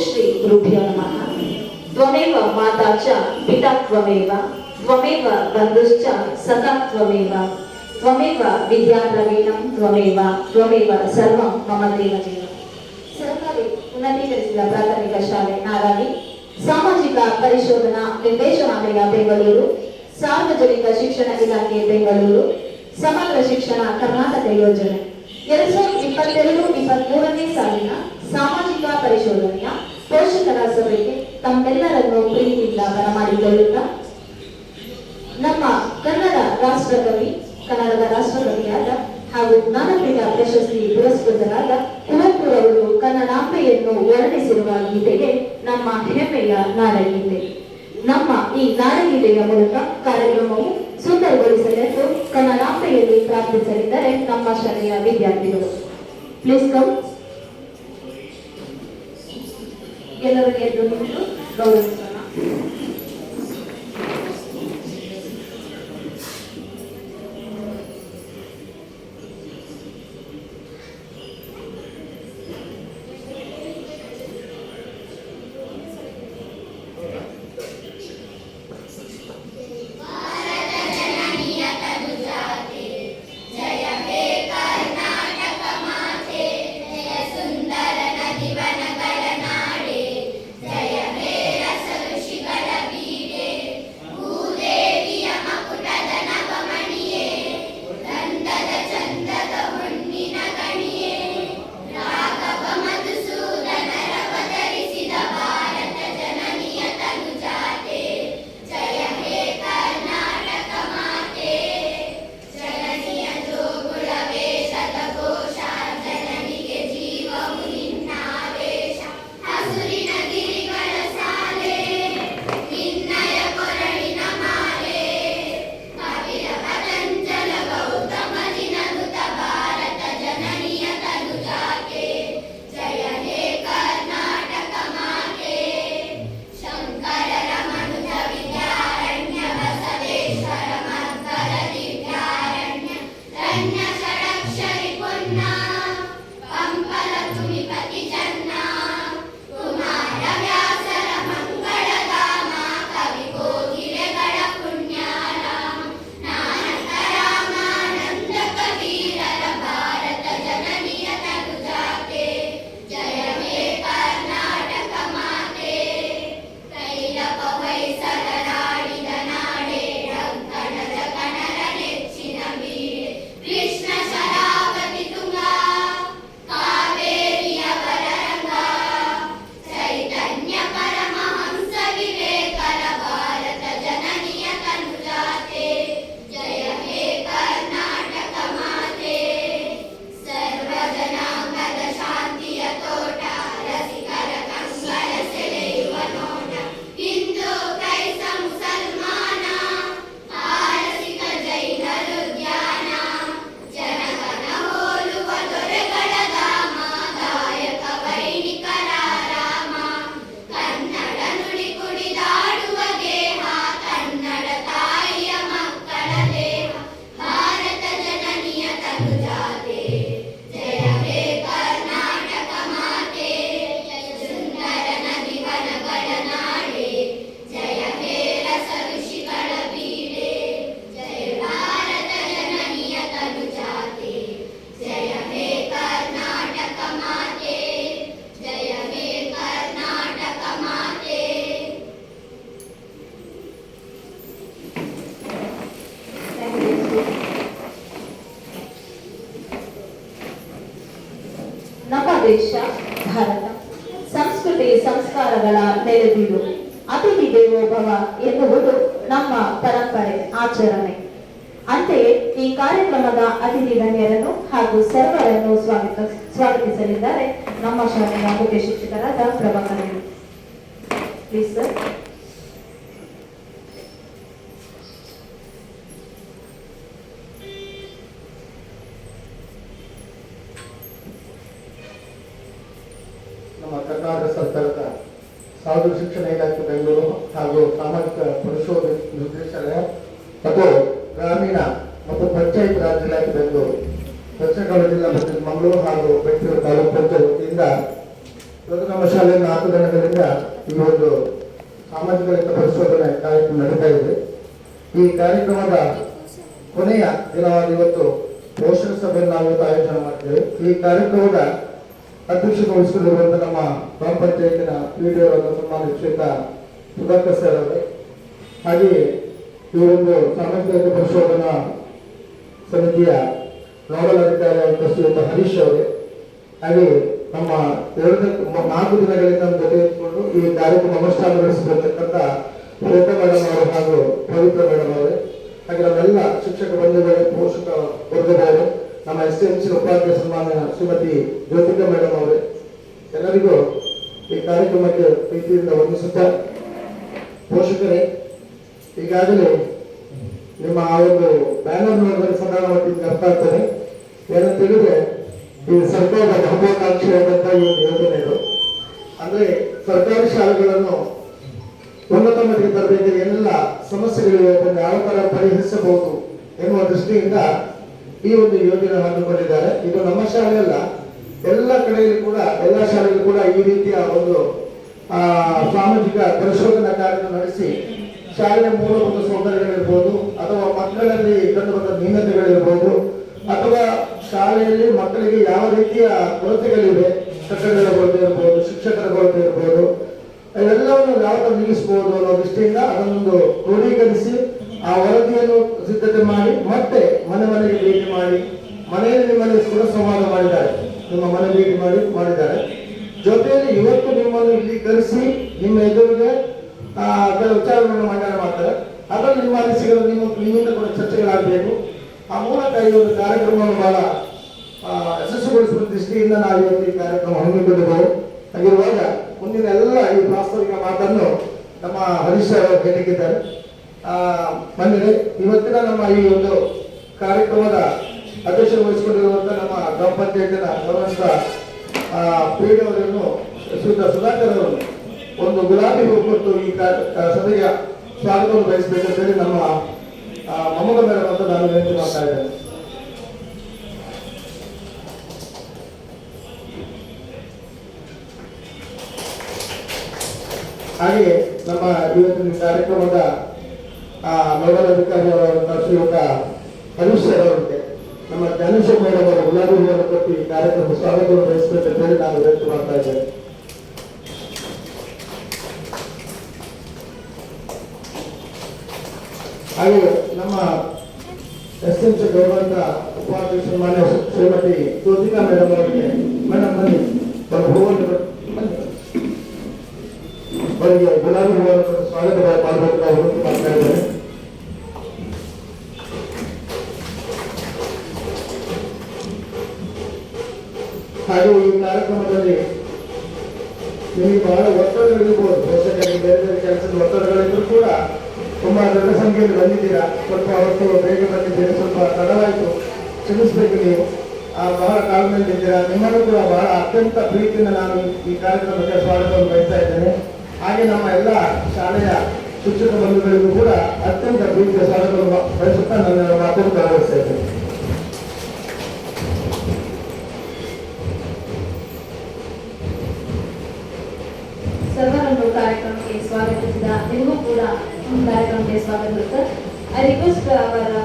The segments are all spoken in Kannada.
ಶ್ರೀ ಗುರುಭ್ಯೋ ನಮಃ. ತ್ವಮೇವ ಮಾತಾ ಚ ಪಿತಾ ತ್ವಮೇವ, ತ್ವಮೇವ ಬಂಧುಶ್ಚ ಸಖಾ ತ್ವಮೇವ, ತ್ವಮೇವ ವಿದ್ಯಾ ದ್ರವೀಣಂ ತ್ವಮೇವ, ತ್ವಮೇವ ಸರ್ವಂ ಮಮ ದೇವದೇವ. ಸರ್ಕಾರಿ ಉನ್ನತೀಕರಿಸಿದ ಪ್ರಾಥಮಿಕ ಶಾಲೆ ನಾರಾಗಿ, ಸಾಮಾಜಿಕ ಪರಿಶೋಧನಾ ನಿರ್ದೇಶನಾಲಯ ಬೆಂಗಳೂರು, ಸಾರ್ವಜನಿಕ ಶಿಕ್ಷಣ ಇಲಾಖೆ ಬೆಂಗಳೂರು, ಸಮಗ್ರ ಶಿಕ್ಷಣ ಕರ್ನಾಟಕ ಯೋಜನೆ 2022-23ನೇ ಸಾಲಿನ ಸಾಮಾಜಿಕ ಪರಿಶೋಧನೆಯ ಪೋಷಕರ ಸಭೆಗೆ ತಮ್ಮೆಲ್ಲರನ್ನು ಪ್ರೀತಿಯಿಂದ ಬರಮಾಡಿಕೊಳ್ಳುತ್ತಾ, ನಮ್ಮ ಕನ್ನಡದ ರಾಷ್ಟ್ರಕವಿಯಾದ ಹಾಗೂ ಜ್ಞಾನಪೀಠ ಪ್ರಶಸ್ತಿ ಪುರಸ್ಕೃತರಾದ ಕುವೆಂಪುರವರು ಕನ್ನಡಾಂಬೆಯನ್ನು ವರ್ಣಿಸಿರುವ ಗೀತೆಗೆ ನಮ್ಮ ಹೆಮ್ಮೆಯ ನಾಡಗೀತೆ. ನಮ್ಮ ಈ ನಾಡಗೀತೆಯ ಮೂಲಕ ಕಾರ್ಯಕ್ರಮವು ಸುಂದರಗೊಳಿಸಲೆಂದು ಕನ್ನಡಾಂಬೆಯಲ್ಲಿ ಪ್ರಾರ್ಥಿಸಲಿದ್ದಾರೆ ನಮ್ಮ ಶಾಲೆಯ ವಿದ್ಯಾರ್ಥಿಗಳು. Please come. ಎಲ್ಲರಿಗೆ ಎದ್ದು ನಿಂತು ಗೌರವಿಸೋಣ. ನಮ್ಮ ದೇಶ ಭಾರತ ಸಂಸ್ಕೃತಿ ಸಂಸ್ಕಾರಗಳ ನೆಲೆಬೀಡು. ಅತಿಥಿ ದೇವೋ ಭವ ಎನ್ನುವುದು ನಮ್ಮ ಪರಂಪರೆ, ಆಚರಣೆ. ಅಂತೆಯೇ ಈ ಕಾರ್ಯಕ್ರಮದ ಅತಿಥಿ ಗಣ್ಯರನ್ನು ಹಾಗೂ ಸರ್ವರನ್ನು ಸ್ವಾಗತಿಸಲಿದ್ದಾರೆ ನಮ್ಮ ಶಾಲೆಯ ಮುಖ್ಯ ಶಿಕ್ಷಕರಾದ ಪ್ರಭಾಕರ್. Please sir. ನಮ್ಮ ಕರ್ನಾಟಕ ಸರ್ಕಾರದ ಸಾರ್ವಜನಿಕ ಶಿಕ್ಷಣ ಇಲಾಖೆ ಬೆಂಗಳೂರು ಹಾಗೂ ಸಾಮಾಜಿಕ ಪರಿಶೋಧನೆ ನಿರ್ದೇಶಾಲಯ ಮತ್ತು ಗ್ರಾಮೀಣ ಮತ್ತು ಪಂಚಾಯತ್ ರಾಜ್ ಇಲಾಖೆ ಬೆಂಗಳೂರು, ದಕ್ಷಿಣ ಕನ್ನಡ ಜಿಲ್ಲಾ ಪಂಚಾಯತ್ ಮಂಗಳೂರು ಹಾಗೂ ಬೆಂಗಳೂರು ತಾಲೂಕು ಪಂಚಾಯತ್ ವತಿಯಿಂದ ಇವತ್ತು ನಮ್ಮ ಶಾಲೆಯ 4 ದಿನಗಳಿಂದ ಈ ಒಂದು ಸಾಮಾಜಿಕ ಲೆಕ್ಕ ಪರಿಶೋಧನೆ ಕಾರ್ಯಕ್ರಮ ನಡೀತಾ ಇದೆ. ಈ ಕಾರ್ಯಕ್ರಮದ ಕೊನೆಯ ದಿನವಾದ ಇವತ್ತು ಪೋಷಕ ಸಭೆಯನ್ನು ನಾವು ಇವತ್ತು ಆಯೋಜನೆ ಮಾಡ್ತೇವೆ. ಈ ಕಾರ್ಯಕ್ರಮದ ಅಧ್ಯಕ್ಷತೆ ವಹಿಸಿಕೊಂಡಿರುವಂತಹ ನಮ್ಮ ಗ್ರಾಮ ಪಂಚಾಯತಿನ PDO ಸನ್ಮಾನ್ಯ ಶ್ರೀಯುತ ಸುಧಾಕರ್ ಸರ್ ಅವರೇ, ಹಾಗೆಯೇ ಈ ಒಂದು ಸಾಮಾಜಿಕ ಲೆಕ್ಕ ಪರಿಶೋಧನಾ ಸಮಿತಿಯ ನೋಡಲ್ ಅಧಿಕಾರಿ ಶ್ರೀಯುತ ಹರೀಶ್ ಅವರೇ, ಹಾಗೆ ನಮ್ಮ 4 ದಿನಗಳಿಂದ ನಮ್ಮ ಜೊತೆ ಇಟ್ಕೊಂಡು ಈ ಕಾರ್ಯಕ್ರಮ ಅನುಷ್ಠಾನಗೊಳಿಸಿರ್ತಕ್ಕಂಥ ಶ್ವೇತಾ ಮೇಡಮ್ ಅವರು ಹಾಗೂ ಪವಿತ್ರ ಮೇಡಮ್ ಅವರೇ, ಹಾಗೆ ನಮ್ಮೆಲ್ಲ ಶಿಕ್ಷಕ ಬಂಧುಗಳೇ, ಪೋಷಕ ವರ್ಗದವರು, ನಮ್ಮ SMC ಉಪಾಧ್ಯಕ್ಷ ಸನ್ಮಾನ್ಯ ಶ್ರೀಮತಿ ಜ್ಯೋತಿಕಾ ಮೇಡಮ್ ಅವರೇ, ಎಲ್ಲರಿಗೂ ಈ ಕಾರ್ಯಕ್ರಮಕ್ಕೆ ಪ್ರೀತಿಯಿಂದ ವಂದಿಸುತ್ತಾ, ಪೋಷಕರೇ, ಈಗಾಗಲೇ ನಿಮ್ಮ ಆ ಒಂದು ಬ್ಯಾನರ್ ನೋಡಿದ್ರೆ ಸಾಧಾರಣ ಮಟ್ಟಿಗೆ ಅರ್ಥ ಆಗ್ತದೆ. ಏನಂತ ಹೇಳಿದ್ರೆ, ಈ ಸರ್ಕಾರದ ಮಹತ್ವಾಕಾಂಕ್ಷೆಯಾದಂಥ ಈ ಒಂದು ಯೋಜನೆಗಳು ಅಂದ್ರೆ ಸರ್ಕಾರಿ ಶಾಲೆಗಳನ್ನು ಉನ್ನತ ಮಟ್ಟಿಗೆ ತರಬೇಕಿಗೆ ಎಲ್ಲ ಸಮಸ್ಯೆಗಳಿವೆ, ಅದನ್ನು ಯಾವ ತರ ಪರಿಹರಿಸಬಹುದು ಎನ್ನುವ ದೃಷ್ಟಿಯಿಂದ ಈ ಒಂದು ಯೋಜನೆ ಹಾಕಿಕೊಂಡಿದ್ದಾರೆ. ಇದು ನಮ್ಮ ಶಾಲೆಯಲ್ಲ, ಎಲ್ಲ ಕಡೆಯಲ್ಲಿ ಕೂಡ, ಎಲ್ಲ ಶಾಲೆಗಳು ಕೂಡ ಈ ರೀತಿಯ ಒಂದು ಸಾಮಾಜಿಕ ಪರಿಶೋಧನಾ ಕಾರ್ಯಕ್ರಮ ನಡೆಸಿ ಶಾಲೆಯ ಮೂಲಭೂತ ಸೌಕರ್ಯಗಳಿರ್ಬೋದು, ಅಥವಾ ಮಕ್ಕಳಲ್ಲಿ ಕಂಡುಬಂದ ನ್ಯೂನತೆಗಳಿರ್ಬೋದು, ಅಥವಾ ಶಾಲೆಯಲ್ಲಿ ಮಕ್ಕಳಿಗೆ ಯಾವ ರೀತಿಯ ಕೊರತೆಗಳಿವೆ, ಕಟ್ಟಡಗಳ ಕೊರತೆ ಇರ್ಬೋದು, ಶಿಕ್ಷಕರ ಕೊರತೆ ಇರ್ಬೋದು, ಇವೆಲ್ಲವನ್ನು ಯಾವ ತರ ನಿಲ್ಲಿಸಬಹುದು ಅನ್ನೋ ದೃಷ್ಟಿಯಿಂದ ಅದನ್ನೊಂದು ಕ್ರೋಢೀಕರಿಸಿ ಆ ವರದಿಯನ್ನು ಸಿದ್ಧತೆ ಮಾಡಿ ಮತ್ತೆ ಮನೆ ಮನೆಗೆ ಭೇಟಿ ಮಾಡಿ, ಮನೆಯಲ್ಲಿ ನಿಮ್ಮಲ್ಲಿ ಕೂಡ ಸಂವಾದ ಮಾಡಿದ್ದಾರೆ, ನಿಮ್ಮ ಮನೆ ಭೇಟಿ ಮಾಡಿದ್ದಾರೆ. ಜೊತೆಯಲ್ಲಿ ಇವತ್ತು ನಿಮ್ಮನ್ನು ಇಲ್ಲಿ ಕರೆಸಿ ನಿಮ್ಮ ಎದುರಿಗೆ ಕೆಲವು ವಿಚಾರಗಳನ್ನು ಮಂಡನೆ ಮಾಡ್ತಾರೆ. ಅದರಲ್ಲಿ ನಿಮ್ಮ ಅನಿಸಿಕೆಗಳು ನಿಮ್ಮಿಂದ ಕೂಡ ಚರ್ಚೆಗಳಾಗಬೇಕು. ಆ ಮೂಲಕ ಈ ಒಂದು ಕಾರ್ಯಕ್ರಮವನ್ನು ಬಹಳ ಯಶಸ್ವಿಗೊಳಿಸುವ ದೃಷ್ಟಿಯಿಂದ ನಾವು ಇವತ್ತು ಈ ಕಾರ್ಯಕ್ರಮ ಹಮ್ಮಿಕೊಂಡಿದ್ದೇವೆ. ಹಾಗಿರುವಾಗ ಮುಂದಿನ ಎಲ್ಲ ಈ ಪ್ರಾಸ್ತಾವಿಕ ಮಾತನ್ನು ನಮ್ಮ ಹರೀಶ್ ಅವರು ಹೇಳಿದ್ದಾರೆ. ಬಂದಿದೆ ಇವತ್ತಿನ ನಮ್ಮ ಈ ಒಂದು ಕಾರ್ಯಕ್ರಮದ ಅಧ್ಯಕ್ಷತೆ ವಹಿಸಿಕೊಂಡಿರುವಂತಹ ನಮ್ಮ ಗ್ರಾಮ ಪಂಚಾಯತಿನ ಗೌರವಂತ PDO ಅವರನ್ನು ಶ್ರೀಯುತ ಸುಧಾಕರ್ ಅವರು ಒಂದು ಗುಲಾಬಿ ಹೂ ಕೊಟ್ಟು ಈ ಸಭೆಗೆ ಸ್ವಾಗತವನ್ನು ಬಯಸಬೇಕಂತ ಹೇಳಿ ನಮ್ಮ ಮಮತಾ ಮೇಡಮ್ ಅಂತ ನಾನು ವಿನಂತಿ ಮಾಡ್ತಾ ಇದ್ದೇನೆ. ಹಾಗೆಯೇ ನಮ್ಮ ಇವತ್ತಿನ ಕಾರ್ಯಕ್ರಮದ ನೋಡಲ್ ಅಧಿಕಾರಿಯವರಾದಂತಹ ಶ್ರೀಯುತ ಹರೀಶ್ ಸರ್ ಅವರಿಗೆ ನಮ್ಮ ಜ್ಞಾನೇಶ್ವರ ಮೇಡಮ್ ಅವರ ಗುಲಾಬಿ ಹೂವನ್ನು ಕೊಟ್ಟು ಈ ಕಾರ್ಯಕ್ರಮ ಸ್ವಾಗತವನ್ನು ಬಯಸಬೇಕಂತ ಹೇಳಿ ನಾನು ವಿನಂತಿ ಮಾಡ್ತಾ ಇದ್ದೇನೆ. ಹಾಗೆ ನಮ್ಮ SMC ಗೌರವಂತ ಉಪಾಧ್ಯಕ್ಷ ಮಾನ್ಯ ಶ್ರೀಮತಿ ಜ್ಯೋತಿಕಾ ಮೇಡಮ್ ಅವರಿಗೆ, ಮೇಡಮ್ ಬನ್ನಿ, ಹೂವನ್ನು ಅವರಿಗೆ ಗುಲಾಬಿ ಹೂವನ್ನು ಸ್ವಾಗತ ಮಾಡಬೇಕು ನಾವು ವಿನಂತಿ ಮಾಡ್ತಾ ಇದ್ದೇನೆ. ಹಾಗೆ ಈ ಕಾರ್ಯಕ್ರಮದಲ್ಲಿ ನಿಮಗೆ ಬಹಳ ಒತ್ತಡಗಳಿರ್ಬೋದು, ಪೋಷಕರಿಗೆ ಬೇರೆ ಬೇರೆ ಕೆಲಸದ ಒತ್ತಡಗಳಿದ್ರು ಕೂಡ ತುಂಬಾ ದೊಡ್ಡ ಸಂಖ್ಯೆಯಲ್ಲಿ ಬಂದಿದ್ದೀರಾ. ಸ್ವಲ್ಪ ಹೊತ್ತು ಬೇಗ ಬಂದಿದ್ದೀರಿ, ಸ್ವಲ್ಪ ತಡವಾಯಿತು, ಕ್ಷಮಿಸಬೇಕು. ನೀವು ಬಹಳ ತಾಳ್ಮೆಯಲ್ಲಿದ್ದೀರಾ. ನಿಮ್ಮನ್ನು ಕೂಡ ಬಹಳ ಅತ್ಯಂತ ಪ್ರೀತಿಯಿಂದ ನಾನು ಈ ಕಾರ್ಯಕ್ರಮಕ್ಕೆ ಸ್ವಾಗತವನ್ನು ಬಯಸ್ತಾ ಇದ್ದೇನೆ. ಹಾಗೆ ನಮ್ಮ ಎಲ್ಲ ಶಾಲೆಯ ಶಿಕ್ಷಕ ಬಂಧುಗಳಿಗೂ ಕೂಡ ಅತ್ಯಂತ ಪ್ರೀತಿಯ ಸ್ವಾಗತವನ್ನು ಬಯಸುತ್ತಾ ನನ್ನ ಮಾತನ್ನು ಪ್ರಾರಂಭಿಸ್ತಾ ಇದ್ದೇನೆ. ಸರ್ವರನ್ನು ಕಾರ್ಯಕ್ರಮಕ್ಕೆ ಸ್ವಾಗತಿಸಿದ ನಿಮಗೂ ಕೂಡ ಕಾರ್ಯಕ್ರಮಕ್ಕೆ ಸ್ವಾಗತ sir. I request our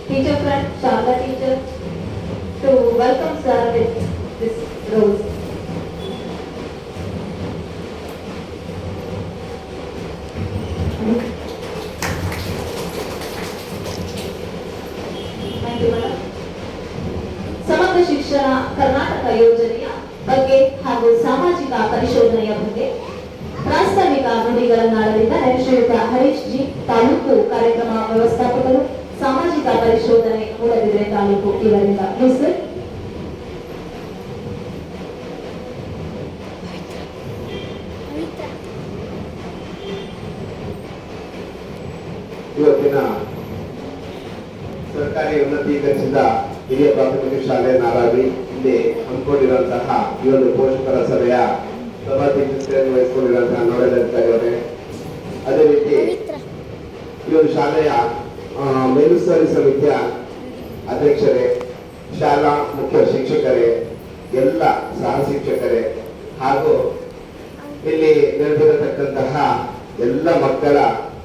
teacher friend Sharda teacher to welcome sir with this rose. Thank you madam. ಸಮಗ್ರ ಶಿಕ್ಷಣ ಕರ್ನಾಟಕ ಯೋಜನೆಯ ಬಗ್ಗೆ ಹಾಗೂ ಸಾಮಾಜಿಕ ಪರಿಶೋಧನೆಯ ಬಗ್ಗೆ ಪ್ರಾಸ್ತಾವಿಕ ನುಡಿಗಳನ್ನಾಡಲಿದ್ದಾರೆ ಶ್ರೀಯುತ ಹರೀಶ್ ಜಿ, ತಾಲೂಕು ಕಾರ್ಯಕ್ರಮ ವ್ಯವಸ್ಥಾಪಕರು, ಸಾಮಾಜಿಕ ಪರಿಶೋಧನೆ, ಮೂಡಬಿದ್ರೆ ತಾಲೂಕು. ಇವರಿಂದ ಪ್ಲೀಸ್. ಇವತ್ತಿನ ಸರ್ಕಾರಿ ಉನ್ನತೀಕರಿಸಿದ ಹಿರಿಯ ಪ್ರಾಥಮಿಕ ಶಾಲೆ ನಾರಾವಿ ಇಲ್ಲಿ ಹಮ್ಮಿಕೊಂಡಿರುವಂತಹ ಈ ಒಂದು ಪೋಷಕರ ಸಭೆಯ ಸಭಾಧ್ಯಕ್ಷತೆಯನ್ನು ವಹಿಸಿಕೊಂಡಿರುವಂತಹ ನೋಡಲ್ ಅಧಿಕಾರಿಯವರೇ, ಅದೇ ರೀತಿ ಈ ಒಂದು ಶಾಲೆಯ ಮೇಲುಸ್ತುವಾರಿ ಸಮಿತಿಯ ಅಧ್ಯಕ್ಷರೇ, ಶಾಲಾ ಮುಖ್ಯ ಶಿಕ್ಷಕರೇ, ಎಲ್ಲ ಸಹ ಶಿಕ್ಷಕರೇ ಹಾಗೂ ಇಲ್ಲಿ ನೆರೆದಿರತಕ್ಕಂತಹ ಎಲ್ಲ ಮಕ್ಕಳ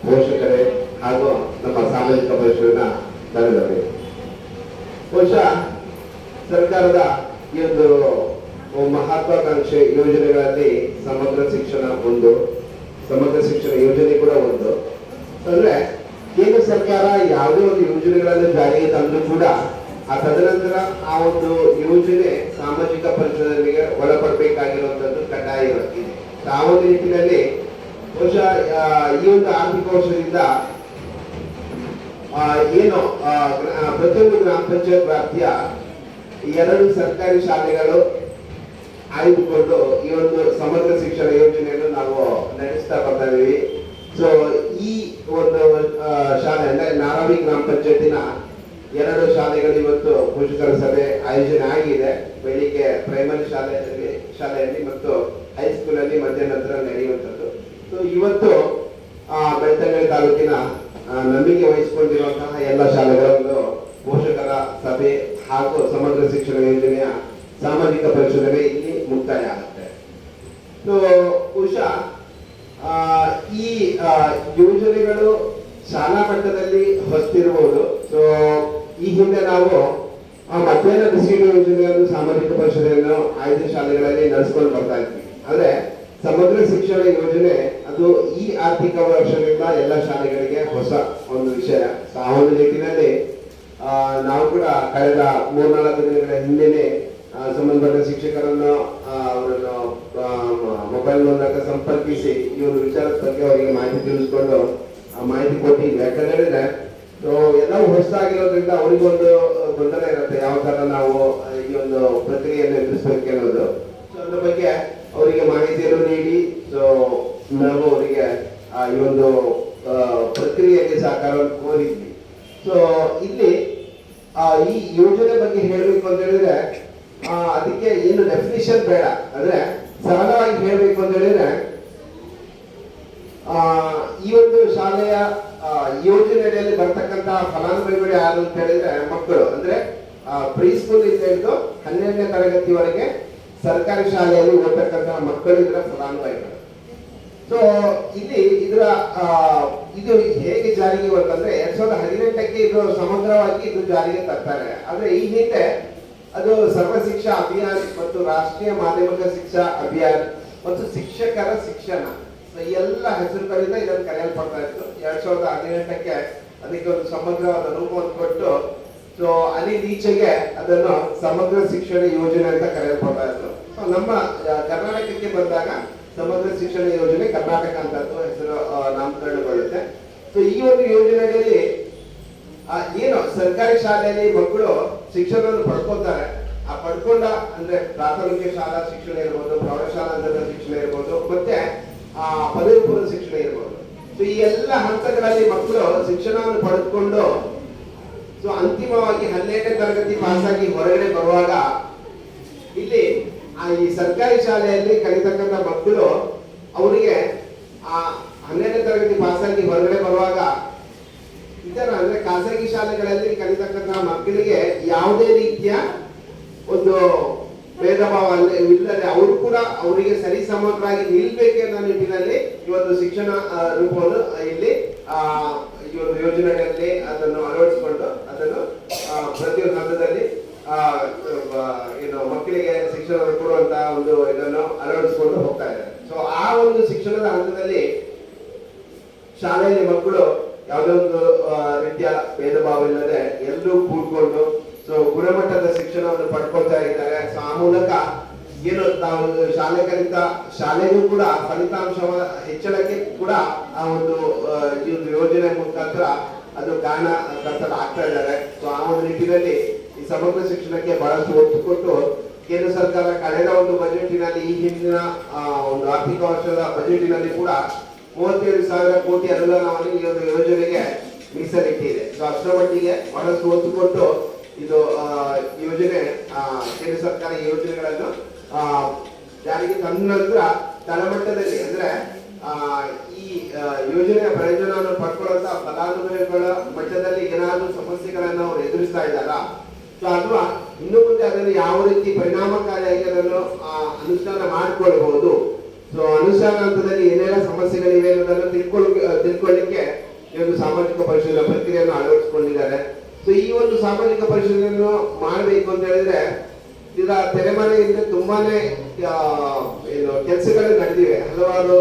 ಪೋಷಕರೇ ಹಾಗೂ ನಮ್ಮ ಸಾಮಾಜಿಕ ಪರಿಶೀಲನಾ ದಳದವರೇ, ಬಹುಶಃ ಸರ್ಕಾರದ ಈ ಒಂದು ಮಹತ್ವಾಕಾಂಕ್ಷೆ ಯೋಜನೆಗಳಲ್ಲಿ ಸಮಗ್ರ ಶಿಕ್ಷಣ ಒಂದು, ಸಮಗ್ರ ಶಿಕ್ಷಣ ಯೋಜನೆ ಕೂಡ ಒಂದು. ಅಂದ್ರೆ ಕೇಂದ್ರ ಸರ್ಕಾರ ಯಾವುದೇ ಒಂದು ಯೋಜನೆಗಳನ್ನು ಜಾರಿಗೆ ತಂದು ಕೂಡ ಆ ತದನಂತರ ಆ ಒಂದು ಯೋಜನೆ ಸಾಮಾಜಿಕ ಪರಿಸರಗಳಿಗೆ ಒಳಪಡಬೇಕಾಗಿರುವಂತದ್ದು ಕಡ್ಡಾಯವಾಗಿದೆ. ಆ ಒಂದು ನಿಟ್ಟಿನಲ್ಲಿ ಬಹುಶಃ ಈ ಒಂದು ಆರ್ಥಿಕ ವರ್ಷದಿಂದ ಏನು ಪ್ರತಿಯೊಂದು ಗ್ರಾಮ ಪಂಚಾಯತ್ ವ್ಯಾಪ್ತಿಯ 2 ಸರ್ಕಾರಿ ಶಾಲೆಗಳು ಆಯ್ದುಕೊಂಡು ಈ ಒಂದು ಸಮಗ್ರ ಶಿಕ್ಷಣ ಯೋಜನೆಯನ್ನು ನಾವು ನಡೆಸ್ತಾ ಬರ್ತಾ ಇದೀವಿ. ಸೊ ಈ ಒಂದು ಶಾಲೆ ಅಂದ್ರೆ ನಾರಾವಿ ಗ್ರಾಮ ಪಂಚಾಯತಿನ 2 ಶಾಲೆಗಳು ಇವತ್ತು ಪೋಷಕರ ಸಭೆ ಆಯೋಜನೆ ಆಗಿದೆ. ಬೆಳಿಗ್ಗೆ ಪ್ರೈಮರಿ ಶಾಲೆಯಲ್ಲಿ ಮತ್ತು ಹೈಸ್ಕೂಲ್ ಅಲ್ಲಿ ಮಧ್ಯಾಹ್ನ ನಂತರ ನಡೆಯುವಂಥದ್ದು. ಸೊ ಇವತ್ತು ಬೆಳ್ತಂಗಡಿ ತಾಲೂಕಿನ ನಂಬಿಕೆ ವಹಿಸಿಕೊಂಡಿರುವಂತಹ ಎಲ್ಲ ಶಾಲೆಗಳನ್ನು ಪೋಷಕರ ಸಭೆ ಹಾಗೂ ಸಮಗ್ರ ಶಿಕ್ಷಣ ಯೋಜನೆಯ ಸಾಮಾಜಿಕ ಪರಿಶೋಧನೆ ಇಲ್ಲಿ ಮುಕ್ತಾಯ ಆಗುತ್ತೆ. ಸೊ ಬಹುಶಃ ಈ ಯೋಜನೆಗಳು ಶಾಲಾ ಮಟ್ಟದಲ್ಲಿ ಹೊಸ್ತಿರಬಹುದು. ಸೊ ಈ ಹಿಂದೆ ನಾವು ಮಧ್ಯಾಹ್ನ ಬಿಸಿಲು ಯೋಜನೆಯನ್ನು ಸಾಮಾಜಿಕ ಪರಿಶೋಧನೆಯನ್ನು 5 ಶಾಲೆಗಳಲ್ಲಿ ನಡೆಸ್ಕೊಂಡು ಬರ್ತಾ ಇದ್ವಿ. ಆದ್ರೆ ಸಮಗ್ರ ಶಿಕ್ಷಣ ಯೋಜನೆ ಅದು ಈ ಆರ್ಥಿಕ ವರ್ಷದಿಂದ ಎಲ್ಲ ಶಾಲೆಗಳಿಗೆ ಹೊಸ ಒಂದು ವಿಷಯ. ಆ ಒಂದು ನಿಟ್ಟಿನಲ್ಲಿ ನಾವು ಕೂಡ ಕಳೆದ 3-4 ದಿನಗಳ ಹಿಂದೆನೆ ಸಂಬಂಧಪಟ್ಟ ಶಿಕ್ಷಕರನ್ನು ಅವರನ್ನು ಮೊಬೈಲ್ ಮೂಲಕ ಸಂಪರ್ಕಿಸಿ ಈ ಒಂದು ವಿಚಾರದ ಬಗ್ಗೆ ಅವರಿಗೆ ಮಾಹಿತಿ ತಿಳಿಸ್ಕೊಂಡು ಮಾಹಿತಿ ಕೊಟ್ಟಿದ್ವಿ. ಯಾಕಂತ ಹೇಳಿದ್ರೆ ಎಲ್ಲವೂ ಹೊಸದಾಗಿರೋದ್ರಿಂದ ಅವರಿಗೊಂದು ಗೊಂದಲ ಇರುತ್ತೆ, ಯಾವ ತರ ನಾವು ಈ ಒಂದು ಪ್ರಕ್ರಿಯೆಯನ್ನು ಎದುರಿಸಬೇಕು ಅನ್ನೋದು. ಸೊ ಅದ್ರ ಬಗ್ಗೆ ಅವರಿಗೆ ಮಾಹಿತಿಯನ್ನು ನೀಡಿ ಸೊ ನಾವು ಅವರಿಗೆ ಈ ಒಂದು ಪ್ರಕ್ರಿಯೆಗೆ ಸಹಕಾರವನ್ನು ಕೋರಿದ್ವಿ. ಸೊ ಇಲ್ಲಿ ಈ ಯೋಜನೆ ಬಗ್ಗೆ ಹೇಳಬೇಕು ಅಂತ ಹೇಳಿದ್ರೆ ಅದಕ್ಕೆ ಏನು ಡೆಫಿನಿಷನ್ ಬೇಡ, ಅಂದ್ರೆ ಸರಳವಾಗಿ ಹೇಳಬೇಕು ಅಂತ ಹೇಳಿದ್ರೆ ಈ ಒಂದು ಶಾಲೆಯ ಯೋಜನೆಯಲ್ಲಿ ಬರ್ತಕ್ಕಂತ ಫಲಾನುಭವಿಗಳು ಯಾರು ಅಂತ ಹೇಳಿದ್ರೆ ಮಕ್ಕಳು, ಅಂದ್ರೆ ಪ್ರೀ ಸ್ಕೂಲ್ ಇಂದ ಹಿಡಿದು 12ನೇ ತರಗತಿವರೆಗೆ ಸರ್ಕಾರಿ ಶಾಲೆಯಲ್ಲಿ ಓದ್ತಕ್ಕಂತಹ ಮಕ್ಕಳು ಇದರ ಫಲಾನುಭವಿಗಳು. ಸೊ ಇಲ್ಲಿ ಇದು ಹೇಗೆ ಜಾರಿಗೆ ಬರ್ತಂದ್ರೆ 2018ಕ್ಕೆ ಇದು ಸಮಗ್ರವಾಗಿ ಇದು ಜಾರಿಗೆ ತರ್ತಾರೆ. ಆದ್ರೆ ಈ ಹಿಂದೆ ಅದು ಸರ್ವ ಶಿಕ್ಷಾ ಅಭಿಯಾನ ಮತ್ತು ರಾಷ್ಟ್ರೀಯ ಮಾಧ್ಯಮಿಕ ಶಿಕ್ಷಾ ಅಭಿಯಾನ ಮತ್ತು ಶಿಕ್ಷಕರ ಶಿಕ್ಷಣ ಈ ಎಲ್ಲ ಹೆಸರುಗಳಿಂದ ಇದನ್ನು ಕರೆಯಲ್ಪಡ್ತಾ ಇತ್ತು. 2018ಕ್ಕೆ ಅದಕ್ಕೆ ಒಂದು ಸಮಗ್ರವಾದ ರೂಪವನ್ನು ಕೊಟ್ಟು ಸೊ ಅಲ್ಲಿ ಈಚೆಗೆ ಅದನ್ನು ಸಮಗ್ರ ಶಿಕ್ಷಣ ಯೋಜನೆ ಅಂತ ಕರೆಯಲ್ಪಡ್ತಾ ಇತ್ತು. ಸೊ ನಮ್ಮ ಕರ್ನಾಟಕಕ್ಕೆ ಬಂದಾಗ ಸಮಗ್ರ ಶಿಕ್ಷಣ ಯೋಜನೆ ಕರ್ನಾಟಕ ಅಂತ ಹೆಸರು ನಾಮಕರಣಗೊಳ್ಳುತ್ತೆ. ಸೊ ಈ ಒಂದು ಯೋಜನೆಯಲ್ಲಿ ಏನು ಸರ್ಕಾರಿ ಶಾಲೆಯಲ್ಲಿ ಮಕ್ಕಳು ಶಿಕ್ಷಣವನ್ನು ಪಡ್ಕೊತಾರೆ, ಆ ಪಡ್ಕೊಂಡ ಅಂದ್ರೆ ಪ್ರಾಥಮಿಕ ಶಾಲಾ ಶಿಕ್ಷಣ ಇರ್ಬೋದು, ಪ್ರೌಢಶಾಲಾ ಹಂತದ ಶಿಕ್ಷಣ ಇರ್ಬೋದು, ಮತ್ತೆ ಪದವಿ ಪೂರ್ವ ಶಿಕ್ಷಣ ಇರ್ಬೋದು. ಸೊ ಈ ಎಲ್ಲ ಹಂತಗಳಲ್ಲಿ ಮಕ್ಕಳು ಶಿಕ್ಷಣವನ್ನು ಪಡೆದುಕೊಂಡು ಸೊ ಅಂತಿಮವಾಗಿ 12ನೇ ತರಗತಿ ಪಾಸಾಗಿ ಹೊರಗಡೆ ಬರುವಾಗ ಇಲ್ಲಿ ಈ ಸರ್ಕಾರಿ ಶಾಲೆಯಲ್ಲಿ ಕಲಿತಕ್ಕಂಥ ಮಕ್ಕಳು ಅವರಿಗೆ ಆ 12ನೇ ತರಗತಿ ಪಾಸಾಗಿ ಹೊರಗಡೆ ಬರುವಾಗ ಇದರ ಅಂದ್ರೆ ಖಾಸಗಿ ಶಾಲೆಗಳಲ್ಲಿ ಕಲಿತಕ್ಕಂಥ ಮಕ್ಕಳಿಗೆ ಯಾವುದೇ ರೀತಿಯ ಒಂದು ಭೇದ ಭಾವ ಇಲ್ಲದೆ ಅವರು ಕೂಡ ಅವರಿಗೆ ಸರಿ ಸಮಗ್ರವಾಗಿ ನಿಲ್ಬೇಕು ಅನ್ನೋ ನಿಟ್ಟಿನಲ್ಲಿ ಇವತ್ತು ಶಿಕ್ಷಣ ರೂಪವನ್ನು ಇಲ್ಲಿ ಈ ಒಂದು ಯೋಜನೆಗಳಲ್ಲಿ ಅದನ್ನು ಅಳವಡಿಸಿಕೊಂಡು ಅದನ್ನು ಪ್ರತಿಯೊಂದು ಹಂತದಲ್ಲಿ ಏನು ಮಕ್ಕಳಿಗೆ ಶಿಕ್ಷಣ ಕೊಡುವಂತಹ ಒಂದು ಇದನ್ನು ಅಳವಡಿಸಿಕೊಂಡು ಹೋಗ್ತಾ ಇದ್ದಾರೆ. ಸೊ ಆ ಒಂದು ಶಿಕ್ಷಣದ ಹಂತದಲ್ಲಿ ಶಾಲೆಯಲ್ಲಿ ಮಕ್ಕಳು ಯಾವುದೇ ಒಂದು ರೀತಿಯ ಭೇದ ಭಾವ ಇಲ್ಲದೆ ಎಲ್ಲರೂ ಕೂಡ್ಕೊಂಡು ಸೊ ಗುಣಮಟ್ಟದ ಶಿಕ್ಷಣವನ್ನು ಪಡ್ಕೊಳ್ತಾ ಇದ್ದಾರೆ. ಸೊ ಆ ಮೂಲಕ ಏನು ನಾವು ಶಾಲೆ ಕಲಿತ ಶಾಲೆಗೂ ಕೂಡ ಫಲಿತಾಂಶ ಹೆಚ್ಚಳಕ್ಕೆ ಕೂಡ ಆ ಒಂದು ಯೋಜನೆ ಮುಖಾಂತರ ಅದು ಕಾರಣಕರ್ತರ ಆಗ್ತಾ ಇದ್ದಾರೆ. ಸೊ ಆ ಒಂದು ನಿಟ್ಟಿನಲ್ಲಿ ಈ ಸಮಗ್ರ ಶಿಕ್ಷಣಕ್ಕೆ ಬಹಳಷ್ಟು ಒತ್ತು ಕೊಟ್ಟು ಕೇಂದ್ರ ಸರ್ಕಾರ ಕಳೆದ ಒಂದು ಬಜೆಟಿನಲ್ಲಿ ಈ ಹಿಂದಿನ ಒಂದು ಆರ್ಥಿಕ ವರ್ಷದ ಬಜೆಟಿನಲ್ಲಿ ಕೂಡ 37,000 ಕೋಟಿ ಅನುದಾನವನ್ನು ಈ ಒಂದು ಯೋಜನೆಗೆ ಮೀಸಲಿಟ್ಟಿದೆ. ಸೊ ಅಷ್ಟರ ಮಟ್ಟಿಗೆ ಬಹಳಷ್ಟು ಒತ್ತು ಕೊಟ್ಟು ಇದು ಯೋಜನೆ ಕೇಂದ್ರ ಸರ್ಕಾರ ಈ ಯೋಜನೆಗಳನ್ನು ಜಾರಿಗೆ ತಂದ ನಂತರ ತಳಮಟ್ಟದಲ್ಲಿ ಅಂದ್ರೆ ಈ ಯೋಜನೆಯ ಪ್ರಯೋಜನವನ್ನು ಪಡ್ಕೊಳ್ಳುವಂತಹ ಫಲಾನುಭವಿಗಳ ಮಟ್ಟದಲ್ಲಿ ಏನಾದರೂ ಸಮಸ್ಯೆಗಳನ್ನು ಅವರು ಎದುರಿಸ್ತಾ ಇದ್ದಾರಾ, ಸೊ ಅಥವಾ ಇನ್ನು ಮುಂದೆ ಅದನ್ನು ಯಾವ ರೀತಿ ಪರಿಣಾಮಕಾರಿಯಾಗಿ ಅದನ್ನು ಅನುಷ್ಠಾನ ಮಾಡಿಕೊಳ್ಬಹುದು, ಸೊ ಅನುಷ್ಠಾನ ಹಂತದಲ್ಲಿ ಏನೆಲ್ಲ ಸಮಸ್ಯೆಗಳಿವೆ ಅನ್ನೋದನ್ನು ತಿಳ್ಕೊಳ್ಳಿಕ್ಕೆ ಈ ಒಂದು ಸಾಮಾಜಿಕ ಪರಿಶೀಲನಾ ಪ್ರಕ್ರಿಯೆಯನ್ನು ಅಳವಡಿಸಿಕೊಂಡಿದ್ದಾರೆ. ಸೊ ಈ ಒಂದು ಸಾಮಾಜಿಕ ಪರಿಶೀಲನೆಯನ್ನು ಮಾಡಬೇಕು ಅಂತ ಹೇಳಿದ್ರೆ ಈಗ ತೆರೆಮರೆಯಿಂದ ತುಂಬಾನೇ ಏನು ಕೆಲಸಗಳು ನಡೆದಿವೆ. ಹಲವಾರು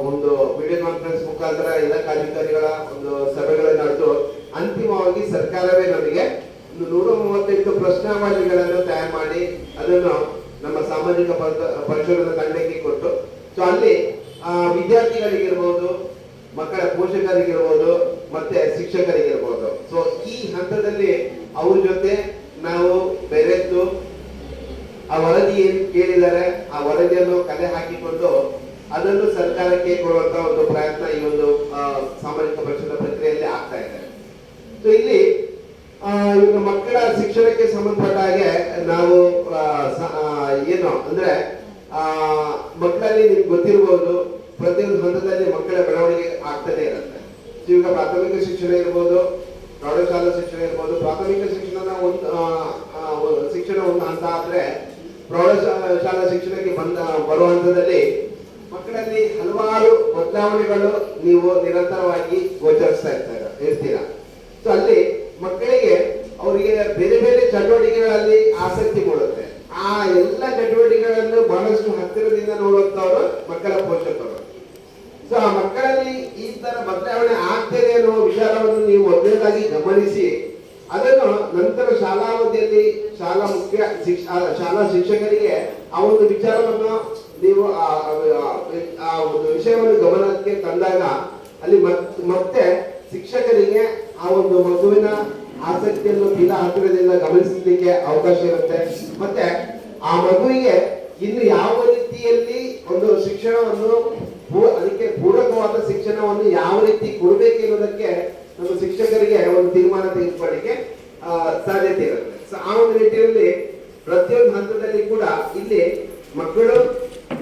ಒಂದು ವಿಡಿಯೋ ಕಾನ್ಫರೆನ್ಸ್ ಮುಖಾಂತರ ಇಲಾಖಾಧಿಕಾರಿಗಳ ಒಂದು ಸಭೆಗಳನ್ನು ನಡೆದು ಅಂತಿಮವಾಗಿ ಸರ್ಕಾರವೇ ನಮಗೆ 138 ಪ್ರಶ್ನಾವಳಿಗಳನ್ನು ತಯಾರು ಮಾಡಿ ಅದನ್ನು ನಮ್ಮ ಸಾಮಾಜಿಕ ಪರಿಶೋಧನಾ ತಂಡಕ್ಕೆ ಕೊಟ್ಟು, ಸೊ ಅಲ್ಲಿ ವಿದ್ಯಾರ್ಥಿಗಳಿಗಿರ್ಬೋದು, ಮಕ್ಕಳ ಪೋಷಕರಿಗಿರ್ಬೋದು, ಮತ್ತೆ ಶಿಕ್ಷಕರಿಗಿರ್ಬೋದು, ಸೊ ಈ ಹಂತದಲ್ಲಿ ಅವ್ರ ಜೊತೆ ನಾವು ಬೆರೆತು ಆ ವರದಿ ಏನು ಕೇಳಿದ್ದಾರೆ ಆ ವರದಿಯನ್ನು ಕಲೆ ಹಾಕಿಕೊಂಡು ಅದನ್ನು ಸರ್ಕಾರಕ್ಕೆ ಕೊಡುವಂತ ಒಂದು ಪ್ರಯತ್ನ ಈ ಒಂದು ಸಾಮಾಜಿಕ ಪರಿಶೋಧನಾ ಪ್ರಕ್ರಿಯೆಯಲ್ಲಿ ಆಗ್ತಾ ಇದೆ. ಸೊ ಇಲ್ಲಿ ಇವಾಗ ಮಕ್ಕಳ ಶಿಕ್ಷಣಕ್ಕೆ ಸಂಬಂಧಪಟ್ಟ ಹಾಗೆ ನಾವು ಏನು ಅಂದ್ರೆ ಮಕ್ಕಳಲ್ಲಿ ನಿಮ್ಗೆ ಗೊತ್ತಿರಬಹುದು, ಪ್ರತಿಯೊಂದು ಹಂತದಲ್ಲಿ ಮಕ್ಕಳ ಬೆಳವಣಿಗೆ ಆಗ್ತಾನೆ ಇರುತ್ತೆ. ಈಗ ಪ್ರಾಥಮಿಕ ಶಿಕ್ಷಣ ಇರ್ಬೋದು, ಪ್ರೌಢಶಾಲಾ ಶಿಕ್ಷಣ ಇರ್ಬೋದು. ಪ್ರಾಥಮಿಕ ಶಿಕ್ಷಣ ಒಂದು ಹಂತ ಆದ್ರೆ ಪ್ರೌಢಶಾಲಾ ಶಿಕ್ಷಣಕ್ಕೆ ಬರುವ ಹಂತದಲ್ಲಿ ಮಕ್ಕಳಲ್ಲಿ ಹಲವಾರು ಬದಲಾವಣೆಗಳು ನೀವು ನಿರಂತರವಾಗಿ ಗೋಚರಿಸ್ತಾ ಇರ್ತೀರಾ. ಸೊ ಅಲ್ಲಿ ಮಕ್ಕಳಿಗೆ ಅವರಿಗೆ ಬೇರೆ ಬೇರೆ ಚಟುವಟಿಕೆಗಳಲ್ಲಿ ಆಸಕ್ತಿ ಮೂಡುತ್ತೆ. ಆ ಎಲ್ಲ ಚಟುವಟಿಕೆಗಳನ್ನು ಬಹಳಷ್ಟು ಹತ್ತಿರದಿಂದ ನೋಡುವಂತವರು ಮಕ್ಕಳ ಪೋಷಕರು. ಸೊ ಆ ಮಕ್ಕಳಲ್ಲಿ ಈ ತರ ಬದಲಾವಣೆ ಆಗ್ತದೆ ಅನ್ನೋ ವಿಚಾರವನ್ನು ನೀವು ಮೊದಲನೇದಾಗಿ ಗಮನಿಸಿ ಅದನ್ನು ನಂತರ ಶಾಲಾವಧಿಯಲ್ಲಿ ಶಾಲಾ ಶಿಕ್ಷಕರಿಗೆ ಆ ಒಂದು ವಿಚಾರವನ್ನು ನೀವು ಆ ಒಂದು ವಿಷಯವನ್ನು ಗಮನಕ್ಕೆ ತಂದಾಗ ಅಲ್ಲಿ ಮತ್ತೆ ಶಿಕ್ಷಕರಿಗೆ ಆ ಒಂದು ಮಗುವಿನ ಆಸಕ್ತಿಯನ್ನು ತೀರಾ ಹತ್ತಿರದಿಂದ ಗಮನಿಸಲಿಕ್ಕೆ ಅವಕಾಶ ಇರುತ್ತೆ. ಮತ್ತೆ ಆ ಮಗುವಿಗೆ ಇನ್ನು ಯಾವ ರೀತಿಯಲ್ಲಿ ಒಂದು ಶಿಕ್ಷಣವನ್ನು ಅದಕ್ಕೆ ಪೂರಕವಾದ ಶಿಕ್ಷಣವನ್ನು ಯಾವ ರೀತಿ ಕೊಡಬೇಕು ಎನ್ನುವುದಕ್ಕೆ ನಮ್ಮ ಶಿಕ್ಷಕರಿಗೆ ಒಂದು ತೀರ್ಮಾನ ತೆಗೆದುಕೊಳ್ಳಿಕ್ಕೆ ಸಾಧ್ಯತೆ ಇರುತ್ತೆ. ಆ ಒಂದು ನಿಟ್ಟಿನಲ್ಲಿ ಪ್ರತಿಯೊಂದು ಹಂತದಲ್ಲಿ ಕೂಡ ಇಲ್ಲಿ ಮಕ್ಕಳು,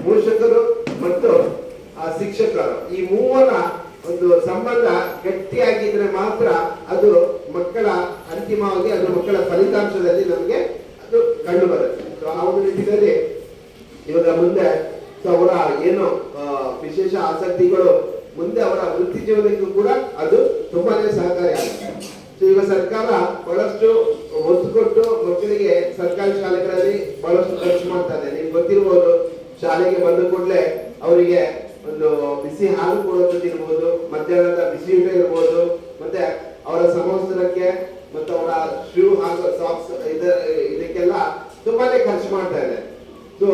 ಪೋಷಕರು ಮತ್ತು ಶಿಕ್ಷಕರು ಈ ಮೂವರ ಒಂದು ಸಂಬಂಧ ಗಟ್ಟಿಯಾಗಿದ್ರೆ ಮಾತ್ರ ಅದು ಮಕ್ಕಳ ಅಂತಿಮವಾಗಿ ಅದು ಮಕ್ಕಳ ಫಲಿತಾಂಶದಲ್ಲಿ ನಮಗೆ ಅದು ಕಂಡು ಬರುತ್ತೆ. ಆ ಒಂದು ನಿಟ್ಟಿನಲ್ಲಿ ಇವಾಗ ಮುಂದೆ ಅವರ ಏನು ವಿಶೇಷ ಆಸಕ್ತಿಗಳು ಮುಂದೆ ಅವರ ವೃತ್ತಿ ಜೀವನಕ್ಕೂ ಕೂಡ ಅದು ತುಂಬಾನೇ ಸಹಕಾರಿಯಾಗುತ್ತೆ. ಸೊ ಈಗ ಸರ್ಕಾರ ಬಹಳಷ್ಟು ಒತ್ತು ಕೊಟ್ಟು ಮಕ್ಕಳಿಗೆ ಸರ್ಕಾರಿ ಶಾಲೆಗಳಲ್ಲಿ ಬಹಳಷ್ಟು ಖರ್ಚು ಮಾಡ್ತಾ ಇದೆ. ನಿಮ್ಗೆ ಗೊತ್ತಿರ್ಬೋದು, ಶಾಲೆಗೆ ಬಂದ ಕೂಡಲೇ ಅವರಿಗೆ ಒಂದು ಬಿಸಿ ಹಾಲು ಕೊಡೋದಿರ್ಬೋದು, ಮಧ್ಯಾಹ್ನದ ಬಿಸಿ ಊಟ ಇರ್ಬೋದು, ಮತ್ತೆ ಅವರ ಸಮವಸ್ತ್ರಕ್ಕೆ ಮತ್ತೆ ಅವರ ಶೂ ಹಾಗೂ ಸಾಕ್ಸ್ ಇದಕ್ಕೆಲ್ಲ ತುಂಬಾನೇ ಖರ್ಚು ಮಾಡ್ತಾ ಇದೆ. ಸೊ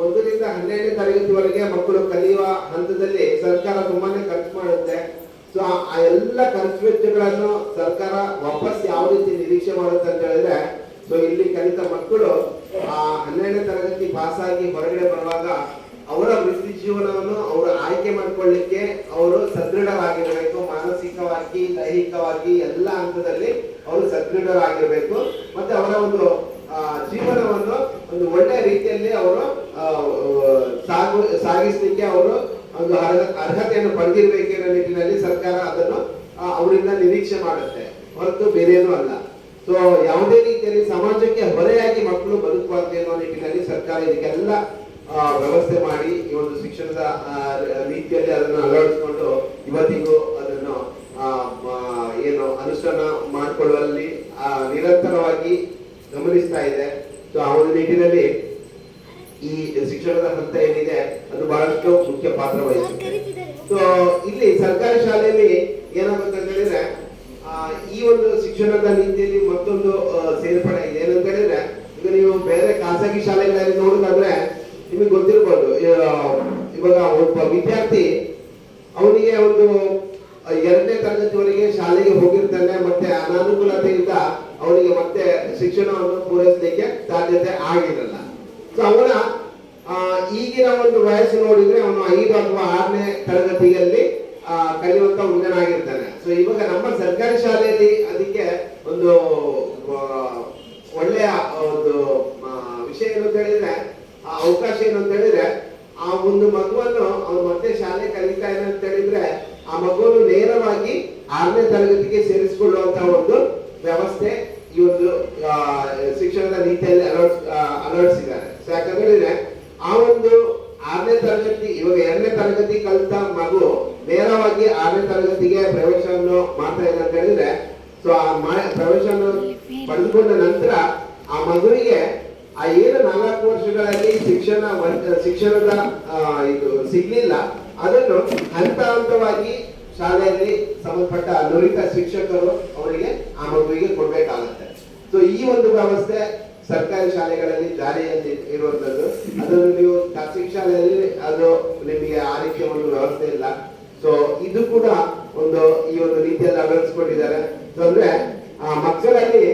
1ರಿಂದ 12ನೇ ತರಗತಿವರೆಗೆ ಮಕ್ಕಳು ಕಲಿಯುವ ಹಂತದಲ್ಲಿ ಸರ್ಕಾರ ತುಂಬಾನೇ ಖರ್ಚು ಮಾಡುತ್ತೆ. ಸೊ ಆ ಎಲ್ಲ ಖರ್ಚು ವೆಚ್ಚಗಳನ್ನು ಸರ್ಕಾರ ವಾಪಸ್ ಯಾವ ರೀತಿ ನಿರೀಕ್ಷೆ ಮಾಡುತ್ತೆ ಅಂತ ಹೇಳಿದ್ರೆ, ಸೊ ಇಲ್ಲಿ ಕಲಿತ ಮಕ್ಕಳು ಆ 12ನೇ ತರಗತಿ ಪಾಸ್ ಆಗಿ ಹೊರಗಡೆ ಬರುವಾಗ ಅವರ ವೃತ್ತಿ ಜೀವನವನ್ನು ಅವರು ಆಯ್ಕೆ ಮಾಡ್ಕೊಳ್ಳಿಕ್ಕೆ ಅವರು ಸದೃಢವಾಗಿರಬೇಕು. ಮಾನಸಿಕವಾಗಿ, ದೈಹಿಕವಾಗಿ ಎಲ್ಲ ಹಂತದಲ್ಲಿ ಅವರು ಸದೃಢರಾಗಿರ್ಬೇಕು. ಮತ್ತೆ ಅವರ ಒಂದು ಜೀವನವನ್ನು ಒಂದು ಒಳ್ಳೆಯ ರೀತಿಯಲ್ಲಿ ಅವರು ಸಾಗಿಸಲಿಕ್ಕೆ ಅವರು ಒಂದು ಅರ್ಹತೆಯನ್ನು ಪಡೆದಿರ್ಬೇಕೆನ್ನೋ ನಿಟ್ಟಿನಲ್ಲಿ ಸರ್ಕಾರ ಅದನ್ನು ಅವರಿಂದ ನಿರೀಕ್ಷೆ ಮಾಡುತ್ತೆ, ಹೊರತು ಬೇರೇನೂ ಅಲ್ಲ. ಸೊ ಯಾವುದೇ ರೀತಿಯಲ್ಲಿ ಸಮಾಜಕ್ಕೆ ಹೊರೆಯಾಗಿ ಮಕ್ಕಳು ಬದುಕಬಾರದು ಅನ್ನೋ ನಿಟ್ಟಿನಲ್ಲಿ ಸರ್ಕಾರ ಇದಕ್ಕೆಲ್ಲ ವ್ಯವಸ್ಥೆ ಮಾಡಿ ಈ ಒಂದು ಶಿಕ್ಷಣದ ರೀತಿಯಲ್ಲಿ ಅದನ್ನು ಅಳವಡಿಸಿಕೊಂಡು ಇವತ್ತಿಗೂ ಅದನ್ನು ಏನು ಅನುಷ್ಠಾನ ಮಾಡಿಕೊಳ್ಳುವಲ್ಲಿ ನಿರಂತರವಾಗಿ ಗಮನಿಸ್ತಾ ಇದೆ. ಸೊ ಆ ಒಂದು ನಿಟ್ಟಿನಲ್ಲಿ ಈ ಶಿಕ್ಷಣದ ಹಂತ ಏನಿದೆ ಅದು ಬಹಳಷ್ಟು ಮುಖ್ಯ ಪಾತ್ರ ವಹಿಸುತ್ತೆ. ಸೊ ಇಲ್ಲಿ ಸರ್ಕಾರಿ ಶಾಲೆಯಲ್ಲಿ ಏನಾಗುತ್ತೆ ಅಂತ ಹೇಳಿದ್ರೆ ಈ ಒಂದು ಶಿಕ್ಷಣದ ನೀತಿಯಲ್ಲಿ ಮತ್ತೊಂದು ಸೇರ್ಪಡೆ ಇದೆ. ಏನಂತ ಹೇಳಿದ್ರೆ, ಈಗ ನೀವು ಬೇರೆ ಖಾಸಗಿ ಶಾಲೆಗಳಲ್ಲಿ ನೋಡೋದಾದ್ರೆ ನಿಮಗೆ ಗೊತ್ತಿರ್ಬೋದು, ಇವಾಗ ಒಬ್ಬ ವಿದ್ಯಾರ್ಥಿ ಅವನಿಗೆ ಒಂದು 2ನೇ ತರಗತಿವರೆಗೆ ಶಾಲೆಗೆ ಹೋಗಿರ್ತಾನೆ, ಮತ್ತೆ ಅನಾನುಕೂಲತೆಯಿಂದ ಅವನಿಗೆ ಮತ್ತೆ ಶಿಕ್ಷಣವನ್ನು ಪೂರೈಸಲಿಕ್ಕೆ ಸಾಧ್ಯತೆ ಆಗಿರಲ್ಲ. ಸೊ ಅವನ ಈಗಿನ ಒಂದು ವಯಸ್ಸು ನೋಡಿದ್ರೆ ಅವನು 5 ಅಥವಾ 6ನೇ ತರಗತಿಯಲ್ಲಿ ಕಲಿಯುವಂತ ಹುಡುಗನಾಗಿರ್ತಾನೆ. ಸೊ ಇವಾಗ ನಮ್ಮ ಸರ್ಕಾರಿ ಶಾಲೆಯಲ್ಲಿ ಅದಕ್ಕೆ ಒಂದು ಒಳ್ಳೆಯ ಒಂದು ವಿಷಯ ಏನು ಅಂತ ಹೇಳಿದ್ರೆ, ಅವಕಾಶ ಏನು ಅಂತ ಹೇಳಿದ್ರೆ, ಆ ಒಂದು ಮಗುವನ್ನು ಅವನು ಮತ್ತೆ ಶಾಲೆ ಕಲಿತಾ ಇದೆ ಅಂತ ಹೇಳಿದ್ರೆ ಆ ಮಗುವನ್ನು ನೇರವಾಗಿ 6ನೇ ತರಗತಿಗೆ ಸೇರಿಸಿಕೊಳ್ಳುವಂತಹ ಒಂದು ವ್ಯವಸ್ಥೆ ಈ ಒಂದು ಶಿಕ್ಷಣದ ನೀತಿಯಲ್ಲಿ ಅಳವಡಿಸಿದ್ದಾರೆ. ಯಾಕಂತ ಹೇಳಿದ್ರೆ ಆ ಒಂದು 6ನೇ ತರಗತಿ, ಇವಾಗ 2ನೇ ತರಗತಿ ಕಲಿತ ಮಗು ನೇರವಾಗಿ 6ನೇ ತರಗತಿಗೆ ಪ್ರವೇಶವನ್ನು ಮಾಡ್ತಾ ಇದೆ ಅಂತ ಹೇಳಿದ್ರೆ, ಸೊ ಆ ಪ್ರವೇಶವನ್ನು ಪಡೆದುಕೊಂಡ ನಂತರ ಆ ಮಗುವಿಗೆ ಆ ಏನು 4 ವರ್ಷಗಳಲ್ಲಿ ಶಿಕ್ಷಣದ ಇದು ಸಿಗ್ಲಿಲ್ಲ, ಅದನ್ನು ಹಂತ ಹಂತವಾಗಿ ಶಾಲೆಯಲ್ಲಿ ಸಂಬಂಧಪಟ್ಟ ನುರಿತ ಶಿಕ್ಷಕರು ಅವರಿಗೆ ಆ ಮಗುವಿಗೆ ಕೊಡ್ಬೇಕಾಗುತ್ತೆ. ಸೊ ಈ ಒಂದು ವ್ಯವಸ್ಥೆ ಸರ್ಕಾರಿ ಶಾಲೆಗಳಲ್ಲಿ ಜಾರಿಯಲ್ಲಿ ಇರುವಂತದ್ದು. ಅದನ್ನು ನೀವು ಖಾಸಗಿ ಶಾಲೆಯಲ್ಲಿ ಅದು ನಿಮಗೆ ಆ ರೀತಿಯ ಒಂದು ವ್ಯವಸ್ಥೆ ಇಲ್ಲ. ಸೊ ಇದು ಕೂಡ ಒಂದು ಈ ಒಂದು ರೀತಿಯಲ್ಲಿ ಅಳವಡಿಸಿಕೊಂಡಿದ್ದಾರೆ. ಸೊ ಅಂದ್ರೆ ಆ ಮಕ್ಕಳಲ್ಲಿ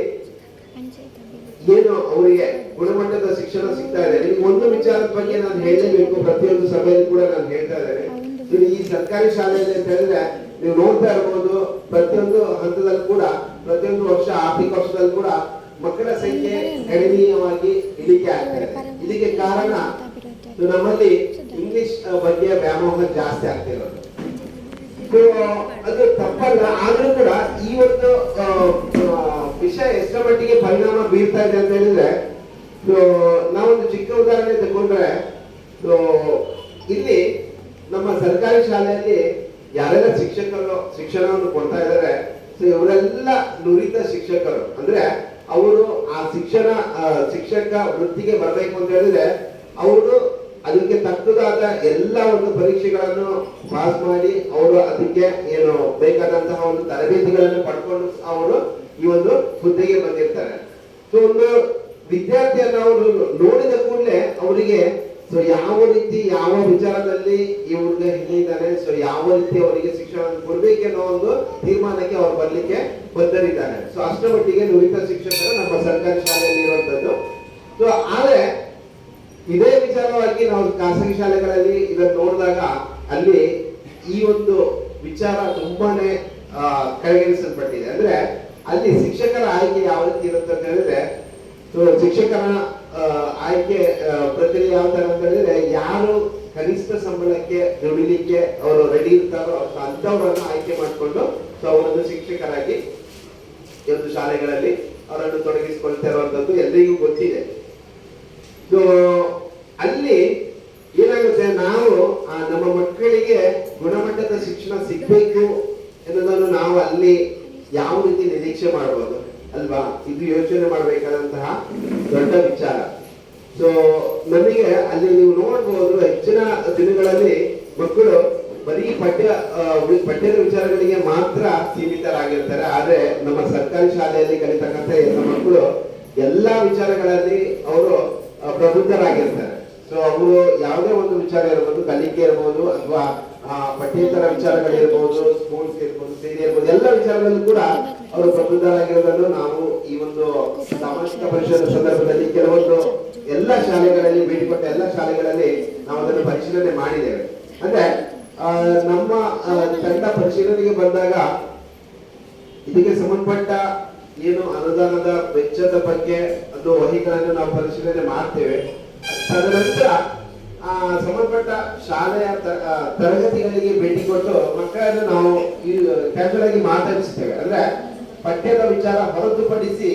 ಏನು ಅವರಿಗೆ ಗುಣಮಟ್ಟದ ಶಿಕ್ಷಣ ಸಿಗ್ತಾ ಇದೆ. ನಿಮ್ಗೆ ಒಂದು ವಿಚಾರದ ಬಗ್ಗೆ ನಾನು ಹೇಳಲೇಬೇಕು, ಪ್ರತಿಯೊಂದು ಸಭೆಯಲ್ಲಿ ಕೂಡ ನಾನು ಹೇಳ್ತಾ ಇದ್ದೇನೆ. ಈ ಸರ್ಕಾರಿ ಶಾಲೆಯಲ್ಲಿ ಅಂತ ಹೇಳಿದ್ರೆ ನೀವು ನೋಡ್ತಾ ಇರಬಹುದು, ಪ್ರತಿಯೊಂದು ಹಂತದಲ್ಲಿ ಕೂಡ ಪ್ರತಿಯೊಂದು ವರ್ಷ ಆರ್ಥಿಕ ವರ್ಷದಲ್ಲಿ ಕೂಡ ಮಕ್ಕಳ ಸಂಖ್ಯೆ ಗಣನೀಯವಾಗಿ ಇಳಿಕೆ ಆಗ್ತಾ ಇದೆ. ಇದಕ್ಕೆ ಕಾರಣ ನಮ್ಮಲ್ಲಿ ಇಂಗ್ಲಿಷ್ ಬಗ್ಗೆ ವ್ಯಾಮೋಹ ಜಾಸ್ತಿ ಆಗ್ತಿರೋದು. ಅದು ತಪ್ಪಲ್ಲ, ಆದ್ರೂ ಕೂಡ ಈ ಒಂದು ವಿಷಯ ಎಷ್ಟರ ಮಟ್ಟಿಗೆ ಪರಿಣಾಮ ಬೀರ್ತಾ ಇದೆ ಅಂತ ಹೇಳಿದ್ರೆ, ನಾವೊಂದು ಚಿಕ್ಕ ಉದಾಹರಣೆ ತಗೊಂಡ್ರೆ, ಇಲ್ಲಿ ನಮ್ಮ ಸರ್ಕಾರಿ ಶಾಲೆಯಲ್ಲಿ ಯಾರೆಲ್ಲ ಶಿಕ್ಷಕರು ಶಿಕ್ಷಣವನ್ನು ಕೊಡ್ತಾ ಇದ್ದಾರೆ, ಸೊ ಇವರೆಲ್ಲ ನುರಿತ ಶಿಕ್ಷಕರು. ಅಂದ್ರೆ ಅವರು ಆ ಶಿಕ್ಷಕ ವೃತ್ತಿಗೆ ಬರಬೇಕು ಅಂತ ಹೇಳಿದ್ರೆ ಅವರು ಅದಕ್ಕೆ ತಕ್ಕದಾದ ಎಲ್ಲ ಒಂದು ಪರೀಕ್ಷೆಗಳನ್ನು ಪಾಸ್ ಮಾಡಿ ಅವರು ಅದಕ್ಕೆ ಏನು ಬೇಕಾದಂತಹ ಒಂದು ತರಬೇತಿಗಳನ್ನು ಪಡ್ಕೊಂಡು ಅವರು ಈ ಒಂದು ಹುದ್ದೆಗೆ ಬಂದಿರ್ತಾರೆ. ಸೊ ಒಂದು ವಿದ್ಯಾರ್ಥಿಯನ್ನು ಅವರು ನೋಡಿದ ಕೂಡಲೇ ಅವರಿಗೆ ಸೊ ಯಾವ ರೀತಿ ಯಾವ ವಿಚಾರದಲ್ಲಿ ಈ ಹುಡುಗ ಹಿಂದಿದ್ದಾನೆ, ಸೊ ಯಾವ ರೀತಿ ಅವರಿಗೆ ಶಿಕ್ಷಣ ಕೊಡ್ಬೇಕೆನ್ನೋ ಒಂದು ತೀರ್ಮಾನಕ್ಕೆ ಅವ್ರು ಬರ್ಲಿಕ್ಕೆ ಬದ್ಧರಿದ್ದಾರೆ. ಸೊ ಅಷ್ಟರ ಮಟ್ಟಿಗೆ ನುರಿತ ಶಿಕ್ಷಕರು ನಮ್ಮ ಸರ್ಕಾರಿ ಶಾಲೆಯಲ್ಲಿ ಇರುವಂತದ್ದು. ಸೊ ಆದ್ರೆ ಇದೇ ವಿಚಾರವಾಗಿ ನಾವು ಖಾಸಗಿ ಶಾಲೆಗಳಲ್ಲಿ ಇದನ್ನು ನೋಡಿದಾಗ ಅಲ್ಲಿ ಈ ಒಂದು ವಿಚಾರ ತುಂಬಾನೇ ಕಡೆಗಣಿಸಲ್ಪಟ್ಟಿದೆ. ಅಂದ್ರೆ ಅಲ್ಲಿ ಶಿಕ್ಷಕರ ಆಯ್ಕೆ ಯಾವ ರೀತಿ ಇರುತ್ತೆ ಅಂತ ಹೇಳಿದ್ರೆ, ಶಿಕ್ಷಕರ ಆಯ್ಕೆ ಪ್ರಕ್ರಿಯೆ ಯಾವ ತರ ಅಂತ ಹೇಳಿದ್ರೆ, ಯಾರು ಕನಿಷ್ಠ ಸಂಬಳಕ್ಕೆ ದುಡಿಲಿಕ್ಕೆ ಅವರು ರೆಡಿ ಇರ್ತಾರೋ ಅಂತವರನ್ನು ಆಯ್ಕೆ ಮಾಡಿಕೊಂಡು ಸೊ ಅವರನ್ನು ಶಿಕ್ಷಕರಾಗಿ ಒಂದು ಶಾಲೆಗಳಲ್ಲಿ ಅವರನ್ನು ತೊಡಗಿಸಿಕೊಳ್ತಾ ಇರುವಂತದ್ದು ಎಲ್ರಿಗೂ ಗೊತ್ತಿದೆ. ಸೊ ಅಲ್ಲಿ ಏನಾಗುತ್ತೆ, ನಾವು ನಮ್ಮ ಮಕ್ಕಳಿಗೆ ಗುಣಮಟ್ಟದ ಶಿಕ್ಷಣ ಸಿಗ್ಬೇಕು ಎನ್ನುವುದನ್ನು ನಾವು ಅಲ್ಲಿ ಯಾವ ರೀತಿ ನಿರೀಕ್ಷೆ ಮಾಡಬಹುದು ಅಲ್ವಾ? ಇದು ಯೋಚನೆ ಮಾಡಬೇಕಾದಂತಹ ದೊಡ್ಡ ವಿಚಾರ. ಸೊ ನಮಗೆ ಅಲ್ಲಿ ನೀವು ನೋಡ್ಬೋದು, ಹೆಚ್ಚಿನ ದಿನಗಳಲ್ಲಿ ಮಕ್ಕಳು ಬರೀ ಪಠ್ಯದ ವಿಚಾರಗಳಿಗೆ ಮಾತ್ರ ಸೀಮಿತರಾಗಿರ್ತಾರೆ. ಆದ್ರೆ ನಮ್ಮ ಸರ್ಕಾರಿ ಶಾಲೆಯಲ್ಲಿ ಕಲಿತಕ್ಕಂಥ ಎಲ್ಲ ಮಕ್ಕಳು ಎಲ್ಲಾ ವಿಚಾರಗಳಲ್ಲಿ ಅವರು ಪ್ರಬುದ್ಧರಾಗಿರ್ತಾರೆ. ಸೊ ಅವರು ಯಾವುದೇ ಒಂದು ವಿಚಾರ ಇರ್ಬೋದು, ಕಲಿಕೆ ಇರ್ಬೋದು ಅಥವಾ ಪಠ್ಯೇತರ ವಿಚಾರಗಳಿರ್ಬೋದು, ಸ್ಪೋರ್ಟ್ಸ್ ಇರ್ಬೋದು, ಸೇರಿ ಇರ್ಬೋದು, ಎಲ್ಲ ವಿಚಾರಗಳಲ್ಲೂ ಕೂಡ ಅವರು ಪ್ರಬುದ್ಧರಾಗಿರೋದನ್ನು ನಾವು ಈ ಒಂದು ಸಾಮಾಜಿಕ ಪರಿಷತ್ ಸಂದರ್ಭದಲ್ಲಿ ಕೆಲವೊಂದು ಎಲ್ಲ ಶಾಲೆಗಳಲ್ಲಿ ಭೇಟಿ ಕೊಟ್ಟ ಎಲ್ಲ ಶಾಲೆಗಳಲ್ಲಿ ನಾವು ಅದನ್ನು ಪರಿಶೀಲನೆ ಮಾಡಿದ್ದೇವೆ. ಅಂದ್ರೆ ನಮ್ಮ ತಂಡ ಪರಿಶೀಲನೆಗೆ ಬಂದಾಗ ಇದಕ್ಕೆ ಸಂಬಂಧಪಟ್ಟ ಏನು ಅನುದಾನದ ವೆಚ್ಚದ ಬಗ್ಗೆ ಅದು ವಹಿಗಳನ್ನು ನಾವು ಪರಿಶೀಲನೆ ಮಾಡ್ತೇವೆ. ತದನಂತರ ಸಂಬಂಧಪಟ್ಟ ಶಾಲೆಯ ತರಗತಿಗಳಿಗೆ ಭೇಟಿ ಕೊಟ್ಟು ಮಕ್ಕಳನ್ನು ನಾವು ಕ್ಯಾಶುವಲ್ ಆಗಿ ಮಾತಾಡಿಸ್ತೇವೆ. ಅಂದ್ರೆ ಪಠ್ಯದ ವಿಚಾರ ಹೊರತುಪಡಿಸಿ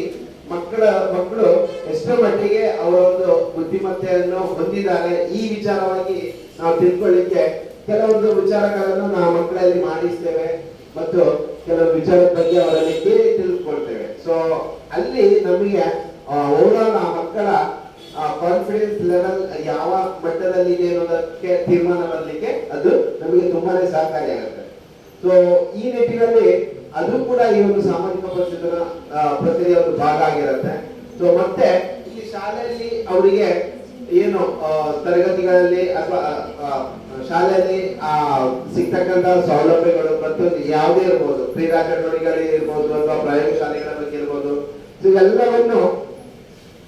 ಮಕ್ಕಳು ಎಷ್ಟರ ಮಟ್ಟಿಗೆ ಅವರ ಒಂದು ಬುದ್ಧಿಮತ್ತೆಯನ್ನು ಹೊಂದಿದ್ದಾರೆ ಈ ವಿಚಾರವಾಗಿ ನಾವು ತಿಳ್ಕೊಳ್ಳಿಕ್ಕೆ ಕೆಲವೊಂದು ವಿಚಾರಗಳನ್ನು ನಾವು ಮಕ್ಕಳಲ್ಲಿ ಮಾಡಿಸ್ತೇವೆ ಮತ್ತು ಕೆಲವು ವಿಚಾರದ ಬಗ್ಗೆ ಅವರಲ್ಲಿ ಕೇಳಿ ತಿಳ್ಕೊಳ್ತೇವೆ. ಸೊ ಅಲ್ಲಿ ನಮಗೆ ಓವರಾಲ್ ಆ ಮಕ್ಕಳ ಕಾನ್ಫಿಡೆನ್ಸ್ ಲೆವೆಲ್ ಯಾವ ಮಟ್ಟದಲ್ಲಿದೆ ಅನ್ನೋದಕ್ಕೆ ತೀರ್ಮಾನ ಬರಲಿಕ್ಕೆ ಅದು ನಮಗೆ ತುಂಬಾನೇ ಸಹಕಾರಿಯಾಗುತ್ತೆ. ಸೊ ಈ ನಿಟ್ಟಿನಲ್ಲಿ ಅದು ಕೂಡ ಈ ಒಂದು ಸಾಮಾಜಿಕ ಪರಿಷತ್ತಿನ ಪ್ರಕ್ರಿಯೆಯ ಒಂದು ಭಾಗ ಆಗಿರುತ್ತೆ. ಸೊ ಮತ್ತೆ ಇಲ್ಲಿ ಶಾಲೆಯಲ್ಲಿ ಅವರಿಗೆ ಏನು ತರಗತಿಗಳಲ್ಲಿ ಅಥವಾ ಶಾಲೆಯಲ್ಲಿ ಸಿಗ್ತಕ್ಕಂತ ಸೌಲಭ್ಯಗಳು ಪ್ರತಿಯೊಂದು ಯಾವುದೇ ಇರ್ಬೋದು, ಕ್ರೀಡಾ ಚಟುವಟಿಕೆಗಳು ಇರ್ಬೋದು ಅಥವಾ ಪ್ರಯೋಗ ಶಾಲೆಗಳ ಬಗ್ಗೆ ಇರ್ಬೋದು, ಇವೆಲ್ಲವನ್ನು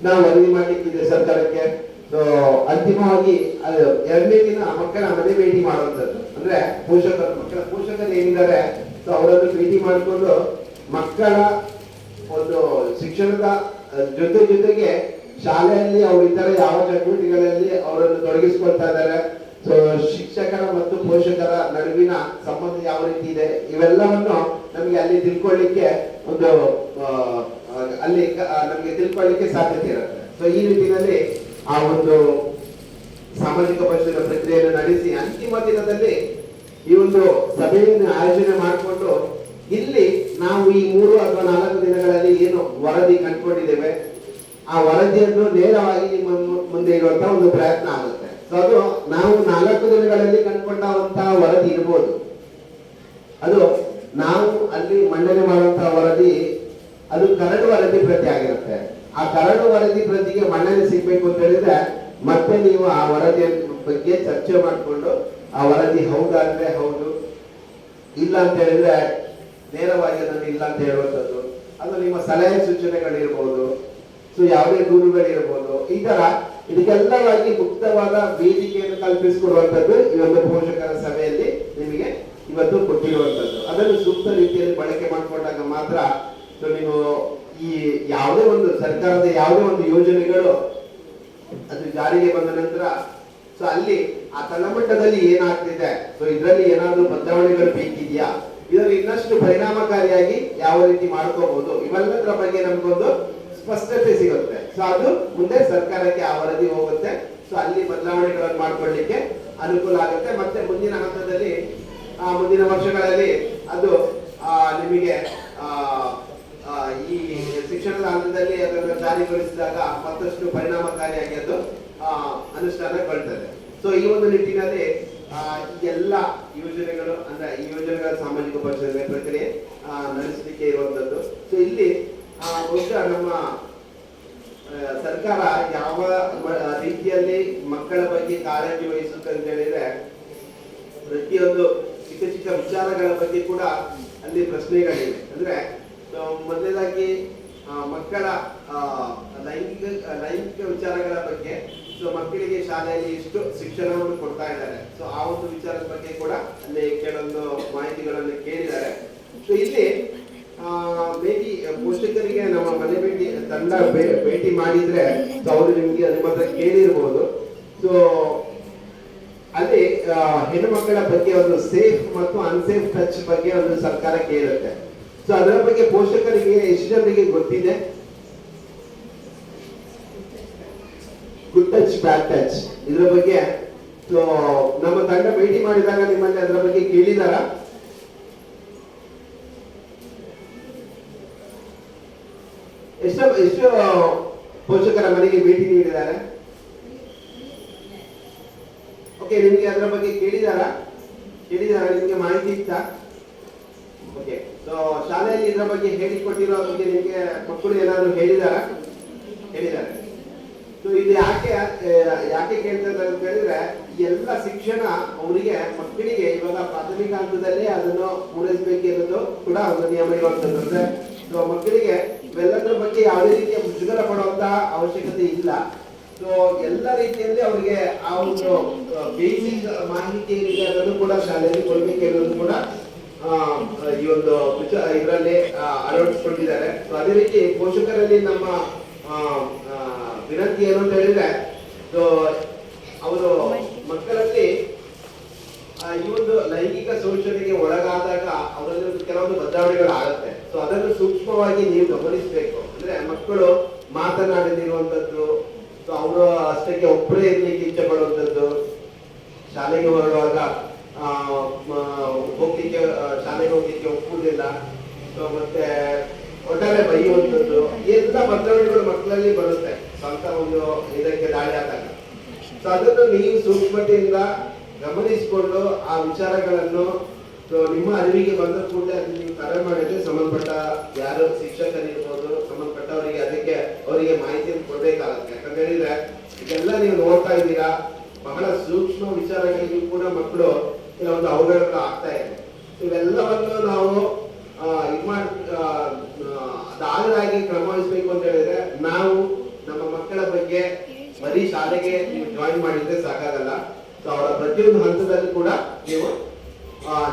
ನಾವು ವರದಿ ಮಾಡ್ಲಿಕ್ಕಿದೆ ಸರ್ಕಾರಕ್ಕೆ. ಸೊ ಅಂತಿಮವಾಗಿ ಅದು 2ನೇ ದಿನ ಮಕ್ಕಳ ಮನೆ ಭೇಟಿ ಮಾಡುವಂಥದ್ದು. ಅಂದ್ರೆ ಮಕ್ಕಳ ಪೋಷಕರು ಏನಿದ್ದಾರೆ ಸೊ ಅವರನ್ನು ಭೇಟಿ ಮಾಡಿಕೊಂಡು ಮಕ್ಕಳ ಒಂದು ಶಿಕ್ಷಣದ ಜೊತೆಗೆ ಶಾಲೆಯಲ್ಲಿ ಅವರು ಇತರ ಯಾವ ಚಟುವಟಿಕೆಗಳಲ್ಲಿ ಅವರನ್ನು ತೊಡಗಿಸಿಕೊಳ್ತಾ ಇದ್ದಾರೆ, ಸೊ ಶಿಕ್ಷಕರ ಮತ್ತು ಪೋಷಕರ ನಡುವಿನ ಸಂಬಂಧ ಯಾವ ರೀತಿ ಇದೆ, ಇವೆಲ್ಲವನ್ನು ನಮಗೆ ಅಲ್ಲಿ ತಿಳ್ಕೊಳ್ಳಿಕ್ಕೆ ಒಂದು ಅಲ್ಲಿ ನಮಗೆ ತಿಳ್ಕೊಳ್ಳಿಕ್ಕೆ ಸಾಧ್ಯತೆ ಇರುತ್ತೆ. ಸೊ ಈ ನಿಟ್ಟಿನಲ್ಲಿ ಆ ಒಂದು ಸಾಮಾಜಿಕ ಪರಿಶೀಲನಾ ಪ್ರಕ್ರಿಯೆಯನ್ನು ನಡೆಸಿ ಅಂತಿಮ ದಿನದಲ್ಲಿ ಈ ಒಂದು ಸಭೆಯನ್ನು ಆಯೋಜನೆ ಮಾಡಿಕೊಂಡು ಇಲ್ಲಿ ನಾವು ಈ 3 ಅಥವಾ 4 ದಿನಗಳಲ್ಲಿ ಏನು ವರದಿ ಕಂಡುಕೊಂಡಿದ್ದೇವೆ ಆ ವರದಿಯನ್ನು ನೇರವಾಗಿ ನಿಮ್ಮ ಮುಂದೆ ಇಡುವಂತಹ ಒಂದು ಪ್ರಯತ್ನ ಆಗುತ್ತೆ. ಸೊ ಅದು ನಾವು 4 ದಿನಗಳಲ್ಲಿ ಕಂಡುಕೊಂಡಂತಹ ವರದಿ ಇರ್ಬೋದು, ಅದು ನಾವು ಅಲ್ಲಿ ಮಂಡನೆ ಮಾಡುವಂತಹ ವರದಿ ಅದು ಕರಡು ವರದಿ ಪ್ರತಿ ಆಗಿರುತ್ತೆ. ಆ ಕರಡು ವರದಿ ಪ್ರತಿಗೆ ಮನ್ನಣೆ ಸಿಗ್ಬೇಕು ಅಂತ ಹೇಳಿದ್ರೆ ಮತ್ತೆ ನೀವು ಆ ವರದಿಯ ಬಗ್ಗೆ ಚರ್ಚೆ ಮಾಡಿಕೊಂಡು ಆ ವರದಿ ಹೌದಾದ್ರೆ ಹೌದು, ಇಲ್ಲ ಅಂತ ಹೇಳಿದ್ರೆ ನೇರವಾಗಿ ಅದನ್ನು ಇಲ್ಲ ಅಂತ ಹೇಳುವಂಥದ್ದು, ಅದು ನಿಮ್ಮ ಸಲಹೆ ಸೂಚನೆಗಳಿರ್ಬೋದು, ಸೊ ಯಾವುದೇ ದೂರುಗಳಿರ್ಬೋದು, ಈ ತರ ಇದಕ್ಕೆಲ್ಲವಾಗಿ ಮುಕ್ತವಾದ ವೇದಿಕೆಯನ್ನು ಕಲ್ಪಿಸಿಕೊಡುವಂಥದ್ದು ಈ ಒಂದು ಪೋಷಕರ ಸಭೆಯಲ್ಲಿ ನಿಮಗೆ ಇವತ್ತು ಕೊಟ್ಟಿರುವಂಥದ್ದು. ಅದನ್ನು ಸೂಕ್ತ ರೀತಿಯಲ್ಲಿ ಬಳಕೆ ಮಾಡಿಕೊಂಡಾಗ ಮಾತ್ರ ಸೊ ನೀವು ಈ ಯಾವುದೇ ಒಂದು ಸರ್ಕಾರದ ಯಾವುದೇ ಒಂದು ಯೋಜನೆಗಳು ಅದು ಜಾರಿಗೆ ಬಂದ ನಂತರ ಸೊ ಅಲ್ಲಿ ಆ ತಳಮಟ್ಟದಲ್ಲಿ ಏನಾಗ್ತಿದೆ, ಸೊ ಇದರಲ್ಲಿ ಏನಾದ್ರೂ ಬದಲಾವಣೆಗಳು ಬೇಕಿದೆಯಾ, ಇದರಲ್ಲಿ ಇನ್ನಷ್ಟು ಪರಿಣಾಮಕಾರಿಯಾಗಿ ಯಾವ ರೀತಿ ಮಾಡ್ಕೋಬಹುದು, ಇವೆಲ್ಲದರ ಬಗ್ಗೆ ನಮಗೊಂದು ಸ್ಪಷ್ಟತೆ ಸಿಗುತ್ತೆ. ಸೊ ಅದು ಮುಂದೆ ಸರ್ಕಾರಕ್ಕೆ ಆ ವರದಿ ಹೋಗುತ್ತೆ. ಸೊ ಅಲ್ಲಿ ಬದಲಾವಣೆಗಳನ್ನು ಮಾಡ್ಕೊಳ್ಳಿಕ್ಕೆ ಅನುಕೂಲ ಆಗುತ್ತೆ. ಮತ್ತೆ ಮುಂದಿನ ಹಂತದಲ್ಲಿ ಮುಂದಿನ ವರ್ಷಗಳಲ್ಲಿ ಅದು ನಿಮಗೆ ಈ ಶಿಕ್ಷಣದ ಹಂತದಲ್ಲಿ ಅದನ್ನು ಜಾರಿಗೊಳಿಸಿದಾಗ ಮತ್ತಷ್ಟು ಪರಿಣಾಮಕಾರಿಯಾಗಿ ಅದು ಅನುಷ್ಠಾನಗೊಳ್ತದೆ. ಸೊ ಈ ಒಂದು ನಿಟ್ಟಿನಲ್ಲಿ ಎಲ್ಲ ಯೋಜನೆಗಳು ಅಂದ್ರೆ ಈ ಯೋಜನೆಗಳ ಸಾಮಾಜಿಕ ಪರಿಶೀಲನೆ ಪ್ರಕ್ರಿಯೆ ನಡೆಸಲಿಕ್ಕೆ ಇರುವಂತದ್ದು. ಸೊ ಇಲ್ಲಿ ಬಹುಶಃ ನಮ್ಮ ಸರ್ಕಾರ ಯಾವ ರೀತಿಯಲ್ಲಿ ಮಕ್ಕಳ ಬಗ್ಗೆ ಕಾಳಜಿ ವಹಿಸುತ್ತೆ ಅಂತ ಹೇಳಿದ್ರೆ ಪ್ರತಿಯೊಂದು ಚಿಕ್ಕ ಚಿಕ್ಕ ವಿಚಾರಗಳ ಬಗ್ಗೆ ಕೂಡ ಅಲ್ಲಿ ಪ್ರಶ್ನೆಗಳಿವೆ. ಅಂದ್ರೆ ಮೊದಲನೇದಾಗಿ ಮಕ್ಕಳ ಲೈಂಗಿಕ ವಿಚಾರಗಳ ಬಗ್ಗೆ ಸೊ ಮಕ್ಕಳಿಗೆ ಶಾಲೆಯಲ್ಲಿ ಎಷ್ಟು ಶಿಕ್ಷಣವನ್ನು ಕೊಡ್ತಾ ಇದ್ದಾರೆ, ಸೊ ಆ ಒಂದು ವಿಚಾರದ ಬಗ್ಗೆ ಕೂಡ ಅಲ್ಲಿ ಕೆಲವೊಂದು ಮಾಹಿತಿಗಳನ್ನು ಕೇಳಿದ್ದಾರೆ. ಸೊ ಇಲ್ಲಿ ಮೇ ಬಿ ಪೋಷಕರಿಗೆ ನಮ್ಮ ಮನೆ ತಂಡ ಭೇಟಿ ಮಾಡಿದ್ರೆ ಸೊ ಅವರು ನಿಮ್ಗೆ ನಿಮ್ಮ ಹತ್ರ ಕೇಳಿರ್ಬೋದು. ಸೊ ಅಲ್ಲಿ ಹೆಣ್ಣು ಮಕ್ಕಳ ಬಗ್ಗೆ ಒಂದು ಸೇಫ್ ಮತ್ತು ಅನ್ಸೇಫ್ ಟಚ್ ಬಗ್ಗೆ ಒಂದು ಸರ್ಕಾರ ಕೇಳುತ್ತೆ. ಸೊ ಅದರ ಬಗ್ಗೆ ಪೋಷಕರಿಗೆ ಎಷ್ಟು ಜನರಿಗೆ ಗೊತ್ತಿದೆ? ಗುಡ್ ಟಚ್, ಬ್ಯಾಡ್ ಟಚ್ ಇದ್ರ ಬಗ್ಗೆ ಸೊ ನಮ್ಮ ತಂಡ ಭೇಟಿ ಮಾಡಿದಾಗ ನಿಮ್ಮಲ್ಲಿ ಅದರ ಬಗ್ಗೆ ಕೇಳಿದಾರ? ಎಷ್ಟು ಪೋಷಕರ ಮನೆಗೆ ಭೇಟಿ ನೀಡಿದ್ದಾರೆ? ಓಕೆ, ನಿಮ್ಗೆ ಅದರ ಬಗ್ಗೆ ಕೇಳಿದಾರ ನಿಮ್ಗೆ ಮಾಹಿತಿ ಇತ್ತಾ? ಓಕೆ, ಸೊ ಶಾಲೆಯಲ್ಲಿ ಇದರ ಬಗ್ಗೆ ಹೇಳಿಕೊಟ್ಟಿರೋ ಬಗ್ಗೆ ನಿಮ್ಗೆ ಮಕ್ಕಳು ಏನಾದ್ರು ಹೇಳಿದ್ದಾರೆ? ಸೊ ಇದು ಯಾಕೆ ಕೇಳ್ತಾರೆ ಅಂತ ಹೇಳಿದ್ರೆ ಎಲ್ಲ ಶಿಕ್ಷಣ ಅವರಿಗೆ ಮಕ್ಕಳಿಗೆ ಇವಾಗ ಪ್ರಾಥಮಿಕ ಹಂತದಲ್ಲಿ ಅದನ್ನು ಪೂರೈಸಬೇಕಿರೋದು ಕೂಡ ಒಂದು ನಿಯಮ ಇರುವಂತದ್ದು. ಅಂದ್ರೆ ಸೊ ಮಕ್ಕಳಿಗೆ ಇವೆಲ್ಲದರ ಬಗ್ಗೆ ಯಾವುದೇ ರೀತಿಯ ಮುಜುಗರ ಪಡುವಂತಹ ಅವಶ್ಯಕತೆ ಇಲ್ಲ. ಸೊ ಎಲ್ಲ ರೀತಿಯಲ್ಲಿ ಅವರಿಗೆ ಆ ಒಂದು ಬೇಸಿಕ್ ಮಾಹಿತಿ ಏನಿದೆ ಅದನ್ನು ಕೂಡ ಶಾಲೆಯಲ್ಲಿ ಕೊಡಬೇಕಿರೋದು ಕೂಡ ಈ ಒಂದು ಇದರಲ್ಲಿ ಅಳವಡಿಸಿಕೊಂಡಿದ್ದಾರೆ. ಸೊ ಅದೇ ರೀತಿ ಪೋಷಕರಲ್ಲಿ ನಮ್ಮ ವಿನಂತಿ ಏನು ಅಂತ ಹೇಳಿದ್ರೆ ಸೊ ಅವರು ಮಕ್ಕಳಲ್ಲಿ ಈ ಒಂದು ಲೈಂಗಿಕ ಶೋಷಣೆಗೆ ಒಳಗಾದಾಗ ಅವರಲ್ಲಿ ಕೆಲವೊಂದು ಬದಲಾವಣೆಗಳು ಆಗುತ್ತೆ. ಸೊ ಅದನ್ನು ಸೂಕ್ಷ್ಮವಾಗಿ ನೀವು ಗಮನಿಸಬೇಕು. ಅಂದ್ರೆ ಮಕ್ಕಳು ಮಾತನಾಡದಿರುವಂತದ್ದು, ಸೊ ಅವರು ಅಷ್ಟಕ್ಕೆ ಒಬ್ಬರೇ ಇರ್ಲಿಕ್ಕೆ ಇಚ್ಛೆ ಪಡುವಂತದ್ದು, ಶಾಲೆಗೆ ಹೊರಡುವಾಗ ಶಾಲೆಗೆ ಹೋಗ್ಲಿಕ್ಕೆ ಒಪ್ಪುವುದಿಲ್ಲ, ಸೊ ಮತ್ತೆ ಒಟ್ಟಾರೆ ಬೈಯುವಂಥದ್ದು, ಎಲ್ಲ ಬದಲಾವಣೆಗಳು ಮಕ್ಕಳಲ್ಲಿ ಬರುತ್ತೆ ಸ್ವಂತ ಒಂದು ಇದಕ್ಕೆ ದಾಳಿ ಆದಾಗ. ಸೊ ಅದನ್ನು ನೀವು ಸೂಕ್ಷ್ಮತೆಯಿಂದ ಗಮನಿಸಿಕೊಂಡು ಆ ವಿಚಾರಗಳನ್ನು ನಿಮ್ಮ ಅರಿವಿಗೆ ಬಂದ ಕೂಡಲೇ ಅದನ್ನು ನೀವು ಕರೆ ಮಾಡಿದ್ರೆ ಸಂಬಂಧಪಟ್ಟ ಯಾರು ಶಿಕ್ಷಕರಿರ್ಬೋದು ಸಂಬಂಧಪಟ್ಟವರಿಗೆ ಅದಕ್ಕೆ ಅವರಿಗೆ ಮಾಹಿತಿಯನ್ನು ಕೊಡ್ಬೇಕಾಗತ್ತೆ. ಯಾಕಂತ ಹೇಳಿದ್ರೆ ಇದೆಲ್ಲ ನೀವು ನೋಡ್ತಾ ಇದ್ದೀರಾ, ಬಹಳ ಸೂಕ್ಷ್ಮ ವಿಚಾರಗಳಿಗೂ ಕೂಡ ಮಕ್ಕಳು ಕೆಲವೊಂದು ಅವಘಡಗಳು ಆಗ್ತಾ ಇದೆ. ಇವೆಲ್ಲವನ್ನು ನಾವು ಅದಾಗದಾಗಿ ಕ್ರಮ ವಹಿಸಬೇಕು ಅಂತ ಹೇಳಿದ್ರೆ ನಾವು ನಮ್ಮ ಮಕ್ಕಳ ಬಗ್ಗೆ ಬರೀ ಶಾಲೆಗೆ ನೀವು ಜಾಯಿನ್ ಮಾಡಿದ್ರೆ ಸಾಕಾಗಲ್ಲ. ಸೊ ಅವರ ಪ್ರತಿಯೊಂದು ಹಂತದಲ್ಲೂ ಕೂಡ ನೀವು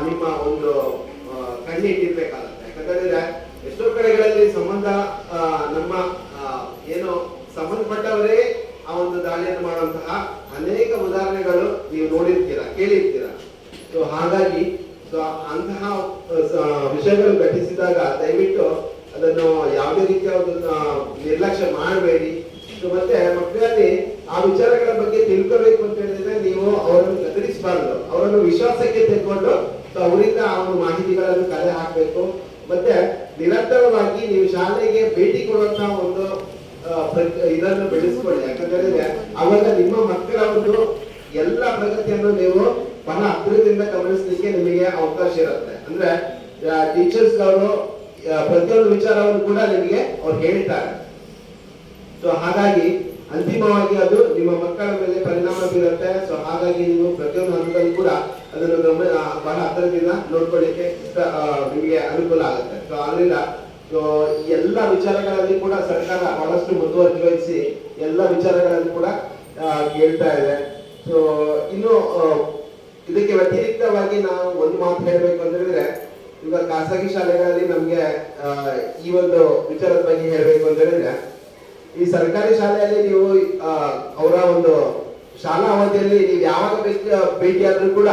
ನಿಮ್ಮ ಒಂದು ಕಣ್ಣಿಟ್ಟಿರ್ಬೇಕಾಗತ್ತೆ. ಯಾಕಂತಂದ್ರೆ ಎಷ್ಟೋ ಕಡೆಗಳಲ್ಲಿ ನಮ್ಮ ಏನು ಸಂಬಂಧಪಟ್ಟವರೇ ಆ ಒಂದು ದಾಳಿಯನ್ನು ಮಾಡುವಂತಹ ಅನೇಕ ಉದಾಹರಣೆಗಳು ನೀವು ನೋಡಿರ್ತೀರಾ, ಕೇಳಿರ್ತೀರಾ. ಸೊ ಹಾಗಾಗಿ ಸೊ ಅಂತಹ ವಿಷಯಗಳು ಘಟಿಸಿದಾಗ ದಯವಿಟ್ಟು ಅದನ್ನು ಯಾವುದೇ ರೀತಿಯ ಒಂದು ನಿರ್ಲಕ್ಷ್ಯ ಮಾಡಬೇಡಿ. ಮತ್ತೆ ಮಕ್ಕಳಲ್ಲಿ ಆ ವಿಚಾರಗಳ ಬಗ್ಗೆ ತಿಳ್ಕೋಬೇಕು ಅಂತ ಹೇಳಿದ್ರೆ ನೀವು ಅವರನ್ನು ಗದರಿಸಬಾರದು, ಅವರನ್ನು ವಿಶ್ವಾಸಕ್ಕೆ ತೆಗೆದುಕೊಂಡು ಅವರಿಂದ ಆ ಒಂದು ಮಾಹಿತಿಗಳನ್ನು ಕಲೆ ಹಾಕಬೇಕು. ಮತ್ತೆ ನಿರಂತರವಾಗಿ ನೀವು ಶಾಲೆಗೆ ಭೇಟಿ ಕೊಡುವಂತಹ ಒಂದು ಇದನ್ನು ಬೆಳೆಸ್ಕೊಳ್ಳಿ. ಯಾಕಂದ್ರೆ ಅವಾಗ ನಿಮ್ಮ ಮಕ್ಕಳ ಒಂದು ಎಲ್ಲ ಪ್ರಗತಿಯನ್ನು ನೀವು ಬಹಳ ಹತ್ತಿರದಿಂದ ಗಮನಿಸಲಿಕ್ಕೆ ನಿಮಗೆ ಅವಕಾಶ ಇರುತ್ತೆ. ಅಂದ್ರೆ ಟೀಚರ್ಸ್ ಅವರು ಪ್ರತಿಯೊಂದು ವಿಚಾರವನ್ನು ಕೂಡ ನಿಮಗೆ ಅವ್ರು ಹೇಳ್ತಾರೆ. ಸೊ ಹಾಗಾಗಿ ಅಂತಿಮವಾಗಿ ಅದು ನಿಮ್ಮ ಮಕ್ಕಳ ಮೇಲೆ ಪರಿಣಾಮ ಬೀರುತ್ತೆ. ಸೊ ಹಾಗಾಗಿ ನೀವು ಪ್ರತಿಯೊಂದು ಹಂತದಲ್ಲಿ ಕೂಡ ಅದನ್ನು ಬಹಳ ಹತ್ತಿರದಿಂದ ನೋಡ್ಕೊಳ್ಳಿಕ್ಕೆ ನಿಮಗೆ ಅನುಕೂಲ ಆಗುತ್ತೆ. ಸೊ ಆದ್ರಿಂದ ಎಲ್ಲ ವಿಚಾರಗಳಲ್ಲಿ ಕೂಡ ಸರ್ಕಾರ ಬಹಳಷ್ಟು ಮುತುವರ್ಜಿ ವಹಿಸಿ ಎಲ್ಲ ವಿಚಾರಗಳಲ್ಲಿ ಕೂಡ ಕೇಳ್ತಾ ಇದೆ. ಸೊ ಇನ್ನು ಇದಕ್ಕೆ ವ್ಯತಿರಿಕ್ತವಾಗಿ ನಾವು ಒಂದು ಮಾತು ಹೇಳಬೇಕು ಅಂತ ಹೇಳಿದ್ರೆ, ಈಗ ಖಾಸಗಿ ಶಾಲೆಗಳಲ್ಲಿ ನಮ್ಗೆ ಈ ಒಂದು ವಿಚಾರದ ಬಗ್ಗೆ ಹೇಳಬೇಕು ಅಂತ ಹೇಳಿದ್ರೆ, ಈ ಸರ್ಕಾರಿ ಶಾಲೆಯಲ್ಲಿ ನೀವು ಅವರ ಒಂದು ಶಾಲಾ ಅವಧಿಯಲ್ಲಿ ನೀವು ಯಾವಾಗ ಭೇಟಿಯಾದ್ರೂ ಕೂಡ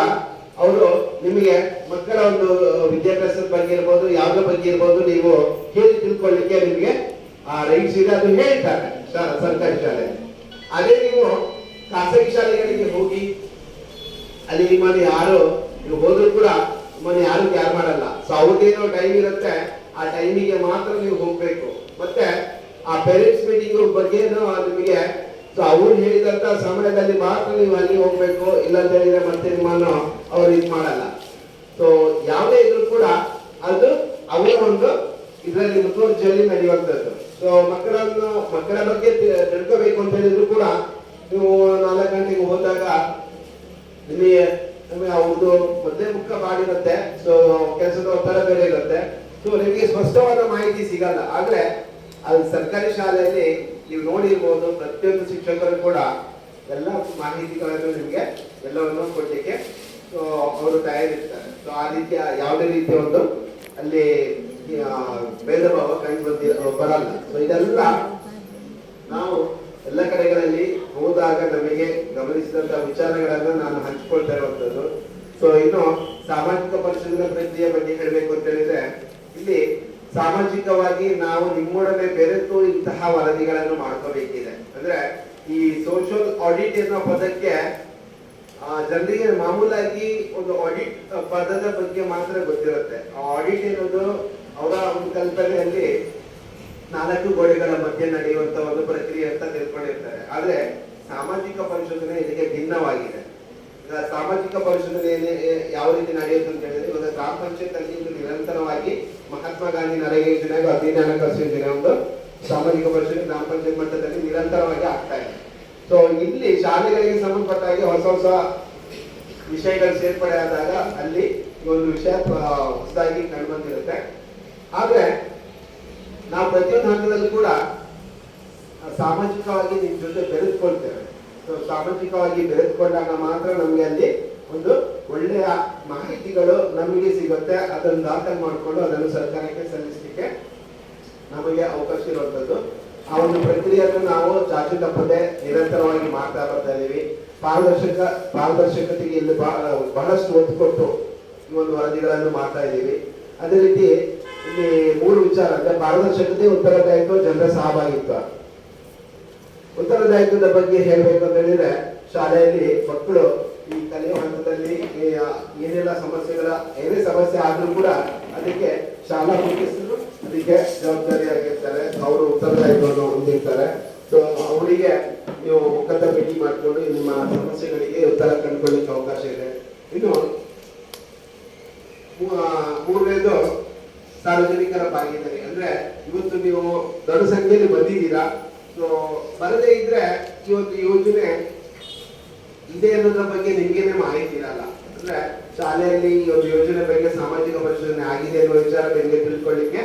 ಅವರು ನಿಮಗೆ ಮಕ್ಕಳ ಒಂದು ವಿದ್ಯಾಭ್ಯಾಸದ ಬಗ್ಗೆ ಇರ್ಬೋದು, ಯಾವುದ್ರ ಬಗ್ಗೆ ಇರ್ಬೋದು, ನೀವು ಹೇಳಿ ತಿಳ್ಕೊಳ್ಳಿಕ್ಕೆ ನಿಮಗೆ ರೈಟ್ಸ್ ಇದೆ, ಅದು ಹೇಳ್ತಾರೆ ಸರ್ಕಾರಿ ಶಾಲೆ. ಅದೇ ನೀವು ಖಾಸಗಿ ಶಾಲೆಗಳಿಗೆ ಹೋಗಿ ಅಲ್ಲಿ ನಿಮ್ಮನ್ನು ಯಾರು ನೀವು ಹೋದ್ರು ಕೂಡ ನಿಮ್ಮನ್ನು ಯಾರು ಕ್ಯಾರ್ ಮಾಡಲ್ಲ. ಸೊ ಅವ್ರದ್ದೇನೋ ಟೈಮ್ ಇರುತ್ತೆ, ಆ ಟೈಮಿಗೆ ಮಾತ್ರ ನೀವು ಹೋಗ್ಬೇಕು. ಮತ್ತೆ ಆ ಪೇರೆಂಟ್ಸ್ ಮೀಟಿಂಗ್ ಬಗ್ಗೆ ನಿಮಗೆ ಅವ್ರು ಹೇಳಿದಂತ ಸಮಯದಲ್ಲಿ ಮಾತ್ರ ನೀವು ಅಲ್ಲಿ ಹೋಗ್ಬೇಕು, ಇಲ್ಲ ಅಂತ ಹೇಳಿದ್ರೆ ಮತ್ತೆ ನಿಮ್ಮನ್ನು ಅವ್ರು ಇದು ಮಾಡಲ್ಲ. ಸೊ ಯಾವುದೇ ಇದ್ರು ಕೂಡ ಅದು ಅವರ ಒಂದು ಇದರಲ್ಲಿ ಮುತುವರ್ಜಿಯಲ್ಲಿ ನಡೆಯುವಂಥದ್ದು. ಸೊ ಮಕ್ಕಳ ಬಗ್ಗೆ ತಿಳ್ಕೋಬೇಕು ಅಂತ ಹೇಳಿದ್ರು ಕೂಡ ನೀವು 4 ಗಂಟೆಗೆ ಹೋದಾಗ ನಿಮಗೆ ಅವ್ರದ್ದು ಮೊದಲೇ ಮುಖ ಮಾಡಿರುತ್ತೆ. ಸೊ ಕೆಲಸದ ಒತ್ತಡ ಬೇರೆ ಇರುತ್ತೆ. ಸೊ ನಿಮಗೆ ಸ್ಪಷ್ಟವಾದ ಮಾಹಿತಿ ಸಿಗಲ್ಲ. ಆದ್ರೆ ಅದು ಸರ್ಕಾರಿ ಶಾಲೆಯಲ್ಲಿ ನೀವು ನೋಡಿರ್ಬೋದು, ಪ್ರತಿಯೊಂದು ಶಿಕ್ಷಕರು ಕೂಡ ಎಲ್ಲ ಮಾಹಿತಿಗಳನ್ನು ನಿಮಗೆ ಎಲ್ಲವನ್ನು ಕೊಡ್ಲಿಕ್ಕೆ ಅವರು ತಯಾರಿರ್ತಾರೆ. ಸೊ ಆ ರೀತಿಯ ಯಾವುದೇ ರೀತಿಯ ಒಂದು ಅಲ್ಲಿ ಭೇದ ಭಾವ ಕಂಡು ಬರಲ್ಲ. ಸೊ ಇದೆಲ್ಲ ನಾವು ಎಲ್ಲ ಕಡೆಗಳಲ್ಲಿ ಹೋದಾಗ ನಮಗೆ ಗಮನಿಸಿದಂತ ವಿಚಾರಗಳನ್ನ ನಾನು ಹಂಚಿಕೊಳ್ತಾ ಇರುವಂತದ್ದು. ಸೊ ಇನ್ನು ಸಾಮಾಜಿಕ ಪರಿಶೋಧನಾ ಪ್ರಕ್ರಿಯೆ ಬಗ್ಗೆ ಹೇಳಬೇಕು ಅಂತ ಹೇಳಿದ್ರೆ, ಇಲ್ಲಿ ಸಾಮಾಜಿಕವಾಗಿ ನಾವು ನಿಮ್ಮೊಡನೆ ಬೆರೆತು ಇಂತಹ ವರದಿಗಳನ್ನು ಮಾಡ್ಕೋಬೇಕಿದೆ. ಅಂದ್ರೆ ಈ ಸೋಷಿಯಲ್ ಆಡಿಟ್ ಅನ್ನೋ ಪದಕ್ಕೆ ಜನರಿಗೆ ಮಾಮೂಲಾಗಿ ಒಂದು ಆಡಿಟ್ ಪದದ ಬಗ್ಗೆ ಮಾತ್ರ ಗೊತ್ತಿರುತ್ತೆ. ಆ ಆಡಿಟ್ ಅನ್ನೋದು ಅವರ ಒಂದು ಕಲ್ಪನೆಯಲ್ಲಿ 4 ಗೋಡೆಗಳ ಮಧ್ಯೆ ನಡೆಯುವಂತ ಒಂದು ಪ್ರಕ್ರಿಯೆ ಅಂತ ತಿಳ್ಕೊಂಡಿರ್ತಾರೆ. ಆದ್ರೆ ಸಾಮಾಜಿಕ ಪರಿಶೋಧನೆ ಇದಕ್ಕೆ ಭಿನ್ನವಾಗಿದೆ. ಈಗ ಸಾಮಾಜಿಕ ಪರಿಶೋಧನೆ ಯಾವ ರೀತಿ ನಡೆಯುತ್ತೆ ಅಂತ ಹೇಳಿದ್ರೆ, ಇವಾಗ ಗ್ರಾಮ ಪಂಚಾಯತ್ ಅಲ್ಲಿ ನಿರಂತರವಾಗಿ ಮಹಾತ್ಮ ಗಾಂಧಿ ನರೇಗಾ ಯೋಜನೆ, ಹದಿನೈದು ಹಣಕಾಸು ಯೋಜನೆ ಒಂದು ಸಾಮಾಜಿಕ ಪರಿಶೋಧನೆ ಗ್ರಾಮ ಪಂಚಾಯತ್ ಮಟ್ಟದಲ್ಲಿ ನಿರಂತರವಾಗಿ ಆಗ್ತಾ ಇದೆ. ಸೊ ಇಲ್ಲಿ ಶಾಲೆಗಳಿಗೆ ಸಂಬಂಧಪಟ್ಟ ಹಾಗೆ ಹೊಸ ವಿಷಯಗಳು ಸೇರ್ಪಡೆ ಆದಾಗ ಅಲ್ಲಿ ಈ ಒಂದು ವಿಷಯ ಹೊಸದಾಗಿ ಕಂಡು ಬಂದಿರುತ್ತೆ. ಆದ್ರೆ ನಾವು ಪ್ರತಿಯೊಂದು ಹಂತದಲ್ಲಿ ಕೂಡ ಸಾಮಾಜಿಕವಾಗಿ ನಿಮ್ ಜೊತೆ ಬೆರೆದುಕೊಳ್ತೇವೆ. ಸೊ ಸಾಮಾಜಿಕವಾಗಿ ಬೆರೆದುಕೊಂಡಾಗ ಮಾತ್ರ ನಮ್ಗೆ ಅಲ್ಲಿ ಒಂದು ಒಳ್ಳೆಯ ಮಾಹಿತಿಗಳು ನಮಗೆ ಸಿಗುತ್ತೆ. ಅದನ್ನು ದಾಖಲೆ ಮಾಡಿಕೊಂಡು ಅದನ್ನು ಸರ್ಕಾರಕ್ಕೆ ಸಲ್ಲಿಸಲಿಕ್ಕೆ ನಮಗೆ ಅವಕಾಶ ಇರುವಂತದ್ದು. ಆ ಒಂದು ಪ್ರಕ್ರಿಯೆಯನ್ನು ನಾವು ಚಾಚು ತಪ್ಪದೆ ನಿರಂತರವಾಗಿ ಮಾಡ್ತಾ ಬರ್ತಾ ಇದೀವಿ. ಪಾರದರ್ಶಕತೆಗೆ ಇಲ್ಲಿ ಬಹಳಷ್ಟು ಒತ್ತು ಕೊಟ್ಟು ಈ ಒಂದು ವರದಿಗಳನ್ನು ಮಾಡ್ತಾ ಇದ್ದೀವಿ. ಅದೇ ರೀತಿ ಇಲ್ಲಿ 3 ವಿಚಾರ ಅಂದ್ರೆ ಪಾರದರ್ಶಕತೆ, ಉತ್ತರದಾಯಿತ್ವ, ಜನರ ಸಹಭಾಗಿತ್ವ. ಉತ್ತರದಾಯಿತ್ವದ ಬಗ್ಗೆ ಹೇಳ್ಬೇಕು ಅಂತ ಹೇಳಿದ್ರೆ, ಶಾಲೆಯಲ್ಲಿ ಮಕ್ಕಳು ಈ ಕಲಿಯುವ ಹಂತದಲ್ಲಿ ಏನೆಲ್ಲ ಏನೇ ಸಮಸ್ಯೆ ಆದ್ರೂ ಕೂಡ ಅದಕ್ಕೆ ಶಾಲಾ ಮುಖ್ಯಸ್ಥರು ಅದಕ್ಕೆ ಜವಾಬ್ದಾರಿಯಾಗಿರ್ತಾರೆ. ಅವರು ಉತ್ತರದಾಯಿತ್ವವನ್ನು ಹೊಂದಿರ್ತಾರೆ. ಸೊ ಅವರಿಗೆ ನೀವು ಮುಖದ ಭೇಟಿ ಮಾಡಿಕೊಂಡು ನಿಮ್ಮ ಸಮಸ್ಯೆಗಳಿಗೆ ಉತ್ತರ ಕಂಡುಕೊಳ್ಳಿಕ್ಕೆ ಅವಕಾಶ ಇದೆ. ಇನ್ನು 3ನೇದು ಸಾರ್ವಜನಿಕರ ಭಾಗೀದಾರಿ. ಅಂದ್ರೆ ಇವತ್ತು ನೀವು ದೊಡ್ಡ ಸಂಖ್ಯೆಯಲ್ಲಿ ಬಂದಿದ್ದೀರಾ. ಸೊ ಬರದೇ ಇದ್ರೆ ಈ ಒಂದು ಯೋಜನೆ ಇದೆ ಅನ್ನೋದ್ರ ಬಗ್ಗೆ ನಿಮ್ಗೇನೆ ಮಾಹಿತಿ ಇರಲ್ಲ. ಅಂದ್ರೆ ಶಾಲೆಯಲ್ಲಿ ಈ ಒಂದು ಯೋಜನೆ ಬಗ್ಗೆ ಸಾಮಾಜಿಕ ಪರಿಶೋಧನೆ ಆಗಿದೆ ಅನ್ನೋ ವಿಚಾರ ನಿಮಗೆ ತಿಳ್ಕೊಳ್ಳಿಕ್ಕೆ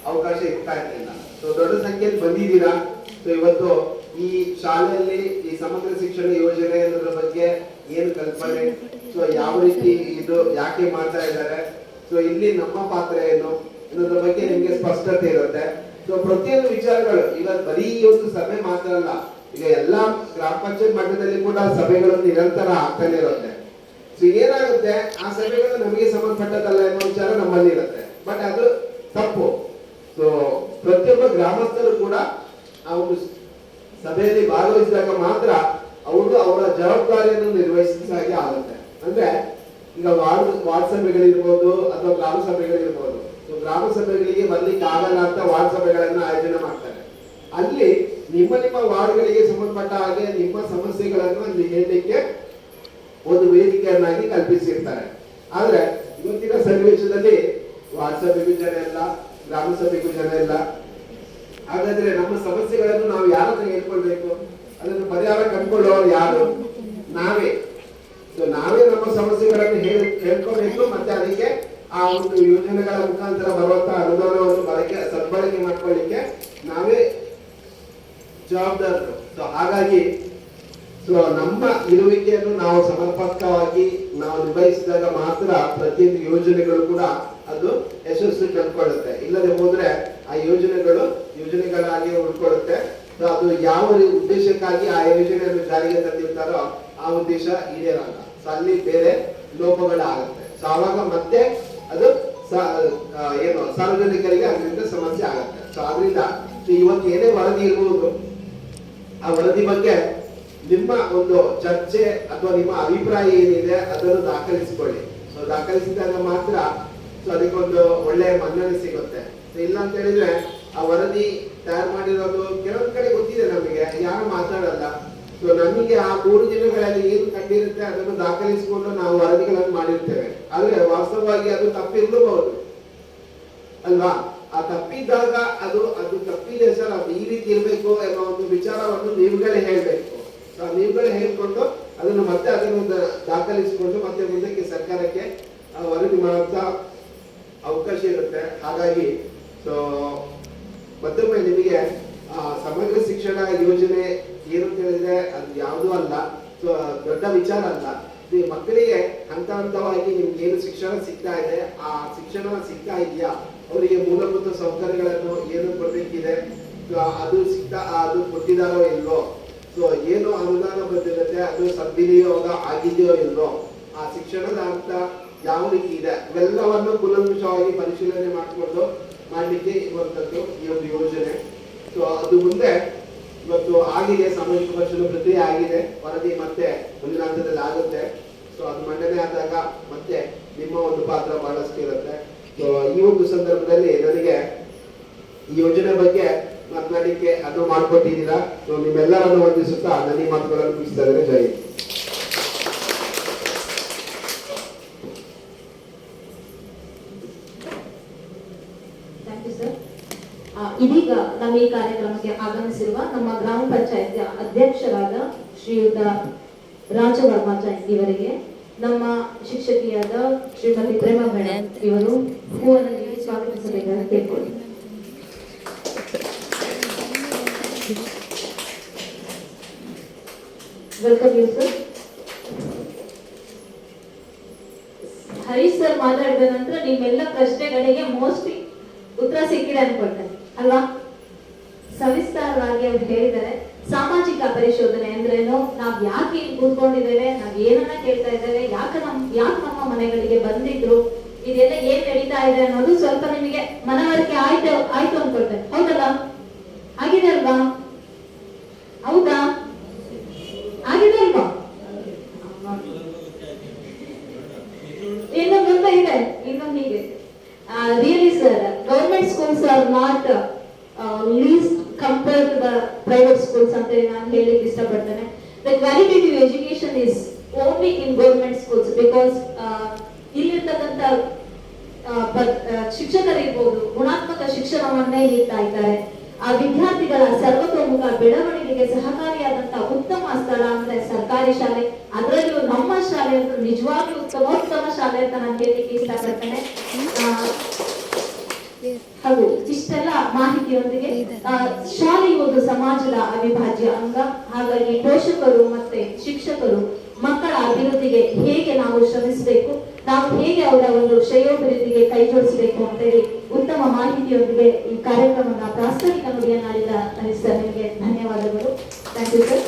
ಅವಕಾಶ ಇರ್ತಾ ಇರಲಿಲ್ಲ. ಸೊ ದೊಡ್ಡ ಸಂಖ್ಯೆಯಲ್ಲಿ ಬಂದಿದ್ದೀರಾ. ಸೊ ಇವತ್ತು ಈ ಶಾಲೆಯಲ್ಲಿ ಈ ಸಮಗ್ರ ಶಿಕ್ಷಣ ಯೋಜನೆ ಅನ್ನೋದ್ರ ಬಗ್ಗೆ ಏನು ಕಲ್ಪನೆ, ಸೊ ಯಾವ ರೀತಿ ಇದು ಯಾಕೆ ಮಾಡ್ತಾ ಇದ್ದಾರೆ, ಸೊ ಇಲ್ಲಿ ನಮ್ಮ ಪಾತ್ರ ಏನು ಅನ್ನೋದ್ರ ಬಗ್ಗೆ ನಿಮ್ಗೆ ಸ್ಪಷ್ಟತೆ ಇರುತ್ತೆ. ಸೊ ಪ್ರತಿಯೊಂದು ವಿಚಾರಗಳು ಈಗ ಬರೀ ಒಂದು ಸಭೆ ಮಾತ್ರ ಅಲ್ಲ, ಈಗ ಎಲ್ಲಾ ಗ್ರಾಮ ಪಂಚಾಯತ್ ಮಟ್ಟದಲ್ಲಿ ಕೂಡ ಸಭೆಗಳು ನಿರಂತರ ಆಗ್ತಾನೆ ಇರುತ್ತೆ. ಸೊ ಏನಾಗುತ್ತೆ, ಆ ಸಭೆಗಳು ನಮಗೆ ಸಂಬಂಧಪಟ್ಟದಲ್ಲ ಅನ್ನೋ ವಿಚಾರ ನಮ್ಮಲ್ಲಿ ಇರುತ್ತೆ. ಬಟ್ ಅದು ತಪ್ಪು. ಸೊ ಪ್ರತಿಯೊಬ್ಬ ಗ್ರಾಮಸ್ಥರು ಕೂಡ ಆ ಒಂದು ಸಭೆಯಲ್ಲಿ ಭಾಗವಹಿಸಿದಾಗ ಮಾತ್ರ ಅವರು ಅವರ ಜವಾಬ್ದಾರಿಯನ್ನು ನಿರ್ವಹಿಸಿದ ಹಾಗೆ ಆಗುತ್ತೆ. ಅಂದ್ರೆ ಈಗ ವಾರ್ಡ್ ಸಭೆಗಳಿರ್ಬೋದು ಅಥವಾ ಗ್ರಾಮ ಸಭೆಗಳಿರ್ಬೋದು. ಗ್ರಾಮ ಸಭೆಗಳಿಗೆ ಬರ್ಲಿಕ್ಕೆ ಆಗಲ್ಲ ಅಂತ ವಾರ್ಡ್ ಸಭೆಗಳನ್ನ ಆಯೋಜನೆ ಮಾಡ್ತಾರೆ. ಅಲ್ಲಿ ನಿಮ್ಮ ವಾರ್ಡ್ಗಳಿಗೆ ಸಂಬಂಧಪಟ್ಟ ಹಾಗೆ ನಿಮ್ಮ ಸಮಸ್ಯೆಗಳನ್ನು ಅಲ್ಲಿ ಹೇಳಲಿಕ್ಕೆ ಒಂದು ವೇದಿಕೆಯನ್ನಾಗಿ ಕಲ್ಪಿಸಿರ್ತಾರೆ. ಆದ್ರೆ ಇವತ್ತಿನ ಸನ್ನಿವೇಶದಲ್ಲಿ ವಾರ್ಡ್ ಸಭೆಗೂ ಜನ ಇಲ್ಲ, ಗ್ರಾಮ ಸಭೆಗೂ ಜನ ಇಲ್ಲ. ಹಾಗಾದ್ರೆ ನಮ್ಮ ಸಮಸ್ಯೆಗಳನ್ನು ನಾವು ಯಾರ ಹತ್ರ ಹೇಳ್ಕೊಳ್ಬೇಕು? ಅದನ್ನು ಪರಿಹಾರ ಕಂಡುಕೊಳ್ಳುವವರು ಯಾರು? ನಾವೇ. ನಾವೇ ನಮ್ಮ ಸಮಸ್ಯೆಗಳನ್ನು ಹೇಳ್ಕೊಳ್ಬೇಕು. ಮತ್ತೆ ಅದಕ್ಕೆ ಆ ಒಂದು ಯೋಜನೆಗಳ ಮುಖಾಂತರ ಬರುವಂತಹ ಅನುದಾನವನ್ನು ಸದ್ಬಳಕೆ ಮಾಡ್ಕೊಳ್ಳಿಕ್ಕೆ ನಾವೇ ಜವಾಬ್ದಾರರು. ಹಾಗಾಗಿ ನಮ್ಮ ಇರುವಿಕೆಯನ್ನು ನಾವು ಸಮರ್ಪಕವಾಗಿ ನಾವು ನಿಭಾಯಿಸಿದಾಗ ಮಾತ್ರ ಪ್ರತಿಯೊಂದು ಯೋಜನೆಗಳು ಕೂಡ ಅದು ಯಶಸ್ಸು ಕಂಡುಕೊಳ್ಳುತ್ತೆ. ಇಲ್ಲದೆ ಹೋದ್ರೆ ಆ ಯೋಜನೆಗಳಾಗಿ ಉಳ್ಕೊಳ್ಳುತ್ತೆ. ಅದು ಯಾವ ಉದ್ದೇಶಕ್ಕಾಗಿ ಆ ಯೋಜನೆಯನ್ನು ಜಾರಿಗೆ ತಂದಿರ್ತಾರೋ ಆ ಉದ್ದೇಶ ಈಡೇರಲ್ಲ. ಅಲ್ಲಿ ಬೇರೆ ಲೋಪಗಳಾಗುತ್ತೆ. ಆವಾಗ ಮತ್ತೆ ಅದು ಏನು ಸಾರ್ವಜನಿಕರಿಗೆ ಅದರಿಂದ ಸಮಸ್ಯೆ ಆಗುತ್ತೆ. ಆದ್ರಿಂದ ಇವತ್ತು ಏನೇ ವರದಿ ಇರಬಹುದು, ಆ ವರದಿ ಬಗ್ಗೆ ನಿಮ್ಮ ಒಂದು ಚರ್ಚೆ ಅಥವಾ ನಿಮ್ಮ ಅಭಿಪ್ರಾಯ ಏನಿದೆ ಅದನ್ನು ದಾಖಲಿಸಿಕೊಳ್ಳಿ. ದಾಖಲಿಸಿದಾಗ ಮಾತ್ರ ಅದಕ್ಕೊಂದು ಒಳ್ಳೆಯ ಮನ್ನಣೆ ಸಿಗುತ್ತೆ. ಇಲ್ಲ ಅಂತ ಹೇಳಿದ್ರೆ ಆ ವರದಿ ತಯಾರು ಮಾಡಿರೋದು ಕೆಲವೊಂದ್ ಕಡೆ ಗೊತ್ತಿದೆ, ನಮಗೆ ಯಾರು ಮಾತಾಡಲ್ಲ. ನಮಗೆ ಆ 3 ದಿನಗಳಲ್ಲಿ ಏನು ಕಂಡಿರುತ್ತೆ ಅದನ್ನು ದಾಖಲಿಸಿಕೊಂಡು ನಾವು ವರದಿಗಳನ್ನು ಮಾಡಿರ್ತೇವೆ. ಆದ್ರೆ ವಾಸ್ತವವಾಗಿ ಅದು ತಪ್ಪಿರ್ಲೂಬಹುದು ಅಲ್ವಾ? ಆ ತಪ್ಪಿದ್ದಾಗ ಅದು ತಪ್ಪಿದೆ ಸರ್, ಅದು ಈ ರೀತಿ ಇರ್ಬೇಕು ಎಂಬ ಒಂದು ವಿಚಾರವನ್ನು ನೀವುಗಳೇ ಹೇಳ್ಬೇಕು. ನೀವುಗಳೇ ಹೇಳ್ಕೊಂಡು ಅದನ್ನು ದಾಖಲಿಸಿಕೊಂಡು ಮತ್ತೆ ಮುಂದಕ್ಕೆ ಸರ್ಕಾರಕ್ಕೆ ವರದಿ ಮಾಡುವಂತ ಅವಕಾಶ ಇರುತ್ತೆ. ಹಾಗಾಗಿ ಮತ್ತೊಮ್ಮೆ ನಿಮಗೆ ಸಮಗ್ರ ಶಿಕ್ಷಣ ಯೋಜನೆ ಏನು ಹೇಳಿದ್ರೆ ಅದು ಯಾವುದೂ ಅಲ್ಲ, ದೊಡ್ಡ ವಿಚಾರ ಅಲ್ಲ. ಮಕ್ಕಳಿಗೆ ಹಂತ ಹಂತವಾಗಿ ನಿಮ್ಗೆ ಏನು ಶಿಕ್ಷಣ ಸಿಗ್ತಾ ಇದೆ, ಆ ಶಿಕ್ಷಣ ಸಿಗ್ತಾ ಇದೆಯಾ, ಅವರಿಗೆ ಮೂಲಭೂತ ಸೌಕರ್ಯಗಳನ್ನು ಏನು ಕೊಡ್ಬೇಕಿದೆ, ಅದು ಕೊಟ್ಟಿದಾರೋ ಇಲ್ವೋ, ಏನು ಅನುದಾನ ಬಂದಿರುತ್ತೆ ಅದು ಸದ್ವಿನಿಯೋಗ ಆಗಿದೆಯೋ ಇಲ್ವೋ, ಆ ಶಿಕ್ಷಣದ ಹಂತ ಯಾವ ರೀತಿ ಇದೆ, ಇವೆಲ್ಲವನ್ನು ಕೂಲಂಕುಷವಾಗಿ ಪರಿಶೀಲನೆ ಮಾಡ್ಲಿಕ್ಕೆ ಇರುವಂತದ್ದು ಈ ಒಂದು ಯೋಜನೆ. ಅದು ಮುಂದೆ ಇವತ್ತು ಆಗಿದೆ, ಸಾಮಾಜಿಕ ವರ್ಷದ ಪ್ರಕ್ರಿಯೆ ಆಗಿದೆ, ವರದಿ ಮತ್ತೆ ಮುಂದಿನ ಹಂತದಲ್ಲಿ ಆಗುತ್ತೆ. ಅದು ಮಂಡನೆ ಆದಾಗ ಮತ್ತೆ ನಿಮ್ಮ ಒಂದು ಪಾತ್ರ ಬಹಳಷ್ಟು ಇರುತ್ತೆ. ಈ ಒಂದು ಸಂದರ್ಭದಲ್ಲಿ ನನಗೆ ಈ ಯೋಜನೆ ಬಗ್ಗೆ ಮಾತನಾಡಲಿಕ್ಕೆ ಅದು ಮಾಡಿಕೊಟ್ಟಿದ್ದೀರಾ. ನಿಮ್ಮೆಲ್ಲರನ್ನು ವಂದಿಸುತ್ತಾ ನನ್ನ ಈ ಮಾತುಗಳನ್ನು ಮುಗಿಸ್ತಾ ಇದ್ದೇನೆ. ಜೈ ಹಿಂದ್. ಇದೀಗ ನಮ್ಮ ಈ ಕಾರ್ಯಕ್ರಮಕ್ಕೆ ಆಗಮಿಸಿರುವ ನಮ್ಮ ಗ್ರಾಮ ಪಂಚಾಯತ್ ಅಧ್ಯಕ್ಷರಾದ ಶ್ರೀಯುತ ರಾಜವರ್ಮಾಚಾರ್ಯ ಇವರಿಗೆ ನಮ್ಮ ಶಿಕ್ಷಕಿಯಾದ ಶ್ರೀಮತಿ ಪ್ರೇಮ ಮೇಡಮ್ ಇವರು ಹೂವನ್ನು ನೀಡಿ ಸ್ವಾಗತಿಸಬೇಕಾಗಿ ಕೇಳ್ಕೊಳ್ಳಿ. Welcome you sir. Harish sir ಮಾತಾಡಿದ ನಂತರ ನಿಮ್ಮೆಲ್ಲ ಪ್ರಶ್ನೆಗಳಿಗೆ ಮೋಸ್ಟ್ಲಿ ಉತ್ತರ ಸಿಕ್ಕಿದೆ ಅನ್ಕೊಳ್ತೇನೆ ಅಲ್ವಾ? ಸವಿಸ್ತಾರವಾಗಿ ಅವ್ರು ಹೇಳಿದ್ದಾರೆ. ಸಾಮಾಜಿಕ ಪರಿಶೋಧನೆ ಅಂದ್ರೇನು, ನಾವ್ ಯಾಕೆ ಇಲ್ಲಿ ಕೂತ್ಕೊಂಡಿದ್ದೇವೆ, ನಾವ್ ಏನನ್ನ ಕೇಳ್ತಾ ಇದ್ದೇವೆ, ಯಾಕೆ ನಮ್ಮ ಮನೆಗಳಿಗೆ ಬಂದಿದ್ರು, ಇದೆಲ್ಲ ಏನ್ ನಡೀತಾ ಇದೆ ಅನ್ನೋದು ಸ್ವಲ್ಪ ನಿಮಗೆ ಮನವರಿಕೆ ಆಯ್ತು ಅನ್ಕೊಳ್ತೇನೆ. ಹೌದಲ್ಲ? ಆಗಿದೆ ಅಲ್ವಾ? ಹೌದಾ? ಆಗಿದೆ ಅಲ್ವಾ? ಇನ್ನೊಂದು ಇದೆ, ಇನ್ನೊಂದು ಹೀಗೆ really sir, government schools are not least compared to the private schools ಅಂತ ನಾನು ಹೇಳಿಕ್ಕೆ ಇಷ್ಟಪಡ್ತೇನೆ. The qualitative education is only in government schools because ಇಲ್ಲಿರ್ತಕ್ಕಂಥ ಶಿಕ್ಷಕರಿರ್ಬೋದು ಗುಣಾತ್ಮಕ ಶಿಕ್ಷಣವನ್ನೇ ನೀಡ್ತಾ ಇದ್ದಾರೆ. ಆ ವಿದ್ಯಾರ್ಥಿಗಳ ಸರ್ವತೋಮುಖ ಬೆಳವಣಿಗೆಗೆ ಸಹಕಾರಿಯಾದಂತಹ ಉತ್ತಮ ಸ್ಥಳ ಅಂದ್ರೆ ಸರ್ಕಾರಿ ಶಾಲೆ. ಅದರಲ್ಲೂ ನಮ್ಮ ಶಾಲೆ ಅಂದ್ರೆ ನಿಜವಾಗ್ಲೂ ಉತ್ತಮ ಶಾಲೆ ಅಂತ ನಾನು ಹೇಳಲಿಕ್ಕೆ ಇಷ್ಟಪಡ್ತೇನೆ. ಹಾಗೂ ಇಷ್ಟೆಲ್ಲ ಮಾಹಿತಿಯೊಂದಿಗೆ ಶಾಲೆಯು ಒಂದು ಸಮಾಜದ ಅವಿಭಾಜ್ಯ ಅಂಗ. ಹಾಗಾಗಿ ಪೋಷಕರು ಮತ್ತೆ ಶಿಕ್ಷಕರು ಮಕ್ಕಳ ಅಭಿವೃದ್ಧಿಗೆ ಹೇಗೆ ನಾವು ಶ್ರಮಿಸಬೇಕು, ನಾವು ಹೇಗೆ ಅವರ ಒಂದು ಶ್ರೇಯೋಭಿವೃದ್ಧಿಗೆ ಕೈ ಜೋಡಿಸಬೇಕು ಅಂತ ಹೇಳಿ ಉತ್ತಮ ಮಾಹಿತಿಯೊಂದಿಗೆ ಈ ಕಾರ್ಯಕ್ರಮದ ಪ್ರಾಸ್ತಾವಿಕ ನುಡಿಯನ್ನಾಡಿದ ಸರ್ ನಿಮಗೆ ಧನ್ಯವಾದಗಳು. Thank you sir.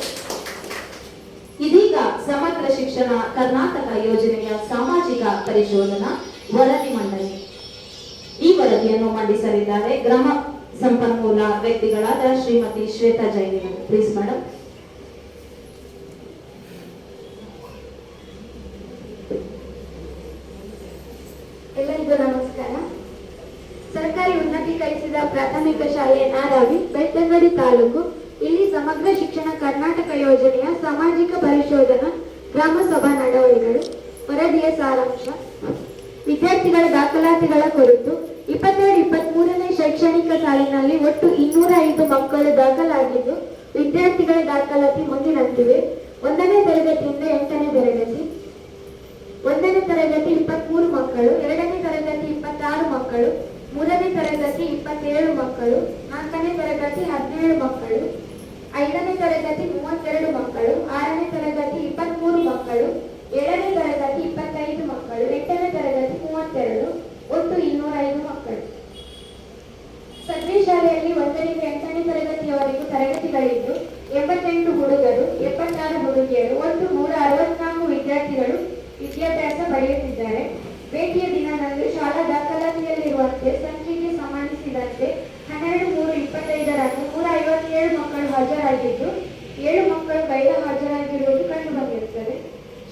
ಇದೀಗ ಸಮಗ್ರ ಶಿಕ್ಷಣ ಕರ್ನಾಟಕ ಯೋಜನೆಯ ಸಾಮಾಜಿಕ ಪರಿಶೋಧನಾ ವರದಿ ಮಂಡನೆ. ಈ ವರದಿಯನ್ನು ಮಂಡಿಸಲಿದ್ದಾರೆ ಸಂಪನ್ಮೂಲ ವ್ಯಕ್ತಿಗಳಾದ ಶ್ರೀಮತಿ ಶ್ವೇತಾ ಜೈನ್ ಪ್ಲೀಸ್ ಮೇಡಮ್. ಎಲ್ಲರಿಗೂ ನಮಸ್ಕಾರ. ಸರ್ಕಾರಿ ಉನ್ನತೀಕರಿಸಿದ ಪ್ರಾಥಮಿಕ ಶಾಲೆ ನಾರಾವಿ, ಬೆಳ್ತಂಗಡಿ ತಾಲೂಕು. ಇಲ್ಲಿ ಸಮಗ್ರ ಶಿಕ್ಷಣ ಕರ್ನಾಟಕ ಯೋಜನೆಯ ಸಾಮಾಜಿಕ ಪರಿಶೋಧನಾ ಗ್ರಾಮ ಸಭಾ ನಡವಳಿಕೆಗಳು ವರದಿಯ ಸಾರಾಂಶ. ವಿದ್ಯಾರ್ಥಿಗಳ ದಾಖಲಾತಿಗಳ ಕುರಿತು 22-23ನೇ ಶೈಕ್ಷಣಿಕ ಸಾಲಿನಲ್ಲಿ ಒಟ್ಟು 205 ಮಕ್ಕಳು ದಾಖಲಾಗಿದ್ದು, ವಿದ್ಯಾರ್ಥಿಗಳ ದಾಖಲಾತಿ ಮುಂದಿನಂತಿವೆ. 1ನೇ ತರಗತಿಯಿಂದ 8ನೇ ತರಗತಿ. 1ನೇ ತರಗತಿ 23 ಮಕ್ಕಳು, 2ನೇ ತರಗತಿ 26 ಮಕ್ಕಳು, 3ನೇ ತರಗತಿ 27 ಮಕ್ಕಳು, 4ನೇ ತರಗತಿ 17 ಮಕ್ಕಳು, 5ನೇ ತರಗತಿ 32 ಮಕ್ಕಳು, 6ನೇ ತರಗತಿ 23 ಮಕ್ಕಳು, 7ನೇ ತರಗತಿ 25 ಮಕ್ಕಳು, 8ನೇ ತರಗತಿ 32, ಒಟ್ಟು 205 ಮಕ್ಕಳು. ಸದ್ರಿ ಶಾಲೆಯಲ್ಲಿ 1ರಿಂದ 8ನೇ ತರಗತಿಯವರೆಗೂ ತರಗತಿಗಳಿದ್ದು 88 ಹುಡುಗರು, 76 ಹುಡುಗಿಯರು, ಒಟ್ಟು 164 ವಿದ್ಯಾರ್ಥಿಗಳು ವಿದ್ಯಾಭ್ಯಾಸ ಪಡೆಯುತ್ತಿದ್ದಾರೆ. ಭೇಟಿಯ ದಿನದಂದು ಶಾಲಾ ದಾಖಲಾತಿಯಲ್ಲಿರುವಂತೆ ಸಂಖ್ಯೆಗೆ ಸಂಬಂಧಿಸಿದಂತೆ 12/3/25ರಂದು 157 ಮಕ್ಕಳು ಹಾಜರಾಗಿದ್ದು, 7 ಮಕ್ಕಳು ಗೈರು ಹಾಜರಾಗಿರುವುದು ಕಂಡುಬಂದಿರುತ್ತದೆ.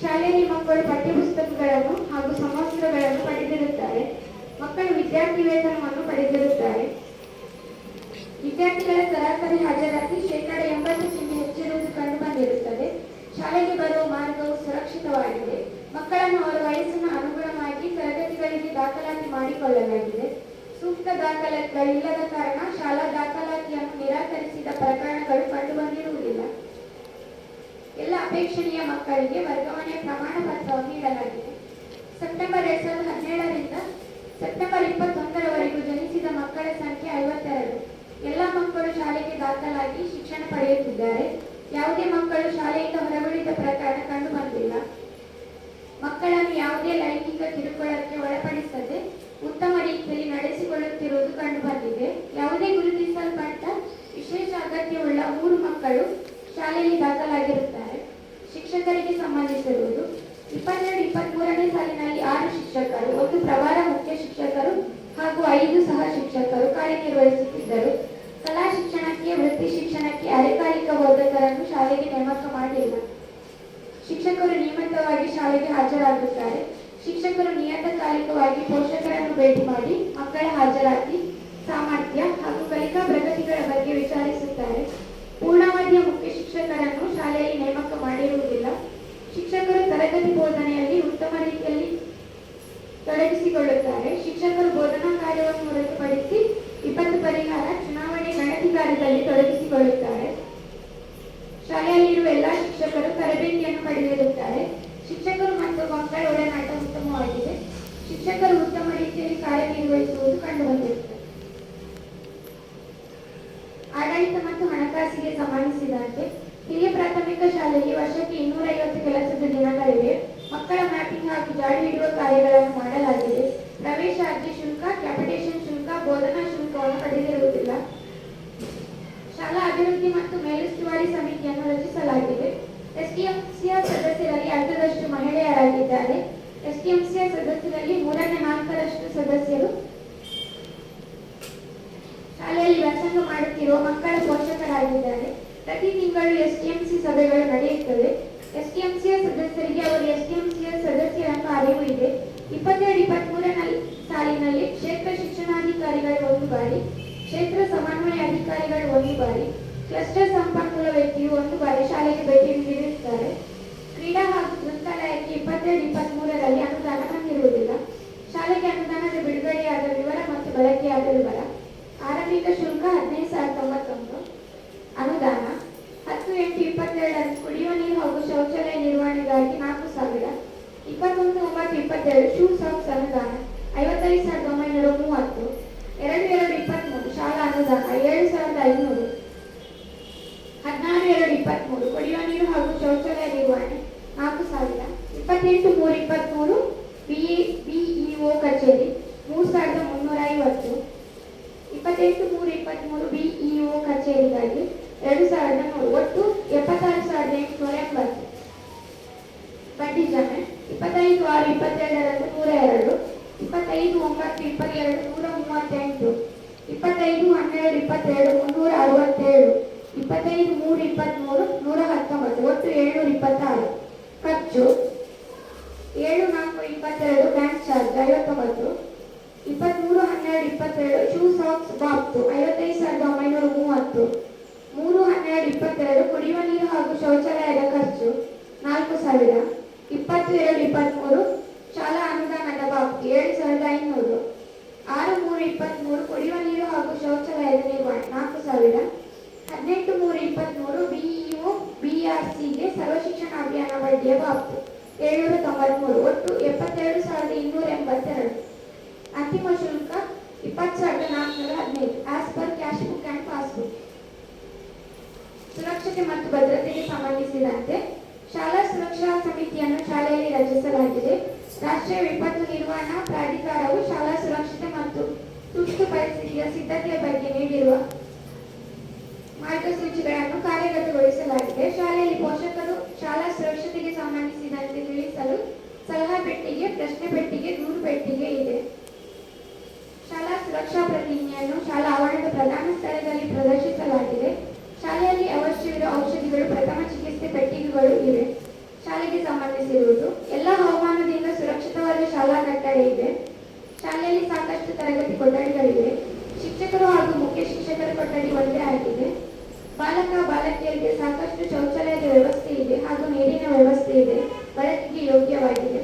ಶಾಲೆಯಲ್ಲಿ ಮಕ್ಕಳು ಪಠ್ಯಪುಸ್ತಕಗಳನ್ನು ಹಾಗೂ ಸಮವಸ್ತ್ರಗಳನ್ನು ಪಡೆದಿರುತ್ತಾರೆ. ಮಕ್ಕಳು ವಿದ್ಯಾರ್ಥಿ ವೇತನವನ್ನು ಪಡೆದಿರುತ್ತಾರೆ. ವಿದ್ಯಾರ್ಥಿಗಳ ಸರಾಸರಿ ಹಾಜರಾತಿ 80% ಹೆಚ್ಚಿರುವುದು ಕಂಡುಬಂದಿರುತ್ತದೆ. ಶಾಲೆಗೆ ಬರುವ ಮಾರ್ಗವು ಸುರಕ್ಷಿತವಾಗಿದೆ. ಮಕ್ಕಳನ್ನು ಅವರ ವಯಸ್ಸಿನ ಅನುಗುಣವಾಗಿ ತರಗತಿಗಳಿಗೆ ದಾಖಲಾತಿ ಮಾಡಿಕೊಳ್ಳಲಾಗಿದೆ. ಸೂಕ್ತ ದಾಖಲಾತಿಗಳಿಲ್ಲದ ಕಾರಣ ಶಾಲಾ ದಾಖಲಾತಿಯನ್ನು ನಿರಾಕರಿಸಿದ ಪ್ರಕರಣಗಳು ಕಂಡುಬಂದಿರುವುದಿಲ್ಲ. ಎಲ್ಲ ಅಪೇಕ್ಷಣೀಯ ಮಕ್ಕಳಿಗೆ ವರ್ಗಾವಣೆ ಪ್ರಮಾಣ ಪತ್ರವನ್ನು ನೀಡಲಾಗಿದೆ. ಸೆಪ್ಟೆಂಬರ್ 2017ರಿಂದ ಸೆಪ್ಟೆಂಬರ್ 21ರವರೆಗೂ ಜನಿಸಿದ ಮಕ್ಕಳ ಸಂಖ್ಯೆ 52. ಎಲ್ಲ ಮಕ್ಕಳು ಶಾಲೆಗೆ ದಾಖಲಾಗಿ ಶಿಕ್ಷಣ ಪಡೆಯುತ್ತಿದ್ದಾರೆ. ಯಾವುದೇ ಮಕ್ಕಳು ಶಾಲೆಯಿಂದ ಹೊರಗುಳಿದ ಪ್ರಕರಣ ಕಂಡು ಬಂದಿಲ್ಲ. ಮಕ್ಕಳನ್ನು ಯಾವುದೇ ಲೈಂಗಿಕ ಕಿರುಕುಳಕ್ಕೆ ಒಳಪಡಿಸದೆ ಉತ್ತಮ ರೀತಿಯಲ್ಲಿ ನಡೆಸಿಕೊಳ್ಳುತ್ತಿರುವುದು ಕಂಡುಬಂದಿದೆ. ಯಾವುದೇ ಗುರುತಿಸಲ್ಪಟ್ಟ ವಿಶೇಷ ಅಗತ್ಯವುಳ್ಳ 3 ಮಕ್ಕಳು ಶಾಲೆಯಲ್ಲಿ ದಾಖಲಾಗಿರುತ್ತಾರೆ. ಶಿಕ್ಷಕರಿಗೆ ಸಂಬಂಧಿಸಿರುವುದು 22-23ನೇ ಸಾಲಿನಲ್ಲಿ 6 ಶಿಕ್ಷಕರು, 1 ಪ್ರಭಾರ ಮುಖ್ಯ ಶಿಕ್ಷಕರು ಹಾಗೂ 5 ಸಹ ಶಿಕ್ಷಕರು ಕಾರ್ಯನಿರ್ವಹಿಸುತ್ತಿದ್ದರು. ಕಲಾ ಶಿಕ್ಷಣಕ್ಕೆ, ವೃತ್ತಿ ಶಿಕ್ಷಣಕ್ಕೆ ಅರೆಕಾಲಿಕ ಬೋಧಕರನ್ನು ಶಾಲೆಗೆ ನೇಮಕ ಮಾಡಿಲ್ಲ. ಶಿಕ್ಷಕರು ನಿಯಮಿತವಾಗಿ ಶಾಲೆಗೆ ಹಾಜರಾಗುತ್ತಾರೆ. ಶಿಕ್ಷಕರು ನಿಯತಕಾಲಿಕವಾಗಿ ಪೋಷಕರನ್ನು ಭೇಟಿ ಮಾಡಿ ಮಕ್ಕಳ ಹಾಜರಾತಿ, ಸಾಮರ್ಥ್ಯ ಹಾಗೂ ಕಲಿಕಾ ಪ್ರಗತಿಗಳ ಬಗ್ಗೆ ವಿಚಾರಿಸುತ್ತಾರೆ. ಪೂರ್ಣಾವಧಿಯ ಮುಖ್ಯ ಶಿಕ್ಷಕರನ್ನು ಶಾಲೆಯಲ್ಲಿ ನೇಮಕ ಮಾಡಿರುವುದಿಲ್ಲ. ಶಿಕ್ಷಕರು ತರಗತಿ ಬೋಧನೆಯಲ್ಲಿ ಉತ್ತಮ ರೀತಿಯಲ್ಲಿ ತೊಡಗಿಸಿಕೊಳ್ಳುತ್ತಾರೆ. ಶಿಕ್ಷಕರು ಬೋಧನಾ ಕಾರ್ಯವನ್ನು ಹೊರತುಪಡಿಸಿ ವಿಪತ್ತು ಪರಿಹಾರ, ಚುನಾವಣೆ, ಗಣತಿ ಕಾರ್ಯದಲ್ಲಿ ತೊಡಗಿಸಿಕೊಳ್ಳುತ್ತಾರೆ. ಶಾಲೆಯಲ್ಲಿರುವ ಎಲ್ಲ ಶಿಕ್ಷಕರು ತರಬೇತಿಯನ್ನು ಪಡೆದಿರುತ್ತಾರೆ. ಶಿಕ್ಷಕರು ಮತ್ತು ಮಕ್ಕಳ ಒಡನಾಟ ಉತ್ತಮವಾಗಿದೆ. ಶಿಕ್ಷಕರು ಉತ್ತಮ ರೀತಿಯಲ್ಲಿ ಕಾರ್ಯನಿರ್ವಹಿಸುವುದು ಕಂಡುಬಂದಿರುತ್ತದೆ. ಆಡಳಿತ ಮತ್ತು ಹಣಕಾಸಿಗೆ ಸಂಬಂಧಿಸಿದಂತೆ ಹಿರಿಯ ಪ್ರಾಥಮಿಕ ಶಾಲೆಯಲ್ಲಿ ವರ್ಷಕ್ಕೆ 250 ಕೆಲಸದ ದಿನಗಳಿವೆ. ಮಕ್ಕಳ ಮ್ಯಾಪಿಂಗ್ ಹಾಗೂ ಜಾಡಿ ಹಿಡುವ ಕಾರ್ಯಗಳನ್ನು ಮಾಡಲಾಗಿದೆ. ಪ್ರವೇಶಾರ್ಜಿ ಶುಲ್ಕ, ಕ್ಯಾಪಿಟೇಷನ್ ಶುಲ್ಕ, ಬೋಧನಾ ಶುಲ್ಕವನ್ನು ಪಡೆದಿರುವುದಿಲ್ಲ. ಶಾಲಾ ಅಭಿವೃದ್ಧಿ ಮತ್ತು ಮೇಲುಸ್ತುವಾರಿ ಸಮಿತಿಯನ್ನು ರಚಿಸಲಾಗಿದೆ. ಎಸ್ಟಿಎಂಸಿಯ ಸದಸ್ಯರಲ್ಲಿ ಅರ್ಧದಷ್ಟು ಮಹಿಳೆಯರಾಗಿದ್ದಾರೆ. ಎಸ್ಟಿಎಂಸಿಯ ಸದಸ್ಯರಲ್ಲಿ 3/4 ಸದಸ್ಯರು ಶಾಲೆಯಲ್ಲಿ ವ್ಯಾಸಂಗ ಮಾಡುತ್ತಿರುವ ಮಕ್ಕಳ ಪೋಷಕರಾಗಿದ್ದಾರೆ. ಪ್ರತಿ ತಿಂಗಳು ಎಸ್ಟಿಎಂಸಿ ಸಭೆಗಳು ನಡೆಯುತ್ತವೆ. ಎಸ್ಟಿಎಂಸಿಯ ಸದಸ್ಯರಿಗೆ ಅವರು ಎಸ್ಟಿಎಂಸಿಯ ಸದಸ್ಯರನ್ನು ಅರಿವು ಇದೆ. 22-23 ಸಾಲಿನಲ್ಲಿ ಕ್ಷೇತ್ರ ಶಿಕ್ಷಣಾಧಿಕಾರಿಗಳು 1 ಬಾರಿ, ಕ್ಷೇತ್ರ ಸಮನ್ವಯ ಅಧಿಕಾರಿಗಳು 1 ಬಾರಿ, ಕ್ಲಸ್ಟರ್ ಸಂಪನ್ಮೂಲ ವ್ಯಕ್ತಿಯು 1 ಬಾರಿ ಶಾಲೆಗೆ ಭೇಟಿ ನೀಡಿರುತ್ತಾರೆ. ಕ್ರೀಡಾ ಹಾಗೂ ಗ್ರಂಥಾಲಯಕ್ಕೆ 22-23ರಲ್ಲಿ ಅನುದಾನ ಬಂದಿರುವುದಿಲ್ಲ. ಶಾಲೆಗೆ ಅನುದಾನದ ಬಿಡುಗಡೆಯಾದ ವಿವರ ಮತ್ತು ಬಳಕೆಯಾದ ವಿವರ. ಆರಂಭಿಕ ಶುಲ್ಕ 15,091. ಅನುದಾನ 10/8/22 ಕುಡಿಯುವ ನೀರು ಹಾಗೂ ಶೌಚಾಲಯ ನಿರ್ವಹಣೆಗಾಗಿ 4,000. 21/9/22 ಶೂ ಸಾಕ್ಸ್ ಅನುದಾನ 55,930. 2/2/23 ಶಾಲಾ ಅನುದಾನ 7,500. 16/2/23 ಕುಡಿಯುವ ನೀರು ಹಾಗೂ ಶೌಚಾಲಯ ನಿರ್ವಹಣೆ 4,000. 28/3/23 ಬಿಇಒ ಕಚೇರಿ 3,350. 28/3/23 ಬಿಇಒ ಕಚೇರಿಗಾಗಿ 2,100. ಒಟ್ಟು 76,880. ಬಡ್ಡಿ ಜಮೆ 25/6/22 102. 25/9/22 138. 25/12/22 363 119 ಒಟ್ಟು 726. ಖರ್ಚು 7/4/22 bank charge 59, 23/12/22 shoe socks box 55,930, 3/12/22 ಕುಡಿಯುವ ನೀರು ಹಾಗೂ ಶೌಚಾಲಯದ ಖರ್ಚು 4,000, 22/23 ಶಾಲಾ ಅನುದಾನದ ಬಾಕಿ 7,500, 6/3/23 ಕುಡಿಯುವ ನೀರು ಹಾಗೂ ಶೌಚಾಲಯದ ನಿರ್ವಹಣೆ 4,000, 18/3/23 ಬಿಇಒ ಬಿಆರ್ಸಿಗೆ ಸರ್ವ ಶಿಕ್ಷಣ ಅಭಿಯಾನ ಬಡ್ಡಿಯ ಬಾಕಿ 793, ಒಟ್ಟು 72,282. ಅಂತಿಮ ಶುಲ್ಕ 20,415 as per cash book and passbook. ಸುರಕ್ಷತೆ ಮತ್ತು ಭದ್ರತೆಗೆ ಸಂಬಂಧಿಸಿದಂತೆ ಶಾಲಾ ಸುರಕ್ಷಾ ಸಮಿತಿಯನ್ನು ಶಾಲೆಯಲ್ಲಿ ರಚಿಸಲಾಗಿದೆ. ರಾಷ್ಟ್ರೀಯ ವಿಪತ್ತು ನಿರ್ವಹಣಾ ಪ್ರಾಧಿಕಾರವು ಶಾಲಾ ಸುರಕ್ಷತೆ ಮತ್ತು ತುರ್ತು ಪರಿಸ್ಥಿತಿಯ ಸಿದ್ಧತೆಯ ಬಗ್ಗೆ ನೀಡಿರುವ ಮಾರ್ಗಸೂಚಿಗಳನ್ನು ಕಾರ್ಯಗತಗೊಳಿಸಲಾಗಿದೆ. ಶಾಲೆಯಲ್ಲಿ ಪೋಷಕರು ಶಾಲಾ ಸುರಕ್ಷತೆಗೆ ಸಂಬಂಧಿಸಿದಂತೆ ತಿಳಿಸಲು ಸಲಹಾ ಪೆಟ್ಟಿಗೆ, ಪ್ರಶ್ನೆ ಪೆಟ್ಟಿಗೆ, ದೂರು ಪೆಟ್ಟಿಗೆ ಇದೆ. ಶಾಲಾ ಸುರಕ್ಷಾ ಪ್ರತಿಜ್ಞೆಯನ್ನು ಶಾಲಾ ಆವರಣದ ಪ್ರಧಾನ ಸ್ಥಳದಲ್ಲಿ ಪ್ರದರ್ಶಿಸಲಾಗಿದೆ. ಶಾಲೆಯಲ್ಲಿ ಅವಶ್ಯವಿರುವ ಔಷಧಿಗಳು, ಪ್ರಥಮ ಚಿಕಿತ್ಸೆ ಪೆಟ್ಟಿಗೆಗಳು ಇವೆ. ಶಾಲೆಗೆ ಸಂಬಂಧಿಸಿರುವುದು ಎಲ್ಲ ಹವಾಮಾನದಿಂದ ಸುರಕ್ಷಿತವಾದ ಶಾಲಾ ಕಟ್ಟಡ ಇದೆ. ಶಾಲೆಯಲ್ಲಿ ಸಾಕಷ್ಟು ತರಗತಿ ಕೊಠಡಿಗಳಿವೆ. ಶಿಕ್ಷಕರು ಹಾಗೂ ಮುಖ್ಯ ಶಿಕ್ಷಕರ ಕೊಠಡಿ ಒಂದೇ ಆಗಿದೆ. ಬಾಲಕ ಬಾಲಕಿಯರಿಗೆ ಸಾಕಷ್ಟು ಶೌಚಾಲಯದ ವ್ಯವಸ್ಥೆ ಇದೆ ಹಾಗೂ ನೀರಿನ ವ್ಯವಸ್ಥೆ ಇದೆ, ಬಳಕೆಗೆ ಯೋಗ್ಯವಾಗಿದೆ.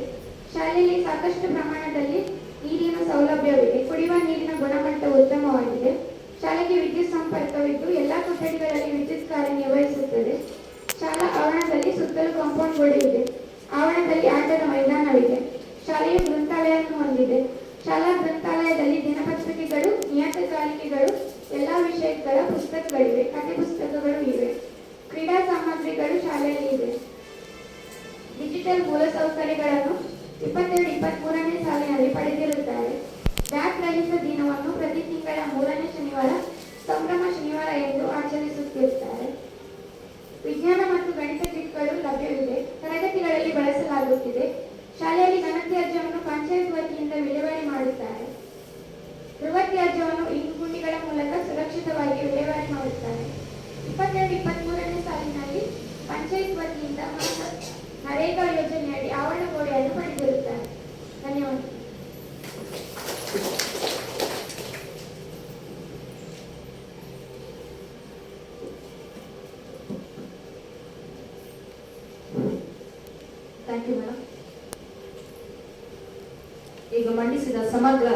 ಶಾಲೆಯಲ್ಲಿ ಸಾಕಷ್ಟು ಪ್ರಮಾಣದಲ್ಲಿ ನೀರಿನ ಸೌಲಭ್ಯವಿದೆ. ಕುಡಿಯುವ ನೀರಿನ ಗುಣಮಟ್ಟ ಉತ್ತಮವಾಗಿದೆ. ಶಾಲೆಗೆ ವಿದ್ಯುತ್ ಸಂಪರ್ಕವಿದ್ದು ಎಲ್ಲ ಕೊಠಡಿಗಳಲ್ಲಿ ವಿದ್ಯುತ್ ಕಾರ್ಯನಿರ್ವಹಿಸುತ್ತದೆ. ಶಾಲಾ ಆವರಣದಲ್ಲಿ ಸುತ್ತಲೂ ಕಾಂಪೌಂಡ್ ಗೋಡೆ ಇದೆ. ಆವರಣದಲ್ಲಿ ಆಟದ ಮೈದಾನವಿದೆ. ಶಾಲೆಯು ಗ್ರಂಥಾಲಯವನ್ನು ಹೊಂದಿದೆ. ಶಾಲಾ ಗ್ರಂಥಾಲಯದಲ್ಲಿ ದಿನಪತ್ರಿಕೆಗಳು, ನಿಯತಕಾಲಿಕೆಗಳು, ಎಲ್ಲಾ ವಿಷಯಗಳ ಪುಸ್ತಕಗಳಿವೆ. ಕಥೆ ಪುಸ್ತಕಗಳು ಇವೆ. ಕ್ರೀಡಾ ಸಾಮಗ್ರಿಗಳು ಶಾಲೆಯಲ್ಲಿ ಇವೆ. ಡಿಜಿಟಲ್ ಮೂಲಸೌಕರ್ಯಗಳನ್ನು 22-23ನೇ ಸಾಲಿನಲ್ಲಿ ಪಡೆದಿರುತ್ತಾರೆ. ಬ್ಯಾಗ್ ರಹಿತ ದಿನವನ್ನು ಪ್ರತಿ ತಿಂಗಳ 3ನೇ ಶನಿವಾರ ಸಂಭ್ರಮ ಶನಿವಾರ ಎಂದು ಆಚರಿಸುತ್ತಿರುತ್ತಾರೆ. ವಿಜ್ಞಾನ ಮತ್ತು ಗಣಿತ ಕಿಟ್ಗಳು ಲಭ್ಯವಿದೆ. ತರಗತಿಗಳಲ್ಲಿ ಬಳಸಲಾಗುತ್ತಿದೆ. ಶಾಲೆಯಲ್ಲಿ ಘನತ್ಯಾಜ್ಯವನ್ನು ಪಂಚಾಯತ್ ವತಿಯಿಂದ ವಿಲೇವಾರಿ ಮಾಡುತ್ತಾರೆ. ಬೃಹತ್ ತ್ಯಾಜ್ಯವನ್ನು ಇಂಗುಗುಂಡಿಗಳ ಮೂಲಕ ಸುರಕ್ಷಿತವಾಗಿ ವಿಲೇವಾರಿ ಮಾಡುತ್ತಾರೆ. 22-23ನೇ ಸಾಲಿನಲ್ಲಿ ಪಂಚಾಯತ್ ವತಿಯಿಂದ ನರೇಗಾ ಯೋಜನೆಯಡಿ ಆವರಣ ಗೋಡೆಯನ್ನು ಪಡೆದಿರುತ್ತಾರೆ. ಧನ್ಯವಾದ. Thank you madam. ಈಗ ಮಂಡಿಸಿದ ಸಮಗ್ರ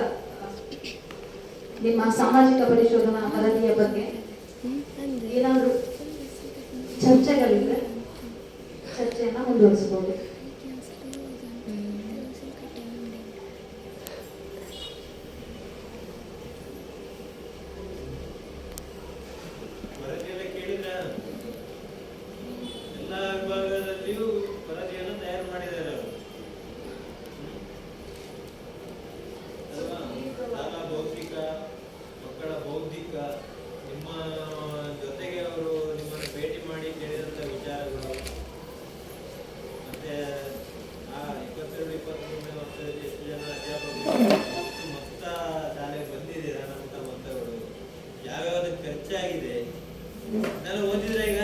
ನಿಮ್ಮ ಸಾಮಾಜಿಕ ಪರಿಶೋಧನಾ ವರದಿಯ ಬಗ್ಗೆ ಏನಾದರೂ ಚರ್ಚೆಗಳಿದ್ರೆ ಚರ್ಚೆಯನ್ನು ಮುಂದುವರಿಸಬಹುದು. ಎಲ್ಲ ವಿಭಾಗದಲ್ಲಿಯೂ ವರದಿಯನ್ನು ತಯಾರು ಮಾಡಿದ್ದಾರೆ ಅವರು ಅಲ್ವಾ? ಶಾಲಾ ಭೌತಿಕ, ಮಕ್ಕಳ ಬೌದ್ಧಿಕ, ನಿಮ್ಮ ಜೊತೆಗೆ ಅವರು ನಿಮ್ಮನ್ನು ಭೇಟಿ ಮಾಡಿ ಕೇಳಿದಂಥ ವಿಚಾರಗಳು, ಮತ್ತೆ ಆ 22-23ನೇ ವರ್ಷದಲ್ಲಿ ಎಷ್ಟು ಜನ ಅಧ್ಯಾಪಕರು ಮೊತ್ತ ಶಾಲೆಗೆ ಬಂದಿದ್ದೀರಾ, ನಮ್ಮ ಮೊತ್ತಗಳು ಯಾವ್ಯಾವುದಕ್ಕೆ ಖರ್ಚಾಗಿದೆ ನಾನು ಓದಿದ್ರೆ ಈಗ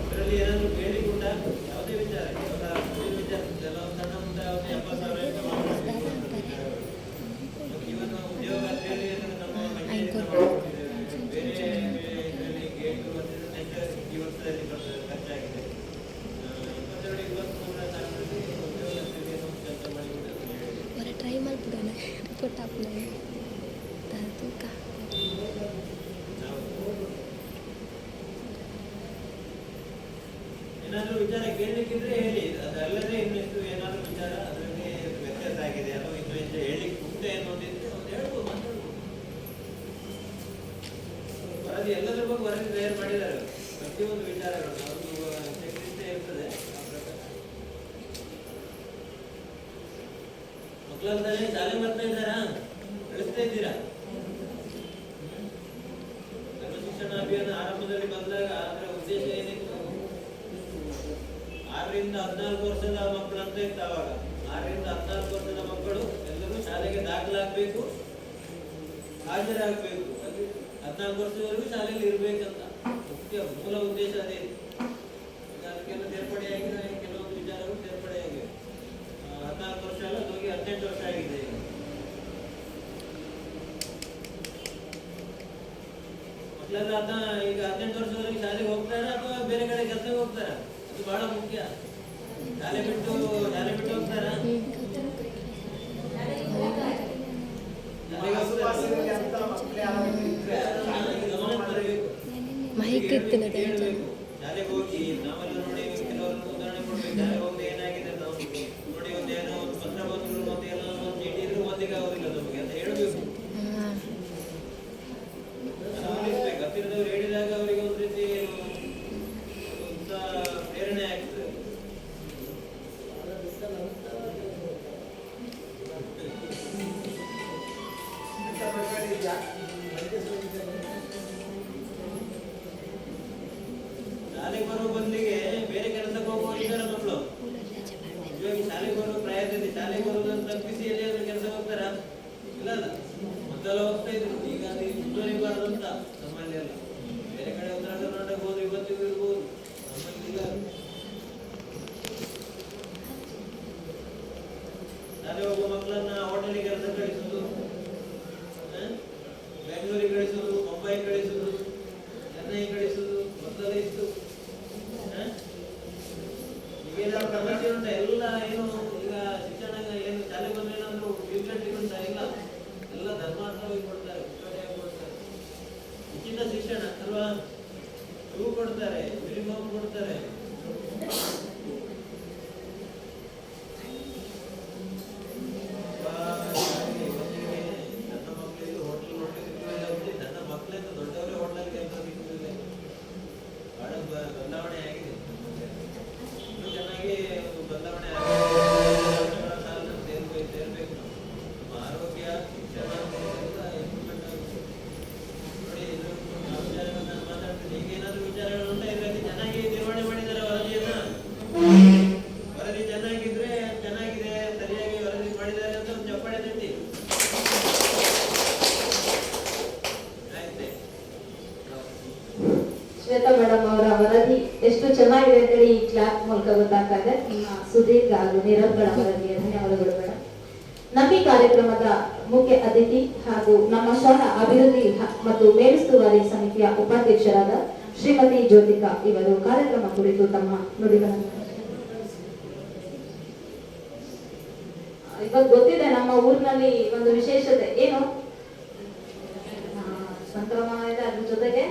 ಇದರಲ್ಲಿ ಏನಾದ್ರು ಕೇಳಿಕೊಂಡ ಯಾವುದೇ ವಿಚಾರ ವಿಚಾರ ಕೆಲವು ಸಣ್ಣ ಮುಂದೆ ಯಾವುದೇ 70,000 ಇವನ್ ಉದ್ಯೋಗ ಅಂತ ಹೇಳಿ ನಮ್ಮ ಬೇರೆ ಇದರಲ್ಲಿ ಗೇಟು ಈ ವರ್ಷದಲ್ಲಿ ಖರ್ಚಾಗಿದೆ. 22-23ರ ಸಾಲಿನಲ್ಲಿ ಉದ್ಯೋಗ ಕೆಲಸ ಮಾಡಿಕೊಂಡು ಟ್ರೈ ಮಾಡ್ಬಿಡೋಣ ರಿಪೋರ್ಟ್ ಹಾಕ್ಲೇ ತೂಕ ಏನಾದರೂ ವಿಚಾರ ಕೇಳಲಿಕ್ಕಿದ್ರೆ ಹೇಳಿ. ಅದಲ್ಲದೆ ಇನ್ನೆಷ್ಟು ಏನಾದರೂ ವಿಚಾರ ಅದರಲ್ಲಿ ವ್ಯತ್ಯಾಸ ಆಗಿದೆ ಅಥವಾ ಇನ್ನು ಎಷ್ಟು ಹೇಳಲಿಕ್ಕೆ ಉಂಟೆ ಅನ್ನೋದಿದ್ರೆ ಒಂದು ಹೇಳ್ಬೋದು, ಮಾತಾಡ್ಬೋದು. ವರದಿ ಎಲ್ಲದ್ರ ಬಗ್ಗೆ ವರದಿ ತಯಾರು ಮಾಡಿದ್ದಾರೆ. ಪ್ರತಿಯೊಂದು ವಿಚಾರಗಳು ಅವ್ರದ್ದು ಚೆಕ್ಲಿಸ್ಟ್ ಇರ್ತದೆ. ಆ ಪ್ರಕಾರ ಮಕ್ಕಳಂತಾನೆ ಶಾಲೆ ಮಾಡ್ತಾ ಇದ್ದಾರಾ, ಕಳಿಸ್ತಾ ಇದ್ದೀರಾ? ಸರ್ವ ಶಿಕ್ಷಣ ಅಭಿಯಾನ ಆರಂಭದಲ್ಲಿ ಬಂದಾಗ ಅದರ ಉದ್ದೇಶ ಏನಿತ್ತು? 6ರಿಂದ 14 ವರ್ಷದ ಮಕ್ಕಳು ಅಂತ ಇತ್ತು. ಅವಾಗ 6ರಿಂದ 14 ವರ್ಷದ ಮಕ್ಕಳು ಎಲ್ಲರೂ ಶಾಲೆಗೆ ದಾಖಲಾಗಬೇಕು, ಹಾಜರಾಗಬೇಕು. ಅಲ್ಲಿ 14 ವರ್ಷದವರೆಗೂ ಶಾಲೆಯಲ್ಲಿ ಇರಬೇಕಂತ ಮುಖ್ಯ ಮೂಲ ಉದ್ದೇಶ ಅದೇ. ಈಗ ಅದಕ್ಕೆಲ್ಲ ಸೇರ್ಪಡೆಯಾಗಿದೆ, ಕೆಲವೊಂದು ವಿಚಾರಗಳು ಸೇರ್ಪಡೆಯಾಗಿವೆ. 14 ವರ್ಷ ಅಲ್ಲ, ಅದು ಹೋಗಿ 18 ವರ್ಷ ಆಗಿದೆ ಈಗ. ಮಕ್ಕಳೆಲ್ಲ ಈಗ 18 ವರ್ಷದವರೆಗೆ ಶಾಲೆಗೆ ಹೋಗ್ತಾರ ಅಥವಾ ಬೇರೆ ಕಡೆ ಕೆಲಸಕ್ಕೆ ಹೋಗ್ತಾರ? ಅದು ಬಹಳ ಮುಖ್ಯ. ಶಾಲೆ ಬಿಟ್ಟು ಹೋಗ್ತಾರ? ಶಾಲೆಗೆ ಹೋಗಿ ನಾವೆಲ್ಲ ನೋಡಿ ಕೆಲವರು ಉದಾಹರಣೆ ಕೊಡ್ಬೇಕು. ಶಾಲೆಗೆ ಹೋಗಿ ಏನಾಗಿದೆ ನಾವು ನೋಡಿ, ಒಂದೇನೋ ಒಂದು ಪತ್ರ ಬಂದ್ರು ಮತ್ತೆ ಎಲ್ಲ ಒಂದು ಚೀಟಿ ಇದ್ರು ಓದಿಗೆ ಆಗೋದಿಲ್ಲ ನಮಗೆ ಅಂತ ಹೇಳ್ಬೇಕು. ಗಮನಿಸ್ಬೇಕು. ಹತ್ತಿರದವ್ರು ಹೇಳಿದಾಗ ಅವರಿಗೆ ಒಂದು ರೀತಿ ಪ್ರೇರಣೆ ಆಗ್ತದೆ. ಶಾಲೆಗೆ ಬರುವ ಬದಲಿಗೆ ಬೇರೆ ಕೆಲಸಕ್ಕೆ ಹೋಗುವವರಿದ್ದಾರೆ ಮಕ್ಕಳು. ಇವಾಗ ಶಾಲೆಗೆ ಬರುವ ಪ್ರಾಯದಲ್ಲಿ ಶಾಲೆಗೆ ಬರುವುದನ್ನು ತಪ್ಪಿಸಿ ಎಲ್ಲಿಯಾದ್ರೂ ಕೆಲಸ ಹೋಗ್ತಾರ? ಇಲ್ಲ ಅಲ್ಲ, ಮೊದಲ ಹೋಗ್ತಾ ಇದ್ರು. ಈಗ ಅದು ಮುಂದುವರಿಬಾರದು ಅಂತ ನಮ್ಮಲ್ಲಿ ಎಲ್ಲ. ಬೇರೆ ಕಡೆ ಉತ್ತರ ಕರ್ನಾಟಕ ಹೋದ್ರು ಇವತ್ತಿಗೂ ಇರ್ಬೋದು, ನಮ್ಮಲ್ಲಿ ಇಲ್ಲ. ಶಾಲೆ ಹೋಗುವ ಮಕ್ಕಳನ್ನ ಹೋಟೆಲಿಗೆ ಕೆಲಸ ಕಳಿಸುದು, ಬೆಂಗಳೂರಿಗೆ ಕಳಿಸುದು, ಮುಂಬೈ ಕಳಿಸುದು, ಚೆನ್ನೈ ಕಳಿಸುದು ಮೊದಲ ಇತ್ತು. ಈಗೇನಾದ್ರು ಸಮಸ್ಯೆ ಉಂಟ? ಎಲ್ಲ ಏನು ಈಗ ಶಿಕ್ಷಣ ಏನು ಶಾಲೆ ಬಂದೇನಾದ್ರು ಟ್ಯೂಷನ್ ಉಂಟ? ಇಲ್ಲ, ಎಲ್ಲ ಧರ್ಮಾರ್ಥವಾಗಿ ಕೊಡ್ತಾರೆ, ಕೊಡ್ತಾರೆ. ಉಚಿತ ಶಿಕ್ಷಣ ಅಲ್ವಾ? ಶೂ ಕೊಡ್ತಾರೆ, ಯೂನಿಫಾರ್ಮ್ ಕೊಡ್ತಾರೆ. ನನ್ನ ಮಕ್ಕಳಿಗೆ ಹೋಟೆಲ್ ನೋಡ್ಲಿಕ್ಕೆ ನನ್ನ ಮಕ್ಕಳಿಂದ ದೊಡ್ಡವರೇ ಹೋಟೆಲ್ ಕೆಲಸ ಸಿಗುದಿಲ್ಲ. ಬಹಳ ಬದಲಾವಣೆ ಆಗಿದೆ. ಇನ್ನೂ ಚೆನ್ನಾಗಿ ಬದಲಾವಣೆ ಆಗಿದೆ. ಸೇರ್ಬೇಕು. ನಮ್ಮ ಆರೋಗ್ಯ, ಶಿಕ್ಷಣ ಎಲ್ಲ ಇಂಪ್ರೂವ್ಮೆಂಟ್ ಆಗುತ್ತೆ. ನೋಡಿ, ಇದು ಯಾವ ವಿಚಾರಗಳನ್ನ ಮಾತಾಡ್ತೀನಿ. ಈಗ ಏನಾದ್ರು ವಿಚಾರಗಳು ಉಂಟಾ ಇದರಲ್ಲಿ? ಚೆನ್ನಾಗಿ ನಿರ್ವಹಣೆ ಮಾಡಿದ್ದಾರೆ ವರದಿಯನ್ನ. ವರದಿ ಚೆನ್ನಾಗಿದ್ರೆ ಚೆನ್ನಾಗಿದೆ, ಸರಿಯಾಗಿ ವರದಿ ಮಾಡಿದ್ದಾರೆ ಅಂತ ಒಂದು ಚಪ್ಪಾಳೆ ತಟ್ಟಿ. ಶ್ವೇತಾ ಮೇಡಮ್ ಅವರ ವರದಿ ಎಷ್ಟು ಚೆನ್ನಾಗಿದೆ ಅಂತೇಳಿ ಈ ಕ್ಲಾಪ್ ಮೂಲಕ ಗೊತ್ತಾಗ್ತಾ ಇದೆ. ನಿಮ್ಮ ಸುದೀರ್ಘ ಹಾಗೂ ನಿರಂತರ ವರದಿಗೆ ಧನ್ಯವಾದಗಳು ಮೇಡಮ್. ನಮ್ಮ ಈ ಕಾರ್ಯಕ್ರಮದ ಮುಖ್ಯ ಅತಿಥಿ ಹಾಗೂ ನಮ್ಮ ಶಾಲಾ ಅಭಿವೃದ್ಧಿ ಮತ್ತು ಮೇಲುಸ್ತುವಾರಿ ಸಮಿತಿಯ ಉಪಾಧ್ಯಕ್ಷರಾದ ಶ್ರೀಮತಿ ಜ್ಯೋತಿಕಾ ಇವರು ಕಾರ್ಯಕ್ರಮ ಕುರಿತು ತಮ್ಮ ನುಡಿಗಳನ್ನು. ಇವಾಗ ಗೊತ್ತಿದೆ ನಮ್ಮ ಊರಿನಲ್ಲಿ ಒಂದು ವಿಶೇಷತೆ ಏನು, ಸಂಕ್ರಮಣ ಇದೆ, ಅದ್ರ ಜೊತೆಗೆ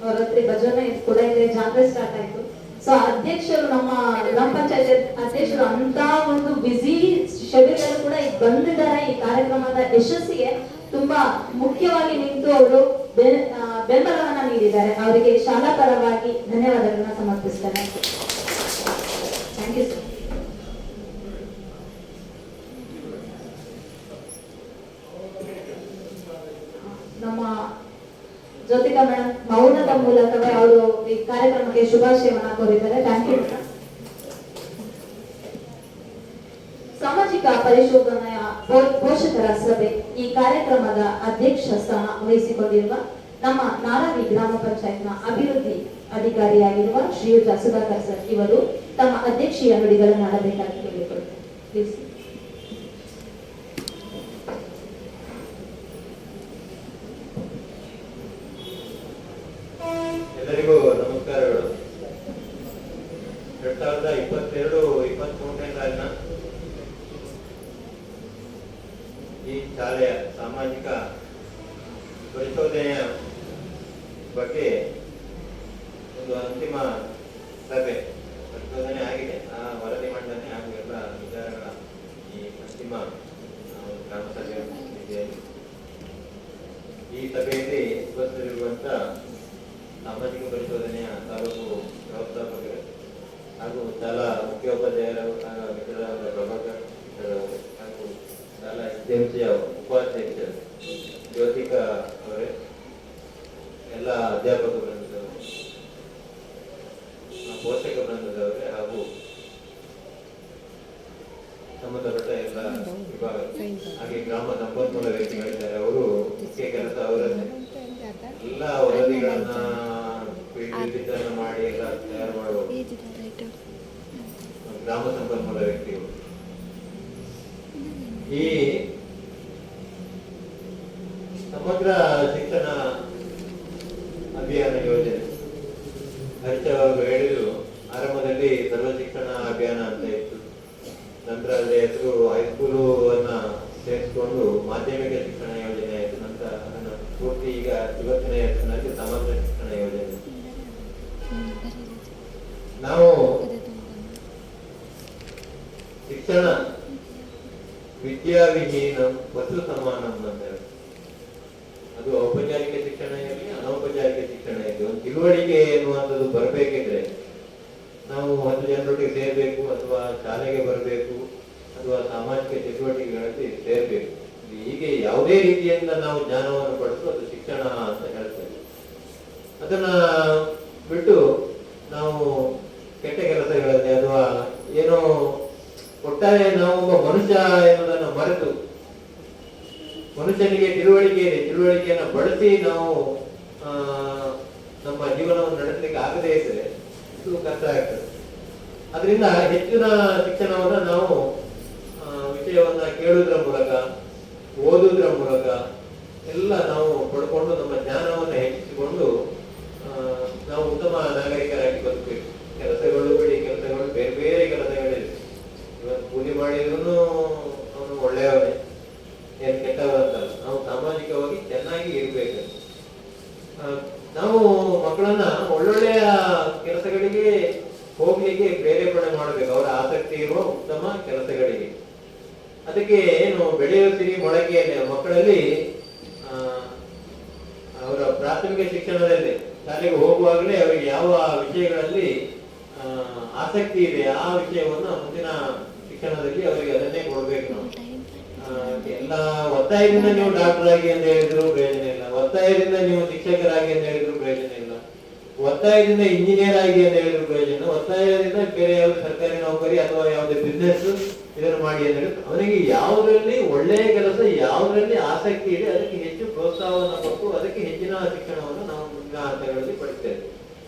ನವರಾತ್ರಿ ಭಜನೆ ಕೂಡ ಇದೆ, ಜಾತ್ರೆ ಸ್ಟಾರ್ಟ್ ಆಯ್ತು. ಸೊ ಅಧ್ಯಕ್ಷರು ನಮ್ಮ ಗ್ರಾಮ ಪಂಚಾಯತ್ ಅಧ್ಯಕ್ಷರು ಅಂತ ಒಂದು ಬಿಸಿ ಶೆಡ್ಯೂಲ್ ಅಲ್ಲೂ ಕೂಡ ಈಗ ಬಂದಿದ್ದಾರೆ. ಈ ಕಾರ್ಯಕ್ರಮದ ಯಶಸ್ಸಿಗೆ ತುಂಬಾ ಮುಖ್ಯವಾಗಿ ನಿಂತು ಅವರು ಬೆಂಬಲವನ್ನ ನೀಡಿದ್ದಾರೆ. ಅವರಿಗೆ ಶಾಲಾ ಪರವಾಗಿ ಧನ್ಯವಾದಗಳನ್ನ ಸಮರ್ಪಿಸ್ತೇನೆ. Thank you sir. ನಮ್ಮ ಜ್ಯೋತಿಕಾ ಮೇಡಮ್ ಮೌನದ ಮೂಲಕವೇ ಅವರು ಈ ಕಾರ್ಯಕ್ರಮಕ್ಕೆ ಶುಭಾಶಯವನ್ನ ಕೋರಿದ್ದಾರೆ. Thank you. ಸಾಮಾಜಿಕ ಪರಿಶೋಧನೆಯ ಪೋಷಕರ ಸಭೆ ಈ ಕಾರ್ಯಕ್ರಮದ ಅಧ್ಯಕ್ಷ ಸ್ಥಾನ ವಹಿಸಿಕೊಂಡಿರುವ ನಮ್ಮ ನಾರಾವಿ ಗ್ರಾಮ ಪಂಚಾಯತ್ನ ಅಭಿವೃದ್ಧಿ ಅಧಿಕಾರಿಯಾಗಿರುವ ಶ್ರೀಯುತ ಸುಧಾಕರ್ ಸರ್ ಇವರು ತಮ್ಮ ಅಧ್ಯಕ್ಷೀಯ ನುಡಿಗಳನ್ನು ಆಡಬೇಕಾಗಿ ಕೇಳಿಕೊಳ್ಳುತ್ತಾರೆ. ಪ್ಲೀಸ್. ಎಲ್ಲರಿಗೂ ನಮಸ್ಕಾರಗಳು. 2022-23ನೇ ಸಾಲಿನ ಈ ಶಾಲೆಯ ಸಾಮಾಜಿಕ ಪರಿಶೋಧನೆಯ ಬಗ್ಗೆ ಒಂದು ಅಂತಿಮ ಸಭೆ ಪರಿಶೋಧನೆ ಆಗಿದೆ. ಆ ವರದಿ ಮಂಡನೆ ಹಾಗೂ ಎಲ್ಲ ವಿಚಾರಗಳ ಈ ಅಂತಿಮ ಗ್ರಾಮ ಸಭೆಯ ಈ ಸಭೆಯಲ್ಲಿ ಉಪಸ್ಥಿತರಿರುವಂತ ಸಾಮಾಜಿಕ ಪರಿಶೋಧನೆಯ ತಾಲೂಕು ವ್ಯವಸ್ಥಾಪಕರು ಹಾಗೂ ಶಾಲಾ ಮುಖ್ಯೋಪಾಧ್ಯಾಯರು ಮಿತ್ರರಾದ ಪ್ರಭಾಕರ್ ಹಾಗೂ ಶಾಲಾ ಎಸ್ಡಿಎಂಸಿಯ ಉಪಾಧ್ಯಕ್ಷರು ಜ್ಯೋತಿಕಾ ಅವರೇ, ಎಲ್ಲ ಅಧ್ಯಾಪಕ ವೃಂದದವರು, ಪೋಷಕ ವೃಂದದವರೇ ಹಾಗೂ ಸಂಬಂಧಪಟ್ಟ ಎಲ್ಲ ವಿಭಾಗ, ಹಾಗೆ ಗ್ರಾಮ ಸಂಪನ್ಮೂಲ ವ್ಯಕ್ತಿಗಳಿದ್ದಾರೆ, ಅವರು ಮುಖ್ಯ ಕೆಲಸ ಅವರನ್ನೇ ಎಲ್ಲ ವರದಿಗಳನ್ನ ಚಿತ್ರಣ ಮಾಡಿ ಎಲ್ಲ ತಯಾರು ಮಾಡುವ ಗ್ರಾಮ ಸಂಪನ್ಮೂಲ ವ್ಯಕ್ತಿಗಳು. ಈ ಸಮಗ್ರ ಶಿಕ್ಷಣ ಅಭಿಯಾನ ಯೋಜನೆ ಹರಿಚವರು ಹೇಳಿದ್ರು, ಆರಂಭದಲ್ಲಿ ಸರ್ವ ಶಿಕ್ಷಣ ಅಭಿಯಾನ ಅಂತ ಇತ್ತು. ನಂತರ ಅದರ ಹೆಸರು ಹೈಸ್ಕೂಲು ಅನ್ನ ಸೇರಿಸಿಕೊಂಡು ಮಾಧ್ಯಮಿಕ ಶಿಕ್ಷಣ ಯೋಜನೆ ಆಯಿತು. ನಂತರ ಅದನ್ನು ಪೂರ್ತಿ ಈಗ ಇವತ್ತಿನ ಹೆಸರಿನಲ್ಲಿ ಸಮಗ್ರ ಶಿಕ್ಷಣ ಯೋಜನೆ. ನಾವು ಶಿಕ್ಷಣ ವಿದ್ಯಾವಿಹೀನ ವಸ್ತು ಸಮಾನಂ ಅಂತ ಹೇಳಿ, ಅದು ಔಪಚಾರಿಕ ಶಿಕ್ಷಣ ಇರಲಿ ಅನೌಪಚಾರಿಕ ಶಿಕ್ಷಣ ಇರಲಿ, ಒಂದು ತಿಳುವಳಿಕೆ ಎನ್ನುವಂಥದ್ದು ಬರಬೇಕಿದ್ರೆ ನಾವು 10 ಜನರೊಟ್ಟಿಗೆ ಸೇರಬೇಕು, ಅಥವಾ ಶಾಲೆಗೆ ಬರಬೇಕು, ಅಥವಾ ಸಾಮಾಜಿಕ ಚಟುವಟಿಕೆಗಳಲ್ಲಿ ಸೇರಬೇಕು. ಹೀಗೆ ಯಾವುದೇ ರೀತಿಯಿಂದ ನಾವು ಜ್ಞಾನವನ್ನು ಪಡೆದು ಅದು ಶಿಕ್ಷಣ ಅಂತ ಹೇಳ್ತೇವೆ. ಅದನ್ನ ಬಿಟ್ಟು ನಾವು ಕೆಟ್ಟ ಕೆಲಸಗಳಲ್ಲಿ ಅಥವಾ ಏನೋ ಒಟ್ಟಾರೆ ನಾವು ಒಬ್ಬ ಮನುಷ್ಯ ಎನ್ನುವುದನ್ನು ಮರೆತು ಮನುಷ್ಯನಿಗೆ ತಿಳುವಳಿಕೆ ಇದೆ, ತಿಳುವಳಿಕೆಯನ್ನು ಬಳಸಿ ನಾವು ನಮ್ಮ ಜೀವನವನ್ನು ನಡೆಸಲಿಕ್ಕೆ ಆಗದೇ ಇದ್ರೆ ಇದು ಕಷ್ಟ ಆಗ್ತದೆ. ಅದರಿಂದ ಹೆಚ್ಚಿನ ಶಿಕ್ಷಣವನ್ನು ನಾವು ವಿಷಯವನ್ನ ಕೇಳುವುದರ ಮೂಲಕ, ಓದುವುದರ ಮೂಲಕ ಎಲ್ಲ ನಾವು ಪಡ್ಕೊಂಡು ನಮ್ಮ ಜ್ಞಾನವನ್ನು ಹೆಚ್ಚಿಸಿಕೊಂಡು ನಾವು ಉತ್ತಮ ನಾಗರಿಕರಾಗಿ ಬದುಕಬೇಕು. ಕೆಲಸಗಳು ಬಿಡಿ, ಕೆಲಸಗಳು ಬೇರೆ ಬೇರೆ ಕೆಲಸಗಳಿವೆ. ಇವತ್ತು ಕೂಲಿ ಮಾಡಿದ್ರು ಅವನು ಒಳ್ಳೆಯವನೇ, ಏನು ಕೆಟ್ಟವರಂತಲ್ಲ. ನಾವು ಸಾಮಾಜಿಕವಾಗಿ ಚೆನ್ನಾಗಿ ಇರಬೇಕು. ನಾವು ಮಕ್ಕಳನ್ನ ಒಳ್ಳೊಳ್ಳೆಯ ಕೆಲಸಗಳಿಗೆ ಹೋಗ್ಲಿಕ್ಕೆ ಪ್ರೇರೇಪಣೆ ಮಾಡಬೇಕು, ಅವರ ಆಸಕ್ತಿ ಇರುವ ಉತ್ತಮ ಕೆಲಸಗಳಿಗೆ. ಅದಕ್ಕೆ ಏನು ಬೆಳೆಯುತ್ತೀರಿ ಮೊಳಕೆಯಲ್ಲಿ ಮಕ್ಕಳಲ್ಲಿ ಅವರ ಪ್ರಾಥಮಿಕ ಶಿಕ್ಷಣದಲ್ಲಿ ಶಾಲೆಗೆ ಹೋಗುವಾಗಲೇ ಅವರಿಗೆ ಯಾವ ವಿಷಯಗಳಲ್ಲಿ ಆಸಕ್ತಿ ಇದೆ ಆ ವಿಷಯವನ್ನ ಮುಂದಿನ ಶಿಕ್ಷಣದಲ್ಲಿ ಅವರಿಗೆ ಅದನ್ನೇ ಕೊಡ್ಬೇಕು. ನಾವು ಎಲ್ಲ ಒತ್ತಾಯದಿಂದ ನೀವು ಡಾಕ್ಟರ್ ಆಗಿ ಅಂತ ಹೇಳಿದ್ರು ಪ್ರಯೋಜನ ಇಲ್ಲ, ಒತ್ತಾಯದಿಂದ ನೀವು ಶಿಕ್ಷಕರಾಗಿ ಅಂತ ಹೇಳಿದ್ರು ಪ್ರಯೋಜನ ಇಲ್ಲ, ಒತ್ತಾಯದಿಂದ ಇಂಜಿನಿಯರ್ ಆಗಿ ಅಂತ ಹೇಳಿದ್ರು ಪ್ರಯೋಜನ, ಒತ್ತಾಯದಿಂದ ಬೇರೆ ಯಾವ್ದು ಸರ್ಕಾರಿ ನೌಕರಿ ಅಥವಾ ಯಾವುದೇ ಬಿಸ್ನೆಸ್ ಇದನ್ನು ಮಾಡಿ ಅಂತ ಹೇಳಿದ್ರು. ಅವನಿಗೆ ಯಾವುದರಲ್ಲಿ ಒಳ್ಳೆಯ ಕೆಲಸ, ಯಾವುದರಲ್ಲಿ ಆಸಕ್ತಿ ಇದೆ ಅದಕ್ಕೆ ಹೆಚ್ಚು ಪ್ರೋತ್ಸಾಹವನ್ನು ಕೊಟ್ಟು ಅದಕ್ಕೆ ಹೆಚ್ಚಿನ ಶಿಕ್ಷಣವನ್ನು ನಾವು ಮುಂದಿನ ಹಂತಗಳಲ್ಲಿ ಪಡಿತೇವೆ.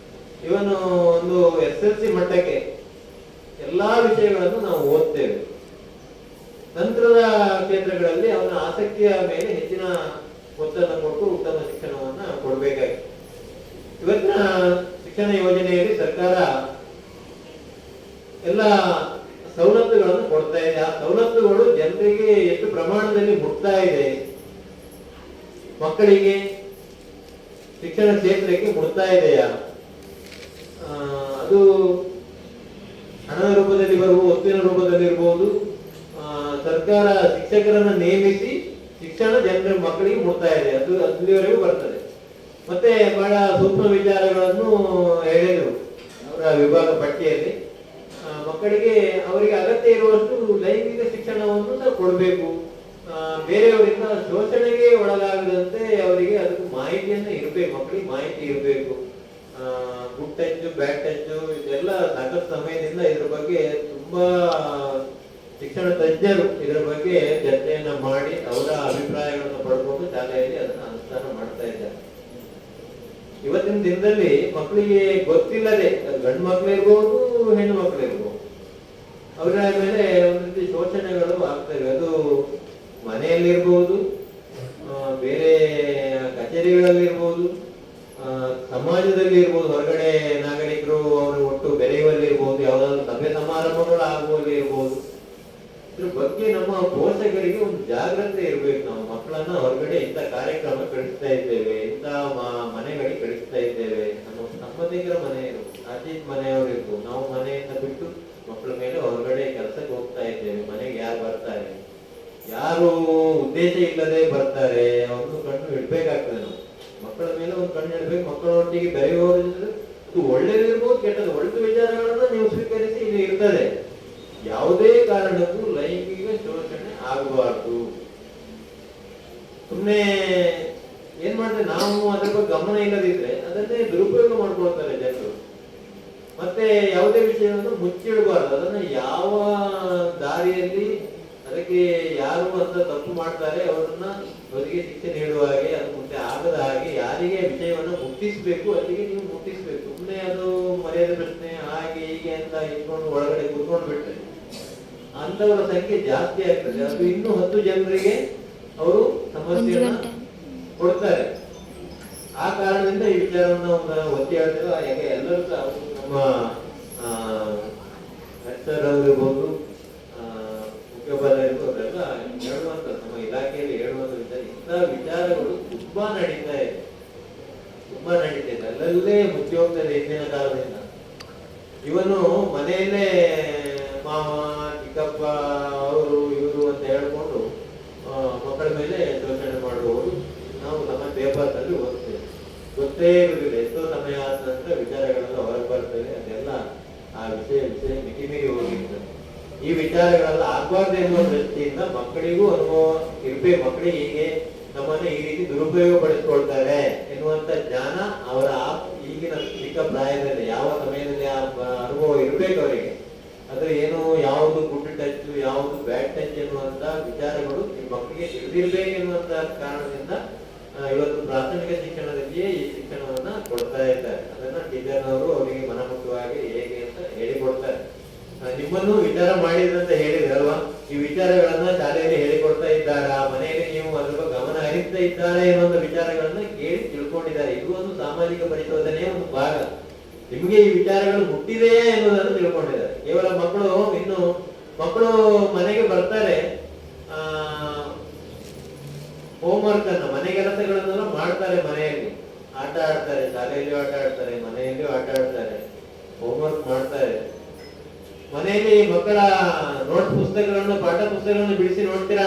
ಇವನು ಒಂದು SSLC ಮಟ್ಟಕ್ಕೆ ಎಲ್ಲಾ ವಿಷಯಗಳನ್ನು ನಾವು ಓದ್ತೇವೆ. ನಂತರದ ಕ್ಷೇತ್ರಗಳಲ್ಲಿ ಅವನ ಆಸಕ್ತಿಯ ಮೇಲೆ ಹೆಚ್ಚಿನ ಒತ್ತನ್ನು ಕೊಟ್ಟು ಉತ್ತಮ ಶಿಕ್ಷಣವನ್ನ ಕೊಡಬೇಕಾಗಿದೆ. ಇವತ್ತಿನ ಶಿಕ್ಷಣ ಯೋಜನೆಯಲ್ಲಿ ಸರ್ಕಾರ ಎಲ್ಲ ಸವಲತ್ತುಗಳನ್ನು ಕೊಡ್ತಾ ಇದೆ. ಆ ಸವಲತ್ತುಗಳು ಜನರಿಗೆ ಎಷ್ಟು ಪ್ರಮಾಣದಲ್ಲಿ ಮುಟ್ತಾ ಇದೆ, ಮಕ್ಕಳಿಗೆ ಶಿಕ್ಷಣ ಕ್ಷೇತ್ರಕ್ಕೆ ಮುಟ್ತಾ ಇದೆಯಾ, ಅದು ಹಣದ ರೂಪದಲ್ಲಿ ಬರುವ ವಸ್ತುವಿನ ರೂಪದಲ್ಲಿ ಇರಬಹುದು. ಸರ್ಕಾರ ಶಿಕ್ಷಕರನ್ನ ನೇಮಿಸಿ ಶಿಕ್ಷಣ ಜನರ ಮಕ್ಕಳಿಗೆ ಮುಟ್ತಾ ಇದೆ, ಅದು ಅಲ್ಲಿವರೆಗೂ ಬರ್ತದೆ. ಮತ್ತೆ ಬಹಳ ಸೂಕ್ಷ್ಮ ವಿಚಾರಗಳನ್ನು ಹೇಳಿದರು ಅವರ ವಿಭಾಗ ಪಟ್ಟಿಯಲ್ಲಿ. ಮಕ್ಕಳಿಗೆ ಅವರಿಗೆ ಅಗತ್ಯ ಇರುವಷ್ಟು ಲೈಂಗಿಕ ಶಿಕ್ಷಣವನ್ನು ಸಹ ಕೊಡಬೇಕು. ಬೇರೆಯವರಿಂದ ಶೋಷಣೆಗೆ ಒಳಗಾಗದಂತೆ ಅವರಿಗೆ ಅದಕ್ಕೆ ಮಾಹಿತಿಯನ್ನ ಇರಬೇಕು, ಮಕ್ಕಳಿಗೆ ಮಾಹಿತಿ ಇರಬೇಕು. ಗುಡ್ ಟಚ್, ಬ್ಯಾಡ್ ಟಚ್ ಇದೆಲ್ಲ ಸಾಕಷ್ಟು ಸಮಯದಿಂದ ಇದ್ರ ಬಗ್ಗೆ ತುಂಬಾ ಶಿಕ್ಷಣ ತಜ್ಞರು ಇದರ ಬಗ್ಗೆ ಚರ್ಚೆಯನ್ನ ಮಾಡಿ ಅವರ ಅಭಿಪ್ರಾಯಗಳನ್ನು ಪಡ್ಕೊಂಡು ಶಾಲೆಯಲ್ಲಿ ಅದನ್ನ ಅನುಷ್ಠಾನ ಮಾಡ್ತಾ ಇದ್ದಾರೆ. ಇವತ್ತಿನ ದಿನದಲ್ಲಿ ಮಕ್ಕಳಿಗೆ ಗೊತ್ತಿಲ್ಲದೆ, ಅದು ಗಂಡು ಮಕ್ಕಳು ಇರ್ಬೋದು, ಹೆಣ್ಣು ಮಕ್ಕಳು ಇರ್ಬೋದು, ಅವರ ಮೇಲೆ ಒಂದು ರೀತಿ ಶೋಷಣೆಗಳು ಆಗ್ತವೆ. ಅದು ಮನೆಯಲ್ಲಿರ್ಬೋದು, ಬೇರೆ ಕಚೇರಿಗಳಲ್ಲಿರ್ಬೋದು, ಸಮಾಜದಲ್ಲಿ ಇರ್ಬೋದು, ಹೊರಗಡೆ ನಾಗರಿಕರು ಅವರು ಒಟ್ಟು ಬೆರೆಯುವಲ್ಲಿ ಇರ್ಬೋದು, ಯಾವ್ದಾದ್ರು ಸಭೆ ಸಮಾರಂಭಗಳು ಆಗುವಲ್ಲಿ ಇರ್ಬೋದು. ಇದ್ರ ಬಗ್ಗೆ ನಮ್ಮ ಪೋಷಕರಿಗೆ ಒಂದು ಜಾಗ್ರತೆ ಇರ್ಬೇಕು. ನಾವು ಮಕ್ಕಳನ್ನ ಹೊರಗಡೆ ಇಂಥ ಕಾರ್ಯಕ್ರಮ ಕಳಿಸ್ತಾ ಇದ್ದೇವೆ, ಇಂಥ ಮನೆಗಳಿಗೆ ಕಳಿಸ್ತಾ ಇದ್ದೇವೆ, ನಮ್ಮ ಸಂಬಂಧಿಕರ ಮನೆ ಅಜಿತ್ ಮನೆಯವರು ಇರ್ಬೋದು, ನಾವು ಮನೆಯಿಂದ ಬಿಟ್ಟು ಮಕ್ಕಳ ಮೇಲೆ ಹೊರಗಡೆ ಕೆಲಸಕ್ಕೆ ಹೋಗ್ತಾ ಇದ್ದೇವೆ. ಮನೆಗೆ ಯಾರು ಬರ್ತಾರೆ, ಯಾರು ಉದ್ದೇಶ ಇಲ್ಲದೆ ಬರ್ತಾರೆ, ಒಂದು ಕಣ್ಣು ಇಡ್ಬೇಕಾಗ್ತದೆ. ನಾವು ಮಕ್ಕಳ ಮೇಲೆ ಒಂದು ಕಣ್ಣು ಇಡ್ಬೇಕು. ಮಕ್ಕಳೊಟ್ಟಿಗೆ ಬೆರೆಯುವುದರಿಂದ ಅದು ಒಳ್ಳೇದಿರ್ಬೋದು, ಕೆಟ್ಟದ್ದು, ಒಳ್ಳೆ ವಿಚಾರಗಳನ್ನ ನೀವು ಸ್ವೀಕರಿಸಿ ಇಲ್ಲಿ ಇರ್ತದೆ. ಯಾವುದೇ ಕಾರಣಕ್ಕೂ ಲೈಂಗಿಕ ಶೋಷಣೆ ಆಗಬಾರ್ದು. ಸುಮ್ಮನೆ ಏನ್ ಮಾಡಿದ್ರೆ ನಾವು ಅದ್ರ ಬಗ್ಗೆ ಗಮನ ಇಲ್ಲದಿದ್ರೆ ಅದನ್ನೇ ದುರುಪಯೋಗ ಮಾಡ್ಕೊಳ್ತಾರೆ ಜನರು. ಮತ್ತೆ ಯಾವುದೇ ವಿಷಯವನ್ನು ಮುಚ್ಚಿಡಬಾರ್ದು. ಅದನ್ನ ಯಾವ ದಾರಿಯಲ್ಲಿ ಅದಕ್ಕೆ ಯಾರು ಅಂತ ತಪ್ಪು ಮಾಡ್ತಾರೆ ಅವರಿಗೆ ಶಿಕ್ಷೆ ನೀಡುವ ಹಾಗೆ, ಅದು ಮುಂದೆ ಆಗದ ಹಾಗೆ ಯಾರಿಗೆ ವಿಷಯವನ್ನು ಮುಟ್ಟಿಸ್ಬೇಕು ಅಲ್ಲಿಗೆ ನೀವು ಮುಟ್ಟಿಸ್ಬೇಕು. ಸುಮ್ಮನೆ ಅದು ಮರ್ಯಾದೆ ಪ್ರಶ್ನೆ ಹಾಗೆ ಹೀಗೆ ಅಂತ ಇಟ್ಕೊಂಡು ಒಳಗಡೆ ಕೂತ್ಕೊಂಡು ಬಿಟ್ರೆ ಅಂತವರ ಸಂಖ್ಯೆ ಜಾಸ್ತಿ ಆಗ್ತದೆ. ಅದು ಇನ್ನೂ 10 ಜನರಿಗೆ ಅವರು ಸಮಸ್ಯೆಯನ್ನ ಕೊಡ್ತಾರೆ. ಆ ಕಾರಣದಿಂದ ಈ ವಿಚಾರವನ್ನ ಒತ್ತಿ ಹೇಳ್ತೇವೆ. ಯಾಕೆ ಎಲ್ಲರೂ ನಮ್ಮ ಸರ್ ಅವರಿರ್ಬೋದು, ಮುಖ್ಯೋಪಾಧ್ಯಾಯರು ಅವರೆಲ್ಲ ಹೇಳುವಂತ ನಮ್ಮ ಇಲಾಖೆಯಲ್ಲಿ ಹೇಳುವಂತ ವಿಚಾರ, ಇಂಥ ವಿಚಾರಗಳು ತುಂಬಾ ನಡೀತಾ ಇದೆ. ಅಲ್ಲಲ್ಲೇ ಮುಚ್ಚಿ ಹೋಗ್ತದೆ ಹಿಂದಿನ ಕಾಲದಿಂದ. ಇವನು ಮನೆಯಲ್ಲೇ ಮಾವ ಚಿಕ್ಕಪ್ಪ ಅವರು ಇವರು ಅಂತ ಹೇಳ್ಕೊಂಡು ಮಕ್ಕಳ ಮೇಲೆ ಶೋಷಣೆ ಮಾಡುವವರು ನಾವು ನಮ್ಮ ಪೇಪರ್ ನಲ್ಲಿ ಓದ್ತೇವೆ. ಗೊತ್ತೇ ಇರುವುದಿಲ್ಲ ಎಷ್ಟೋ ಸಮಯ ಆದ ನಂತರ ವಿಚಾರಗಳೆಲ್ಲ ಹೊರಗೆ ಬರ್ತವೆ. ಅದೆಲ್ಲ ಆ ವಿಷಯ ಮಿತಿಮೀರಿ ಹೋಗಿರ್ತದೆ. ಈ ವಿಚಾರಗಳೆಲ್ಲ ಆಗಬಾರ್ದು ಎನ್ನುವ ದೃಷ್ಟಿಯಿಂದ ಮಕ್ಕಳಿಗೂ ಅನುಭವ ಇರ್ಬೇಕು. ಮಕ್ಕಳಿಗೆ ಹೀಗೆ ನಮ್ಮನ್ನ ಈ ರೀತಿ ದುರುಪಯೋಗ ಪಡಿಸ್ಕೊಳ್ತಾರೆ ಎನ್ನುವಂತ ಜ್ಞಾನ ಅವರ ಈಗಿನ ಚಿಕ್ಕ ಪ್ರಾಯದಲ್ಲಿ ಯಾವ ಸಮಯದಲ್ಲಿ ಆ ಅನುಭವ ಇರ್ಬೇಕು ಅವರಿಗೆ. ಆದ್ರೆ ಏನು ಯಾವುದು ಗುಡ್ ಟಚ್ ಯಾವುದು ಬ್ಯಾಡ್ ಟಚ್ ಎನ್ನುವಂತ ವಿಚಾರಗಳು ಈ ಮಕ್ಕಳಿಗೆ ತಿಳಿದಿರ್ಬೇಕು ಎನ್ನುವಂತ ಕಾರಣದಿಂದ ಇವತ್ತು ಪ್ರಾಥಮಿಕ ಶಿಕ್ಷಣದಲ್ಲಿಯೇ ಈ ಶಿಕ್ಷಣವನ್ನ ಕೊಡ್ತಾ ಇದ್ದಾರೆ. ಅದನ್ನ ಟೀಚರ್ನವರು ಅವರಿಗೆ ಮನಮುಟ್ಟುವಾಗಿ ಹೇಗೆ ಅಂತ ಹೇಳಿಕೊಡ್ತಾರೆ. ನಿಮ್ಮನ್ನು ವಿಚಾರ ಮಾಡಿದ್ರಂತ ಹೇಳಿದ್ರಲ್ವಾ, ಈ ವಿಚಾರಗಳನ್ನ ಶಾಲೆಯಲ್ಲಿ ಹೇಳಿಕೊಡ್ತಾ ಇದ್ದಾರಾ, ಮನೆಯಲ್ಲಿ ನೀವು ಅದ್ರ ಬಗ್ಗೆ ಗಮನ ಹರಿಸ್ತಾ ಇದ್ದಾರೆ ಎನ್ನುವಂತ ವಿಚಾರಗಳನ್ನ ಕೇಳಿ ತಿಳ್ಕೊಂಡಿದ್ದಾರೆ. ಇದು ಒಂದು ಸಾಮಾಜಿಕ ಪರಿಶೋಧನೆಯ ಒಂದು ಭಾಗ. ನಿಮಗೆ ಈ ವಿಚಾರಗಳು ಮುಟ್ಟಿದೆಯೇ ಎನ್ನುವುದನ್ನು ತಿಳ್ಕೊಂಡಿದ್ದಾರೆ. ಕೇವಲ ಮಕ್ಕಳು ಮನೆಗೆ ಬರ್ತಾರೆ, ಹೋಮ್ವರ್ಕ್ ಅನ್ನ ಮನೆ ಕೆಲಸಗಳನ್ನೆಲ್ಲ ಮಾಡ್ತಾರೆ, ಮನೆಯಲ್ಲಿ ಆಟ ಆಡ್ತಾರೆ, ಶಾಲೆಯಲ್ಲಿ ಆಟ ಆಡ್ತಾರೆ, ಮನೆಯಲ್ಲಿಯೂ ಆಟ ಆಡ್ತಾರೆ, ಹೋಮ್ವರ್ಕ್ ಮಾಡ್ತಾರೆ. ಮನೆಯಲ್ಲಿ ಮಕ್ಕಳ ನೋಟ್ ಪುಸ್ತಕಗಳನ್ನು ಪಾಠ ಪುಸ್ತಕಗಳನ್ನು ಬಿಡಿಸಿ ನೋಡ್ತೀರಾ?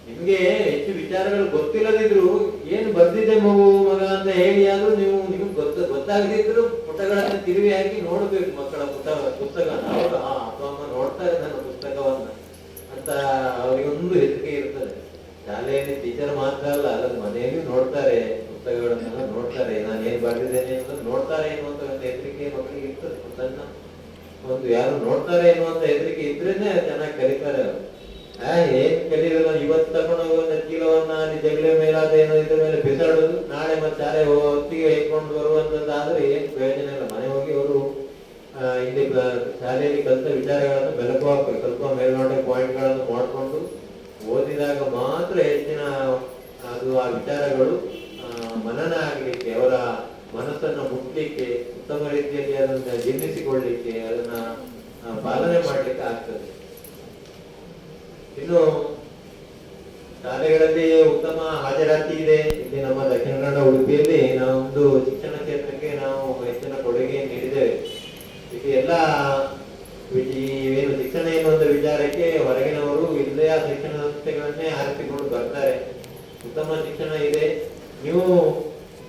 ನಿಮ್ಗೆ ಹೆಚ್ಚು ವಿಚಾರಗಳು ಗೊತ್ತಿಲ್ಲದಿದ್ರು ಏನು ಬರ್ದಿದೆ ಮಗ ಅಂತ ಹೇಳಿ ಆದ್ರೂ ನಿಮ್ಗೆ ಗೊತ್ತಾಗದಿದ್ರು ಪುಟಗಳನ್ನ ತಿರುವಿ ಹಾಕಿ ನೋಡ್ಬೇಕು ಮಕ್ಕಳ ಪುಸ್ತಕನ. ಅವರು ಅಪ್ಪ ಅಮ್ಮ ನೋಡ್ತಾರೆ ನನ್ನ ಪುಸ್ತಕವನ್ನ ಅಂತ ಅವರಿಗೊಂದು ಹೆದರಿಕೆ ಇರ್ತದೆ. ಶಾಲೆಯಲ್ಲಿ ಟೀಚರ್ ಮಾತ್ರ ಅಲ್ಲ, ಅಲ್ಲದ ಮನೆಯಲ್ಲಿ ನೋಡ್ತಾರೆ, ಪುಸ್ತಕಗಳನ್ನೆಲ್ಲ ನೋಡ್ತಾರೆ, ನಾನು ಏನ್ ಬರ್ದಿದ್ದೇನೆ ಅನ್ನೋದು ನೋಡ್ತಾರೆ ಎನ್ನುವಂತ ಒಂದು ಹೆದರಿಕೆ ಮಕ್ಕಳಿಗೆ ಇರ್ತದೆ. ಒಂದು ಯಾರು ನೋಡ್ತಾರೆ ಎನ್ನುವಂತ ಹೆದರಿಕೆ ಇದ್ರೇನೆ ಚೆನ್ನಾಗಿ ಕಲಿತಾರೆ ಅವರು. ಏನ್ ಕಲಿಯೋಲ್ಲ, ಇವತ್ತು ತಗೊಂಡು ಹೋಗುವಂತ ಚೀಲವನ್ನ ಅಲ್ಲಿ ಜಗಳ ಮೇಲಾದ ಏನೋ ಇದ್ರ ಮೇಲೆ ಬಿಸಾಡುದು, ನಾಳೆ ಮತ್ತೆ ಶಾಲೆ ಹೊತ್ತಿಗೆ ಹೇಳ್ಕೊಂಡು ಬರುವಂತದ್ದಾದ್ರೆ ಏನ್ ಪ್ರಯೋಜನ ಇಲ್ಲ. ಮನೆ ಹೋಗಿ ಅವರು ಇಲ್ಲಿ ಶಾಲೆಯಲ್ಲಿ ಕಲಿತ ವಿಚಾರಗಳನ್ನು ಬೆಳಕು ಹಾಕ್ಬೇಕು. ಸ್ವಲ್ಪ ಮೇಲ್ನೋಟ ಪಾಯಿಂಟ್ಗಳನ್ನು ಮಾಡ್ಕೊಂಡು ಓದಿದಾಗ ಮಾತ್ರ ಹೆಚ್ಚಿನ ಅದು ಆ ವಿಚಾರಗಳು ಮನನ ಆಗ್ಲಿಕ್ಕೆ, ಅವರ ಮನಸ್ಸನ್ನ ಮುಟ್ಲಿಕ್ಕೆ, ಉತ್ತಮ ರೀತಿಯಲ್ಲಿ ಅದನ್ನ ಜೀರ್ಣಿಸಿಕೊಳ್ಳಿಕ್ಕೆ, ಅದನ್ನ ಪಾಲನೆ ಮಾಡ್ಲಿಕ್ಕೆ ಆಗ್ತದೆ. ಇನ್ನು ಶಾಲೆಗಳಲ್ಲಿ ಉತ್ತಮ ಹಾಜರಾತಿ ಇದೆ. ಇಲ್ಲಿ ನಮ್ಮ ದಕ್ಷಿಣ ಕನ್ನಡ ಉಡುಪಿಯಲ್ಲಿ ನಾವೊಂದು ಶಿಕ್ಷಣ ಕ್ಷೇತ್ರಕ್ಕೆ ನಾವು ಹೆಚ್ಚಿನ ಕೊಡುಗೆ ನೀಡಿದ್ದೇವೆ. ಇದು ಎಲ್ಲ ಏನು ಶಿಕ್ಷಣ ಎನ್ನುವಂತ ವಿಚಾರಕ್ಕೆ ಹೊರಗಿನವರು ಇಲ್ಲೇ ಆ ಶಿಕ್ಷಣ ಸಂಸ್ಥೆಗಳನ್ನೇ ಆರಿಸಿಕೊಂಡು ಬರ್ತಾರೆ. ಉತ್ತಮ ಶಿಕ್ಷಣ ಇದೆ. ನೀವು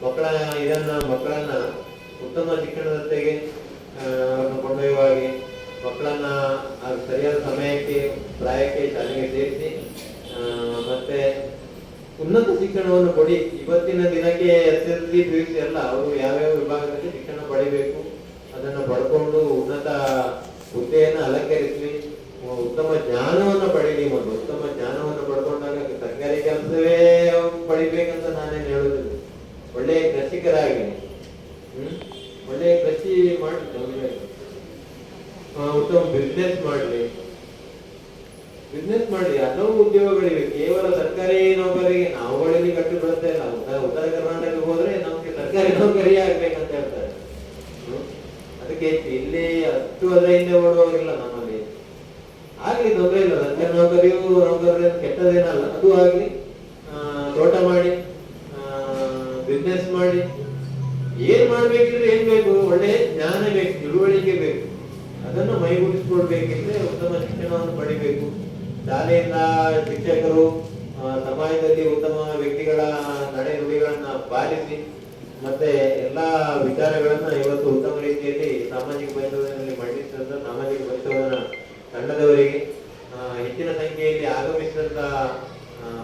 ಮಕ್ಕಳನ್ನ ಉತ್ತಮ ಶಿಕ್ಷಣದತ್ತೆಗೆ ಕೊಂಡೊಯ್ಯುವಾಗೆ ಮಕ್ಕಳನ್ನ ಸರಿಯಾದ ಸಮಯಕ್ಕೆ ಪ್ರಾಯಕ್ಕೆ ಶಾಲೆಗೆ ಸೇರಿಸಿ ಮತ್ತೆ ಉನ್ನತ ಶಿಕ್ಷಣವನ್ನು ಕೊಡಿ. ಇವತ್ತಿನ ದಿನಕ್ಕೆ SSLC PUC ಎಲ್ಲ ಅವರು ಯಾವ್ಯಾವ ವಿಭಾಗದಲ್ಲಿ ಶಿಕ್ಷಣ ಪಡಿಬೇಕು ಅದನ್ನ ಪಡ್ಕೊಂಡು ಉನ್ನತ ಹುದ್ದೆಯನ್ನು ಅಲಂಕರಿಸಲಿ, ಉತ್ತಮ ಜ್ಞಾನವನ್ನು ಪಡೀಲಿ. ಮೊದಲು ಉತ್ತಮ ಜ್ಞಾನವನ್ನು ಪಡ್ಕೊಂಡಾಗ ಸರ್ಕಾರಿ ಕೆಲಸವೇ ಪಡಿಬೇಕಂತ ನಾನೇನು ಹೇಳುದಿಲ್ಲ. ಒಳ್ಳೆಯ ಕೃಷಿಕರಾಗಿ ಒಳ್ಳೆಯ ಕೃಷಿ ಮಾಡಿ ಉತ್ತಮ ಬಿಸ್ನೆಸ್ ಮಾಡಲಿ ಹಲವು ಉದ್ಯೋಗಗಳಿವೆ. ಕೇವಲ ಸರ್ಕಾರಿ ನೌಕರಿಗೆ ನಾವುಗಳಲ್ಲಿ ಕಟ್ಟು ಬಿಡುತ್ತೆ ಇಲ್ಲ. ಉತ್ತರ ಕರ್ನಾಟಕ ಹೋದ್ರೆ ನಮ್ಗೆ ಸರ್ಕಾರಿ ನೌಕರಿ ಆಗ್ಬೇಕಂತ ಹೇಳ್ತಾರೆ. ಅದಕ್ಕೆ ಇಲ್ಲಿ ಅಷ್ಟು ಅದರ ಹಿಂದೆ ಓಡುವವರಿಲ್ಲ ನಮ್ಮಲ್ಲಿ. ಆಗ್ಲಿ ತೊಂದರೆ ಇಲ್ಲ, ಸರ್ಕಾರಿ ನೌಕರಿ ಕೆಟ್ಟದೇನಲ್ಲ. ಅದು ಆಗ್ಲಿ, ತೋಟ ಮಾಡಿ ಬಿಸ್ನೆಸ್ ಮಾಡಿ, ಏನ್ ಮಾಡ್ಬೇಕಿದ್ರೆ ಏನ್ ಬೇಕು, ಒಳ್ಳೆ ಜ್ಞಾನ ಬೇಕು, ತಿಳುವಳಿಕೆ ಬೇಕು. ಅದನ್ನು ಮೈಗೂಡಿಸ್ಕೊಳ್ಬೇಕಿದ್ರೆ ಉತ್ತಮ ಶಿಕ್ಷಣವನ್ನು ಪಡಿಬೇಕು. ಶಾಲೆಯಿಂದ ಶಿಕ್ಷಕರು ಸಮಾಜದಲ್ಲಿ ಉತ್ತಮ ವ್ಯಕ್ತಿಗಳ ನಡೆ ನುಡಿಗಳನ್ನ ಪಾಲಿಸಿ ಮತ್ತೆ ಎಲ್ಲಾ ವಿಚಾರಗಳನ್ನ ಇವತ್ತು ಉತ್ತಮ ರೀತಿಯಲ್ಲಿ ಸಾಮಾಜಿಕ ಪರಿಶೋಧನೆಯಲ್ಲಿ ಮಂಡಿಸಿದಂತ ಸಾಮಾಜಿಕ ಪರಿಶೋಧನಾ ತಂಡದವರಿಗೆ, ಹೆಚ್ಚಿನ ಸಂಖ್ಯೆಯಲ್ಲಿ ಆಗಮಿಸಿದಂತ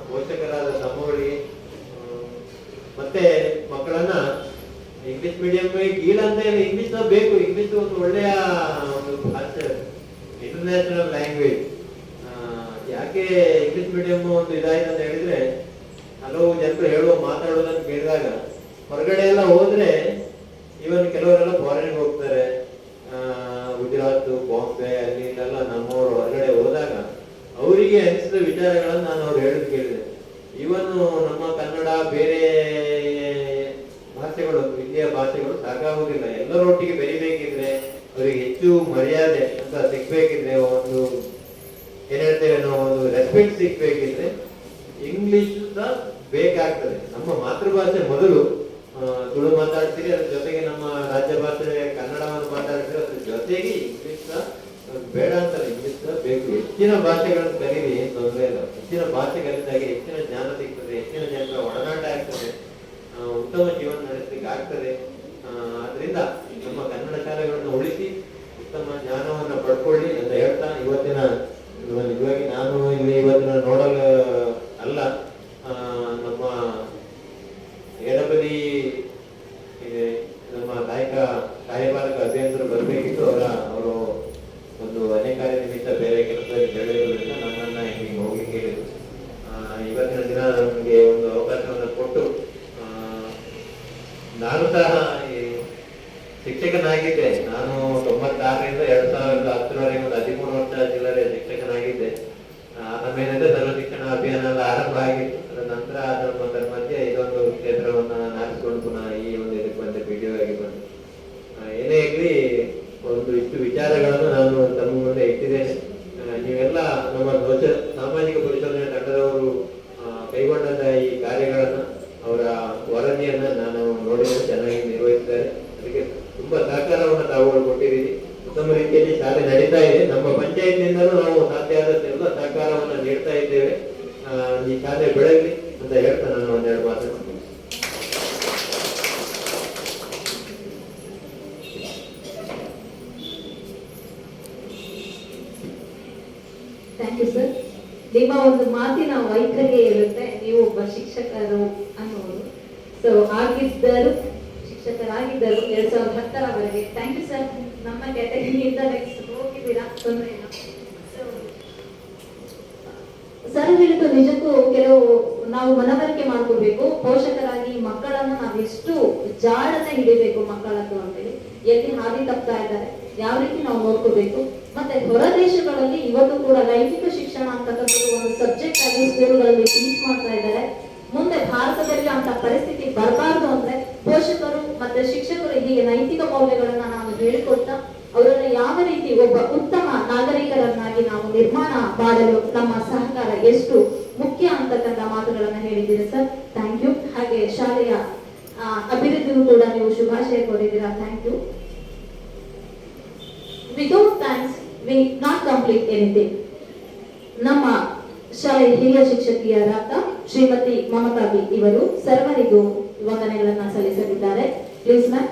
ಪೋಷಕರಾದ ಸಮೂಹಗಳಿಗೆ, ಮತ್ತೆ ಮಕ್ಕಳನ್ನ ಇಂಗ್ಲಿಷ್ ಮೀಡಿಯಂ ಕೀಳಂತ ಇಂಗ್ಲಿಷ್ ಬೇಕು. ಇಂಗ್ಲಿಷ್ ಒಂದು ಒಳ್ಳೆಯ ಒಂದು ಭಾಷೆ, ಇಂಟರ್ನ್ಯಾಷನಲ್ ಲ್ಯಾಂಗ್ವೇಜ್. ಯಾಕೆ ಇಂಗ್ಲಿಷ್ ಮೀಡಿಯಂ ಒಂದು ಇದಾಯ್ತು ಅಂತ ಹೇಳಿದ್ರೆ, ಹಲವು ಜನರು ಮಾತಾಡೋದನ್ನು ಕೇಳಿದಾಗ ಹೊರಗಡೆ ಎಲ್ಲ ಹೋದ್ರೆ ಇವನ್ ಕೆಲವರೆಲ್ಲ ಫಾರಿನ್ಗೆ ಹೋಗ್ತಾರೆ, ಗುಜರಾತ್, ಬಾಂಬೆ ಅಲ್ಲಿ ಇಲ್ಲೆಲ್ಲ ನಮ್ಮವರು ಹೊರಗಡೆ ಹೋದಾಗ ಅವರಿಗೆ ಅನಿಸಿದ ವಿಚಾರಗಳನ್ನು ನಾನು ಅವ್ರು ಹೇಳೋದು ಕೇಳಿದೆ. ಇವನು ನಮ್ಮ ಕನ್ನಡ ಬೇರೆ ಭಾಷೆಗಳು, ವಿದ್ಯಾ ಭಾಷೆಗಳು ಸಾಕಾಗುವುದಿಲ್ಲ. ಎಲ್ಲರೊಟ್ಟಿಗೆ ಬೆರಿಬೇಕಿದ್ರೆ, ಅವರಿಗೆ ಹೆಚ್ಚು ಮರ್ಯಾದೆ ಅಂತ ಸಿಗ್ಬೇಕಿದ್ರೆ, ಒಂದು ಏನ್ ಹೇಳ್ತೇವೆ ನಾವು, ಒಂದು ರೆಸ್ಪೆಕ್ಟ್ ಸಿಗ್ಬೇಕಿದ್ರೆ ಇಂಗ್ಲಿಷ್ ಸಹ ಬೇಕಾಗ್ತದೆ. ನಮ್ಮ ಮಾತೃಭಾಷೆ ಮೊದಲು ತುಳು ಮಾತಾಡ್ತೀರಿ, ಅದ್ರ ಜೊತೆಗೆ ನಮ್ಮ ರಾಜ್ಯ ಭಾಷೆ ಕನ್ನಡವನ್ನು ಮಾತಾಡ್ತೀರಿ, ಅದ್ರ ಜೊತೆಗೆ ಇಂಗ್ಲಿಷ್ ಸಹ ಬೇಡ ಅಂತಲ್ಲ, ಇಂಗ್ಲಿಷ್ ಸಹ ಬೇಕು. ಹೆಚ್ಚಿನ ಭಾಷೆಗಳನ್ನು ಕಲೀರಿ, ಏನ್ ತೊಂದರೆ ಇಲ್ಲ. ಹೆಚ್ಚಿನ ಭಾಷೆ ಕಲಿತಾಗ ಹೆಚ್ಚಿನ ಜ್ಞಾನ ಸಿಗ್ತದೆ, ಹೆಚ್ಚಿನ ಜನರ ಒಡನಾಟ ಆಗ್ತದೆ, ಉತ್ತಮ ಜೀವನ ನಡೆಸಲಿಕ್ಕೆ ಆಗ್ತದೆ. ಆದ್ರಿಂದ ನಮ್ಮ ಕನ್ನಡ ಶಾಲೆಗಳನ್ನು ಉಳಿಸಿ ಉತ್ತಮ ಜ್ಞಾನವನ್ನು ಪಡ್ಕೊಳ್ಳಿ ಅಂತ ಹೇಳ್ತಾ, ಇವತ್ತಿನ ನಿಜವಾಗಿ ನಾನು ಇಲ್ಲಿ ಇವತ್ತಿನ ನೋಡಲು ಅಲ್ಲ, ನಮ್ಮ ಎಡಬದಿ ನಮ್ಮ ಕಾರ್ಯಪಾಲಕ ಅಭಿಯಂತರು ಬರಬೇಕಿತ್ತು. ಅವರು ಒಂದು ಅನೇಕ ನಿಮಿತ್ತ ಬೇರೆ ಕೆಲಸದಲ್ಲಿ ಬೆಳೆಯೋದ್ರಿಂದ ನನ್ನನ್ನ ಇಲ್ಲಿ ಹೋಗಿ ಕೇಳಿದ್ರು. ಇವತ್ತಿನ ದಿನ ನಮಗೆ ಒಂದು ಅವಕಾಶವನ್ನು ಕೊಟ್ಟು, ನಾನು ಸಹ ಶಿಕ್ಷಕನಾಗಿದ್ದೆ. ನಾನು 96ರಿಂದ 2010ರವರೆಗೆ ಒಂದು 13 ವರ್ಷ ಜಿಲ್ಲೆ ಶಿಕ್ಷಕನಾಗಿದ್ದೆ. ಆಮೇಲೆ ಸರ್ವ ಶಿಕ್ಷಣ ಅಭಿಯಾನ ಎಲ್ಲ ಆರಂಭ ಆಗಿತ್ತು. ಅದರ ನಂತರ ಅದರ ಮಧ್ಯೆ ಇದೊಂದು ಕ್ಷೇತ್ರವನ್ನ ಆರಿಸಿಕೊಂಡು ಪುನಃ ಈ ಒಂದು ಇದಕ್ಕೆ ಬಂದೆ, PDO ಆಗಿ ಬಂದೆ. ಏನೇ ಇರಲಿ, ಒಂದು ಇಷ್ಟು ವಿಚಾರಗಳನ್ನು ನಾನು ತಮ್ಮ ಮುಂದೆ ಇಟ್ಟಿದ್ದೇನೆ. ನೀವೆಲ್ಲ ನಮ್ಮ ಸಾಮಾಜಿಕ ಪರಿಶೋಧನೆ ತಂಡದವರು ಕೈಗೊಂಡಂತ ಈ ಕಾರ್ಯಗಳನ್ನು, ಅವರ ವರದಿಯನ್ನ ನಾನು ನೋಡಿದರೆ ಚೆನ್ನಾಗಿ ನಿರ್ವಹಿಸಿದ್ದಾರೆ. ಅದಕ್ಕೆ ತುಂಬಾ ಸಹಕಾರವನ್ನು ತಾವುಗಳು ಕೊಟ್ಟಿದ್ದೀರಿ. ಉತ್ತಮ ರೀತಿಯಲ್ಲಿ ಶಾಲೆ ನಡೀತಾ ಇದೆ. ನಮ್ಮ ಪಂಚಾಯತ್ನಿಂದಲೂ ನಾವು ಸಾಧ್ಯ ಆದಷ್ಟೆಲ್ಲ ಸಹಕಾರವನ್ನು ನೀಡ್ತಾ ಇದ್ದೇವೆ. ಈ ಶಾಲೆ ಬೆಳಗಲಿ ಅಂತ ಹೇಳ್ತಾ ನಾನು ಒಂದೆರಡು ಮಾತಾಡ್ತೀನಿ. Thank you sir. ನಿಮ್ಮ ಒಂದು ಮಾತಿನ ವೈಖರಿ ಇರುತ್ತೆ, ನೀವು ಒಬ್ಬ ಶಿಕ್ಷಕರು ಅನ್ನೋದು. ಸೊ ಆಗಿದ್ದರು, ಶಿಕ್ಷಕರಾಗಿದ್ದರು 2010ರವರೆಗೆ. Thank you sir. ನಮ್ಮ ಕ್ಯಾಟಗರಿಯಿಂದ ನೆಕ್ಸ್ಟ್ ಹೋಗಿದ್ದೀರಾ, ತೊಂದರೆ ಇಲ್ಲ. ಸರ್ ಹೇಳಿದ್ದು ನಿಜಕ್ಕೂ ಕೆಲವು ನಾವು ಮನವರಿಕೆ ಮಾಡ್ಕೋಬೇಕು. ಪೋಷಕರಾಗಿ ಮಕ್ಕಳನ್ನು ನಾವು ಎಷ್ಟು ಜಾಡನೆ ಹಿಡಿಬೇಕು ಮಕ್ಕಳದ್ದು ಅಂತೇಳಿ, ಎಲ್ಲಿ ಹಾದಿ ತಪ್ತಾ ಇದ್ದಾರೆ, ಯಾವ ರೀತಿ ನಾವು ನೋಡ್ಕೋಬೇಕು. ಮತ್ತೆ ಹೊರ ದೇಶಗಳಲ್ಲಿ ಇವತ್ತು ಕೂಡ ಲೈಂಗಿಕ ಶಿಕ್ಷಣ ಅಂತಕ್ಕಂಥದ್ದು ಒಂದು ಸಬ್ಜೆಕ್ಟ್ ಆಗಿ ಸ್ಕೂಲ್ಗಳಲ್ಲಿ ಟೀಚ್ ಮಾಡ್ತಾ ಇದ್ದಾರೆ. ಮುಂದೆ ಭಾರತದಲ್ಲಿ ಅಂತ ಪರಿಸ್ಥಿತಿ ಬರಬಾರ್ದು ಅಂದ್ರೆ ಪೋಷಕರು ಮತ್ತೆ ಶಿಕ್ಷಕರು ಹೀಗೆ ನೈತಿಕ ಮೌಲ್ಯಗಳನ್ನ ನಾವು ಹೇಳಿಕೊಡ್ತಾ ಅವರನ್ನ ಯಾವ ರೀತಿ ಒಬ್ಬ ಉತ್ತಮ ನಾಗರಿಕರನ್ನಾಗಿ ನಾವು ನಿರ್ಮಾಣ ಮಾಡಲು ನಮ್ಮ ಸಹಕಾರ ಎಷ್ಟು ಮುಖ್ಯ ಅಂತಕ್ಕಂಥ ಮಾತುಗಳನ್ನ ಹೇಳಿದ್ದೀರಿ ಸರ್. Thank you. ಹಾಗೆ ಶಾಲೆಯ ಅಭಿವೃದ್ಧಿಗೂ ಕೂಡ ನೀವು ಶುಭಾಶಯ ಕೋರಿದ್ದೀರಾ. Thank you. Without thanks we not complete anything. ನಮ್ಮ ಶಾಲೆಯ ಹಿರಿಯ ಶಿಕ್ಷಕಿಯರಾದ ಶ್ರೀಮತಿ ಮಮತಾ ಬಿ ಇವರು ಸರ್ವರಿಗೂ ವಂದನೆಗಳನ್ನ ಸಲ್ಲಿಸಲಿದ್ದಾರೆ. Please ma'am.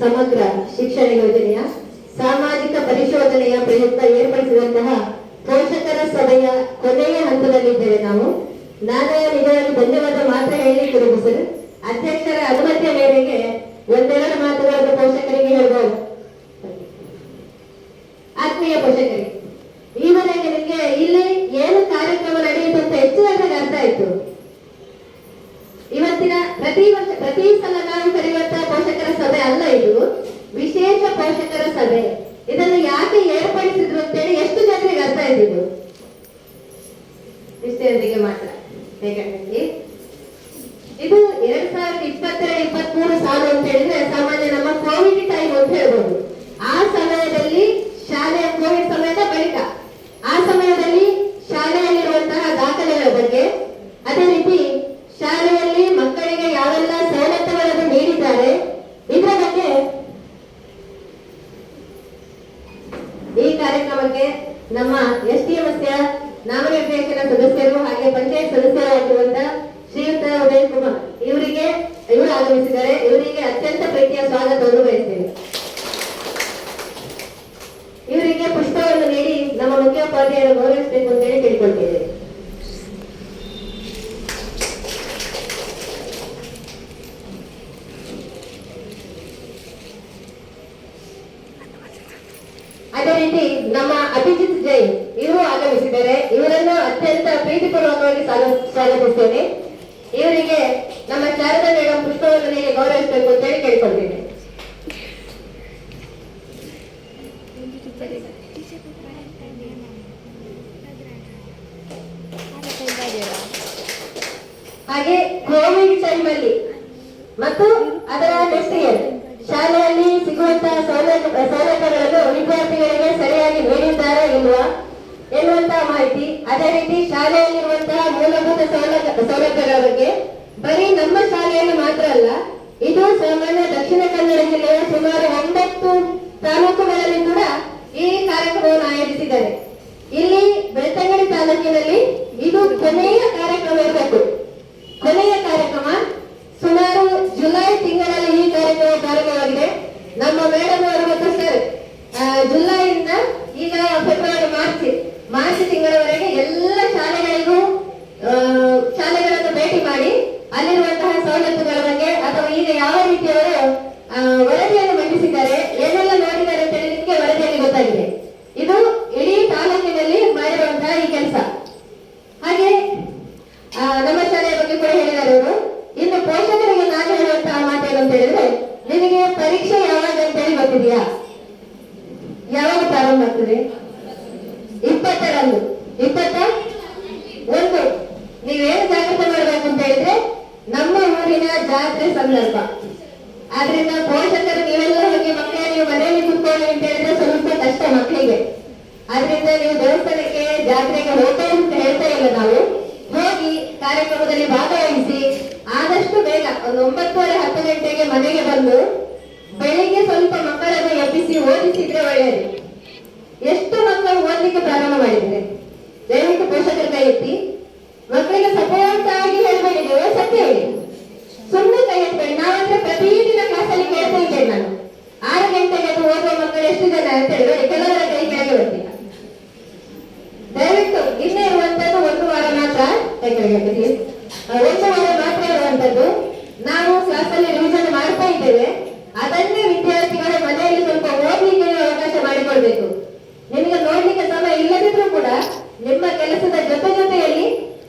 ಸಮಗ್ರ ಶಿಕ್ಷಣ ಯೋಜನೆಯ ಸಾಮಾಜಿಕ ಪರಿಶೋಧನೆಯ ಪ್ರಯುಕ್ತ ಏರ್ಪಡಿಸಿದಂತಹ ಪೋಷಕರ ಸಭೆಯ ಕೊನೆಯ ಹಂತದಲ್ಲಿದ್ದೇವೆ ನಾವು. ನಾನು ನಿಜವಾಗಿ ಧನ್ಯವಾದ ಮಾತ್ರ ಹೇಳಲಿಕ್ಕೆ ಸರ್. ಅಧ್ಯಕ್ಷರ ಅನುಮತಿಯ ಮೇರೆಗೆ ಒಂದೆರಡು ಮಾತುಗಳನ್ನು ಪೋಷಕರಿಗೆ ಹೇಳ್ಬೋದು. ಆತ್ಮೀಯ ಪೋಷಕರಿಗೆ, ಈವರೆಗೆ ನಿಮಗೆ ಇಲ್ಲಿ ಏನು ಕಾರ್ಯಕ್ರಮ ನಡೆಯಿತು ಅಂತ ಹೆಚ್ಚಿನ ಅರ್ಥ ಆಯ್ತು. ಇವತ್ತಿನ ಪ್ರತಿ ಸಲ ನಾವು ಕರೆಯುವಂತ ಪೋಷಕರ ಸಭೆ ಅಲ್ಲ ಇದು, ವಿಶೇಷ ಪೋಷಕರ ಸಭೆ. ಇದನ್ನು ಯಾಕೆ ಏರ್ಪಡಿಸಿದ್ರು ಅಂತೇಳಿ ಎಷ್ಟು ಜನರಿಗೆ ಅರ್ಥ ಇದ್ದಿದ್ದು? ಇಷ್ಟೊಂದಿಗೆ ಮಾತ್ರ. ಬೇಕಂದ್ರೆ ಇದು 2022-23 ಸಾಲು ಅಂತ ಹೇಳಿದ್ರೆ ಸಾಮಾನ್ಯ ನಮ್ಮ ಕೋವಿಡ್ ಟೈಮ್ ಅಂತ ಹೇಳ್ಬೋದು. ಆ ಸಮಯದಲ್ಲಿ ಶಾಲೆಯ ಕೋವಿಡ್ ಸಮಯದ ಬಳಿಕ ಆ ಸಮಯದಲ್ಲಿ ಶಾಲೆಯಲ್ಲಿರುವಂತಹ ದಾಖಲೆಗಳ ಬಗ್ಗೆ, ಅದೇ ರೀತಿ ಶಾಲೆಯಲ್ಲಿ ಮಕ್ಕಳಿಗೆ ಯಾವೆಲ್ಲ ಸವಲತ್ತುಗಳನ್ನು ನೀಡಿದ್ದಾರೆ ಇದರ ಬಗ್ಗೆ ಈ ಕಾರ್ಯಕ್ರಮಕ್ಕೆ ನಮ್ಮ STMSಯ ನಾಮನಿರ್ದೇಶನ ಸದಸ್ಯರು ಹಾಗೆ ಪಂಚಾಯತ್ ಸದಸ್ಯರಾಗಿರುವಂತ ಶ್ರೀಯುತ ಉದಯ್ ಕುಮಾರ್ ಇವರು ಆಗಮಿಸಿದ್ದಾರೆ. ಇವರಿಗೆ ಅತ್ಯಂತ ಪ್ರೀತಿಯ ಸ್ವಾಗತವನ್ನು ಬಯಸ್ತೇವೆ. ಇವರಿಗೆ ಪುಷ್ಪವನ್ನು ನೀಡಿ ನಮ್ಮ ಮುಖ್ಯೋಪಾಧ್ಯಾಯರು ಗೌರವಿಸಬೇಕು ಅಂತೇಳಿ ಕೇಳಿಕೊಳ್ತೇವೆ. ರೀತಿ ನಮ್ಮ ಅಭಿಜಿತ್ ಜೈನ್ ಇವರು ಆಗಮಿಸಿದ್ದಾರೆ. ಇವರನ್ನು ಅತ್ಯಂತ ಪ್ರೀತಿಪೂರ್ವಕವಾಗಿ ಸ್ವಾಗತಿಸ್ತೇನೆ. ಇವರಿಗೆ ನಮ್ಮ ಶಾರದಾ ಮೇಡಮ್ ಪುಷ್ಪವರ್ಧನೆಗೆ ಗೌರವಿಸಬೇಕು ಅಂತ ಹೇಳಿ ಕೇಳ್ಕೊಳ್ತೇನೆ. ಹಾಗೆ ಕೋವಿಡ್ ಟೈಮಲ್ಲಿ ಮತ್ತು ಅದರ ನೆಕ್ಸ್ಟ್ ಇಯರ್ ಶಾಲೆಯಲ್ಲಿ ಸಿಗುವಂತಹ ಸೌಲಭ್ಯಗಳನ್ನು ವಿದ್ಯಾರ್ಥಿಗಳಿಗೆ ಸರಿಯಾಗಿ ನೀಡಿದ್ದಾರಾ ಇಲ್ವಾ ಎನ್ನುವಂತಹ ಮಾಹಿತಿ, ಅದೇ ರೀತಿ ಶಾಲೆಯಲ್ಲಿರುವಂತಹ ಮೂಲಭೂತ ಸೌಲಭ್ಯಗಳ ಬಗ್ಗೆ ಬರೀ ನಮ್ಮ ಶಾಲೆಯಲ್ಲಿ ಮಾತ್ರ ಅಲ್ಲ, ಇದು ಸಾಮಾನ್ಯ ದಕ್ಷಿಣ ಕನ್ನಡ ಜಿಲ್ಲೆಯ ಸುಮಾರು 9 ತಾಲೂಕುಗಳಲ್ಲಿ ಕೂಡ ಈ ಕಾರ್ಯಕ್ರಮವನ್ನು ಆಯೋಜಿಸಿದ್ದಾರೆ. ಇಲ್ಲಿ ಬೆಳ್ತಂಗಡಿ ತಾಲೂಕಿನಲ್ಲಿ ಇದು ಕೊನೆಯ ಕಾರ್ಯಕ್ರಮ ಇರಬೇಕು. ಕೊನೆಯ ಕಾರ್ಯಕ್ರಮ ಸುಮಾರು ಜುಲೈ ತಿಂಗಳಲ್ಲಿ ಈ ಕಾರ್ಯಕ್ರಮ ಪ್ರಾರಂಭವಾಗಿದೆ. ನಮ್ಮ ಮೇಡಮ್ ಅವರು ಮತ್ತು ಸರ್ ಜುಲೈಯಿಂದ ಈಗ ಫೆಬ್ರವರಿ ಮಾರ್ಚ್ ತಿಂಗಳವರೆಗೆ ಎಲ್ಲ ಶಾಲೆಗಳನ್ನು ಭೇಟಿ ಮಾಡಿ ಅಲ್ಲಿರುವಂತಹ ಸವಲತ್ತುಗಳ ಬಗ್ಗೆ ಅಥವಾ ಈಗ ಯಾವ ರೀತಿಯವರು ವರದಿಯನ್ನು ಮಂಡಿಸಿದ್ದಾರೆ, ಏನೆಲ್ಲ ನೋಡಿದ್ದಾರೆ ಅಂತ ಹೇಳಿ ನಿಮಗೆ ವರದಿಯಲ್ಲಿ ಗೊತ್ತಾಗಿದೆ. ಇದು ಇಡೀ ತಾಲೂಕಿನಲ್ಲಿ ಮಾಡಿರುವಂತಹ ಈ ಕೆಲಸ. ಹಾಗೆ ನಮ್ಮ ಶಾಲೆಯ ಬಗ್ಗೆ ಕೂಡ ಹೇಳಿದ್ದಾರೆ ಅವರು. ಇನ್ನು ಪೋಷಕರಿಗೆ ನಾನು ಹೇಳುವಂತಹ ಮಾತೇನು ಅಂತ ಹೇಳಿದ್ರೆ, ನಿಮಗೆ ಪರೀಕ್ಷೆ ಯಾವಾಗ ಅಂತ ಹೇಳಿ ಗೊತ್ತಿದೆಯಾ? ಯಾವಾಗ ಪ್ರಾರಂಭ ಆಗ್ತದೆ? 20ರಂದು 21. ನೀವೇನು ಜಾಗೃತಿ ಮಾಡಬೇಕು ಅಂತ ಹೇಳಿದ್ರೆ, ನಮ್ಮ ಊರಿನ ಜಾತ್ರೆ ಸಂದರ್ಭ. ಆದ್ರಿಂದ ಪೋಷಕರು ನೀವೆಲ್ಲ ಹೋಗಿ ಮಕ್ಕಳಿಗೆ ನೀವು ಮನೆಯಲ್ಲಿ ಕೂತ್ಕೊಳ್ಳಿ ಅಂತ ಹೇಳಿದ್ರೆ ಸ್ವಲ್ಪ ಕಷ್ಟ ಮಕ್ಕಳಿಗೆ. ಆದ್ರಿಂದ ನೀವು ದೇವಸ್ಥಾನಕ್ಕೆ ಜಾತ್ರೆಗೆ ಹೋಗ್ತೇವೆ ಅಂತ ಹೇಳ್ತಾ ಇಲ್ಲ, ನಾವು ಹೋಗಿ ಕಾರ್ಯಕ್ರಮದಲ್ಲಿ ಭಾಗವಹಿಸಿ ಆದಷ್ಟು ಬೇಗ ಒಂದು 9:30-10 ಗಂಟೆಗೆ ಮನೆಗೆ ಬಂದು ಬೆಳಿಗ್ಗೆ ಸ್ವಲ್ಪ ಮಕ್ಕಳನ್ನು ಎಬ್ಬಿಸಿ ಓದಿಸಿದ್ರೆ ಒಳ್ಳೆಯದು. ಎಷ್ಟು ಮಕ್ಕಳು ಓದಲಿಕ್ಕೆ ಪ್ರಾರಂಭ ಮಾಡಿದ್ರೆ ದಯವಿಟ್ಟು ಪೋಷಕರ ಕೈ ಎತ್ತಿ. ಮಕ್ಕಳಿಗೆ ಸಪೋರ್ಟ್ ಆಗಿ ಹೇಳ್ಬೇಡಿ, ಸತ್ಯ ಹೇಳಿ, ಸುಮ್ಮನೆ ಕೈ ಎತ್ತಬೇಡಿ. ನಾವಂದ್ರೆ ಪ್ರತಿದಿನ ಕ್ಲಾಸಲ್ಲಿ ಕೇಳ್ತಾ ಇದ್ದೇನೆ ನಾನು. 6 ಗಂಟೆಗೆ ಅದು ಓದುವ ಮಕ್ಕಳು ಎಷ್ಟು ಜನ ಅಂತ ಹೇಳಿ ಕೆಲವರ ಕೈ ಕೆಳಗೆ ಬರ್ತೀವಿ. ದಯವಿಟ್ಟು ಇನ್ನೇ ಇರುವಂತದ್ದು 1 ವಾರ ಮಾತ್ರ, 1 ವಾರ ಮಾತ್ರ ಇರುವಂತದ್ದು. ನಾವು ಕ್ಲಾಸಲ್ಲಿ ರಿವಿಷನ್ ಮಾಡ್ತಾ ಇದ್ದೇವೆ. ಅದನ್ನೇ ವಿದ್ಯಾರ್ಥಿಗಳ ಮನೆಯಲ್ಲಿ ಸ್ವಲ್ಪ ಓದಲಿಕ್ಕೆ ಅವಕಾಶ ಮಾಡಿಕೊಳ್ಬೇಕು. ನಿಮಗೆ ನೋಡ್ಲಿಕ್ಕೆ ಸಮಯ ಇಲ್ಲದಿದ್ರೂ ಕೂಡ ನಿಮ್ಮ ಕೆಲಸದ ಜೊತೆಯಲ್ಲಿ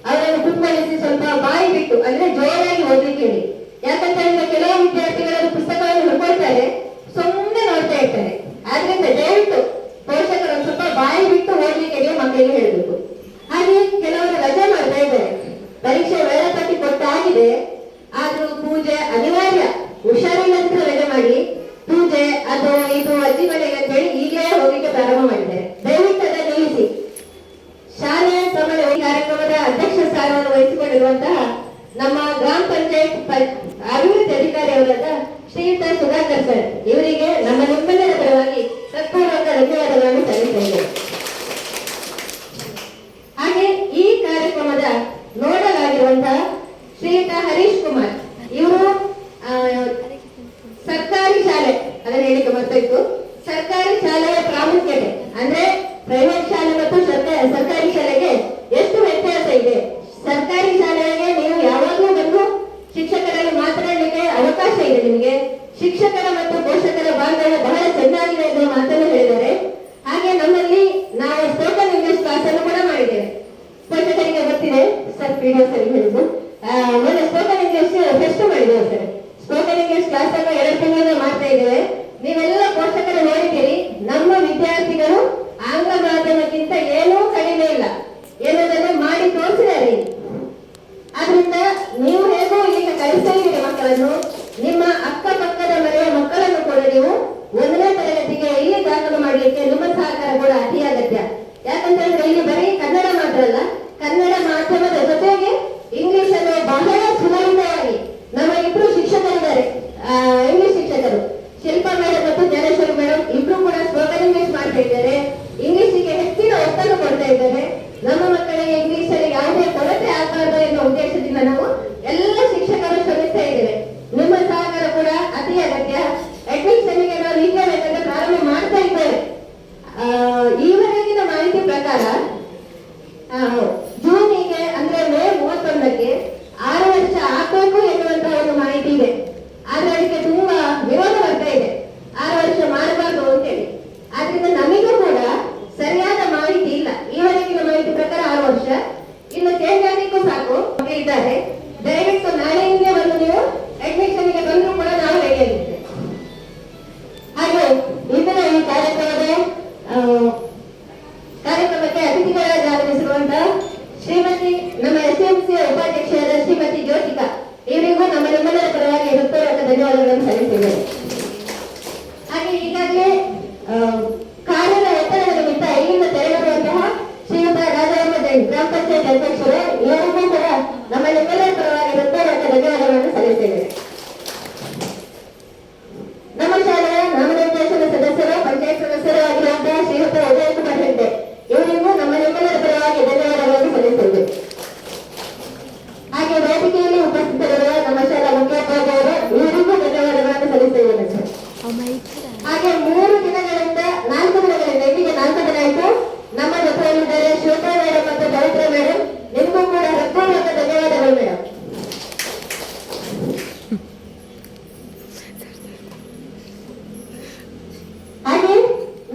ಅವರನ್ನು ಕುತ್ಕೊಳಿಸಿ ಸ್ವಲ್ಪ ಬಾಯಿ ಬಿಟ್ಟು ಅಂದ್ರೆ ಜೋರಾಗಿ ಓದಲಿಕ್ಕೆ ಹೇಳಿ. ಯಾಕಂತ ಹೇಳಿದ್ರೆ ಕೆಲವು ವಿದ್ಯಾರ್ಥಿಗಳನ್ನು ಪುಸ್ತಕವನ್ನು ಹುಡ್ಕೊಳ್ತಾರೆ, ಸುಮ್ಮನೆ ನೋಡ್ತಾ ಇರ್ತಾರೆ. ಆದ್ರಿಂದ ದಯವಿಟ್ಟು ಪೋಷಕರು ಸ್ವಲ್ಪ ಬಾಯಿ ಬಿಟ್ಟು ಓದಲಿಕ್ಕೆ ಮಕ್ಕಳಿಗೆ ಹೇಳಬೇಕು. ಹಾಗೆ ಕೆಲವರು ರಜೆ ಮಾಡ್ತಾ ಇದ್ದಾರೆ, ಪರೀಕ್ಷೆ ವೇಳಾಪಟ್ಟಿ ಕೊಟ್ಟಾಗಿದೆ, ಆದ್ರೂ ಪೂಜೆ ಅನಿವಾರ್ಯ, ಹುಷಾರಿಲ್ಲದಿದ್ರೆ ರಜೆ ಮಾಡಿ ಪೂಜೆ ಅದು ಇದು ಅಜ್ಜಿ ಮನೆಗೆ ಅಂತ ಹೇಳಿ ಈಗಲೇ ಹೋಗ್ಲಿಕ್ಕೆ ಪ್ರಾರಂಭ ಮಾಡಿದ್ದಾರೆ. ದಯವಿಟ್ಟು ಅದನ್ನು ನಿಲ್ಲಿಸಿ. ಶಾಲೆಯ ಸಮಯ ಕಾರ್ಯಕ್ರಮದ ಅಧ್ಯಕ್ಷ ಸ್ಥಾನವನ್ನು ವಹಿಸಿಕೊಂಡಿರುವಂತಹ ನಮ್ಮ ಗ್ರಾಮ ಪಂಚಾಯತ್ ಅಭಿವೃದ್ಧಿ ಅಧಿಕಾರಿ ಅವರಾದ ಶ್ರೀಯುತ ಸುಧಾಕರ್ ಸರ್, ಇವರಿಗೆ ನಮ್ಮ ನಿಮ್ಮೆಲ್ಲರ ಪರವಾಗಿ ಹೃತ್ಪೂರ್ವಕ ಧನ್ಯವಾದಗಳನ್ನು ಸಲ್ಲಿಸ್ತಾ ಇದ್ದೇವೆ. ಹಾಗೆ ಈ ಕಾರ್ಯಕ್ರಮದ ನೋಡಲಾಗಿರುವಂತಹ ಶ್ರೀಯುತ ಹರೀಶ್ ಕುಮಾರ್, ಇವರು ಸರ್ಕಾರಿ ಶಾಲೆ, ಅದನ್ನ ಹೇಳಿಕೆ ಮರ್ತಾಯಿತ್ತು, ಸರ್ಕಾರಿ ಶಾಲೆಯ ಪ್ರಾಮುಖ್ಯತೆ ಅಂದ್ರೆ ಪ್ರೈವೇಟ್ ಶಾಲೆ ಮತ್ತು ಸರ್ಕಾರಿ ಶಾಲೆಗೆ ಎಷ್ಟು ವ್ಯತ್ಯಾಸ ಇದೆ. ಸರ್ಕಾರಿ ಶಾಲೆಗೆ ನೀವು ಯಾವಾಗಲೂ ಬಂದು ಶಿಕ್ಷಕರಲ್ಲಿ ಮಾತನಾಡಲಿಕ್ಕೆ ಅವಕಾಶ ಇದೆ. ನಿಮಗೆ ಶಿಕ್ಷಕರ ಮತ್ತು ಪೋಷಕರ ಬಾಂಧವ್ಯ ಬಹಳ ಚೆನ್ನಾಗಿದೆ ಎನ್ನುವ ಮಾತನ್ನು ಹೇಳಿದ್ದಾರೆ. ಹಾಗೆ ನಮ್ಮಲ್ಲಿ ನಾವು ಸ್ಪೋಕನ್ ಇಂಗ್ಲಿಷ್ ಕ್ಲಾಸ್ ಅನ್ನು ಕೂಡ ಮಾಡಿದ್ದೇವೆ. ಪೋಷಕರಿಗೆ ಗೊತ್ತಿದೆ ಸರ್, ಪಿಡಿಒ ಸರ್ ಹೇಳಿದ್ದು, ಮೊನ್ನೆ ಸ್ಪೋಕನ್ ಇಂಗ್ಲಿಷ್ ಫೆಸ್ಟ್ ಮಾಡಿದ್ದೇವೆ ಸರ್. ಸ್ಪೋಕನ್ ಇಂಗ್ಲಿಷ್ ಕ್ಲಾಸ್ ಅನ್ನು 2 ತಿಂಗಳಿಂದ ಮಾಡ್ತಾ ಇದ್ದೇವೆ. ನೀವೆಲ್ಲ ಪೋಷಕರು ನೋಡಿದ್ದೀರಿ, ನಮ್ಮ ವಿದ್ಯಾರ್ಥಿಗಳು ಆಂಗ್ಲ ಮಾಧ್ಯಮಕ್ಕಿಂತ ಏನೂ ಕಡಿಮೆ ಇಲ್ಲ ಎನ್ನುವುದನ್ನು ಮಾಡಿ ತೋರಿಸಿದ್ದಾರೆ. ಆದ್ರಿಂದ ನೀವು ಹೇಗೋ ಈಗ ಕಲಿಸ್ತಾ ಇದ್ದೀರಿ ಮಕ್ಕಳನ್ನು, ನಿಮ್ಮ ಅಕ್ಕಪಕ್ಕದ ಮನೆಯ ಮಕ್ಕಳನ್ನು ಕೂಡ ನೀವು 1ನೇ ತರಗತಿಗೆ ಇಲ್ಲಿ ದಾಖಲು ಮಾಡಲಿಕ್ಕೆ ನಿಮ್ಮ ಸಹಕಾರ ಕೂಡ ಅತಿ ಅಗತ್ಯ. ಯಾಕಂತ ಹೇಳಿದ್ರೆ ಇಲ್ಲಿ ಬರೀ ಕನ್ನಡ ಮಾತ್ರ ಅಲ್ಲ, ಕನ್ನಡ ಮಾಧ್ಯಮದ ಜೊತೆಗೆ ಇಂಗ್ಲಿಷ್ ಅನ್ನು ಬಹಳ ಸುಲಭವಾಗಿ ನಮ್ಮ 2 ಶಿಕ್ಷಕರಿದ್ದಾರೆ, ಇಂಗ್ಲಿಷ್ ಶಿಕ್ಷಕರು ಶಿಲ್ಪಾ ಮೇಡಮ್ ಮತ್ತು ಜ್ಞಾನೇಶ್ವರಿ ಮೇಡಮ್. ಧನ್ಯವಾದಗಳನ್ನು ಸಲ್ಲಿಸಿದ್ದೇನೆ. ಹಾಗೆ ಈಗಾಗಲೇ ಕಾರ್ಯದ ಒತ್ತಡದ ನಿಮಿತ್ತ ಇಲ್ಲಿಂದ ತೆರಳಿರುವಂತಹ ಶ್ರೀಯುತ ರಾಜಾರಾಮ ಜೈನ್ ಗ್ರಾಮ ಪಂಚಾಯತ್ ಅಧ್ಯಕ್ಷರು, ಇವರಿಗೂ ಕೂಡ ನಮ್ಮ ನಿಮ್ಮೆಲ್ಲರ ಪರವಾಗಿ ಹೃದಯಪೂರ್ವಕ ಧನ್ಯವಾದಗಳನ್ನು ಸಲ್ಲಿಸಿದ್ದೇನೆ. ನಮ್ಮ ಶಾಲೆಯ ನಾಮನಿರ್ದೇಶನ ಸದಸ್ಯರು, ಪಂಚಾಯತ್ ಸದಸ್ಯರು ಆಗಿರುವಂತಹ ಶ್ರೀಯುತ ಉದಯ ಕುಮಾರ್ ಹೆಗ್ಡೆ, ಇವರಿಗೂ ನಮ್ಮ ನಿಮ್ಮೆಲ್ಲರ ಪರವಾಗಿ ಧನ್ಯವಾದಗಳನ್ನು ಸಲ್ಲಿಸಿದ್ದೇವೆ. ಹಾಗೆ ವೇದಿಕೆಯಲ್ಲಿ ಉಪಸ್ಥಿತರಿರುವ ನಮ್ಮ ಶಾಲಾ ಮುಖ್ಯೋಪಾಧ್ಯಾಯರು, ಇವರಿಗೂ ಧನ್ಯವಾದಗಳನ್ನು ಸಲ್ಲಿಸಿದ್ದೇನೆ ಸರ್. ಹಾಗೆ 4 ದಿನಗಳಿಂದ ಇಲ್ಲಿಗೆ 4 ದಿನ ಆಯಿತು ನಮ್ಮ ಜೊತೆಯಲ್ಲಿದ್ದಾರೆ ಶ್ವೇತಾ ಮೇಡಮ್ ಮತ್ತು ಪವಿತ್ರ ಮೇಡಮ್. ನಿಮಗೂ ಕೂಡ ಹೃತ್ಪೂರ್ವಕ ಧನ್ಯವಾದಗಳು ಮೇಡಮ್. ಹಾಗೆ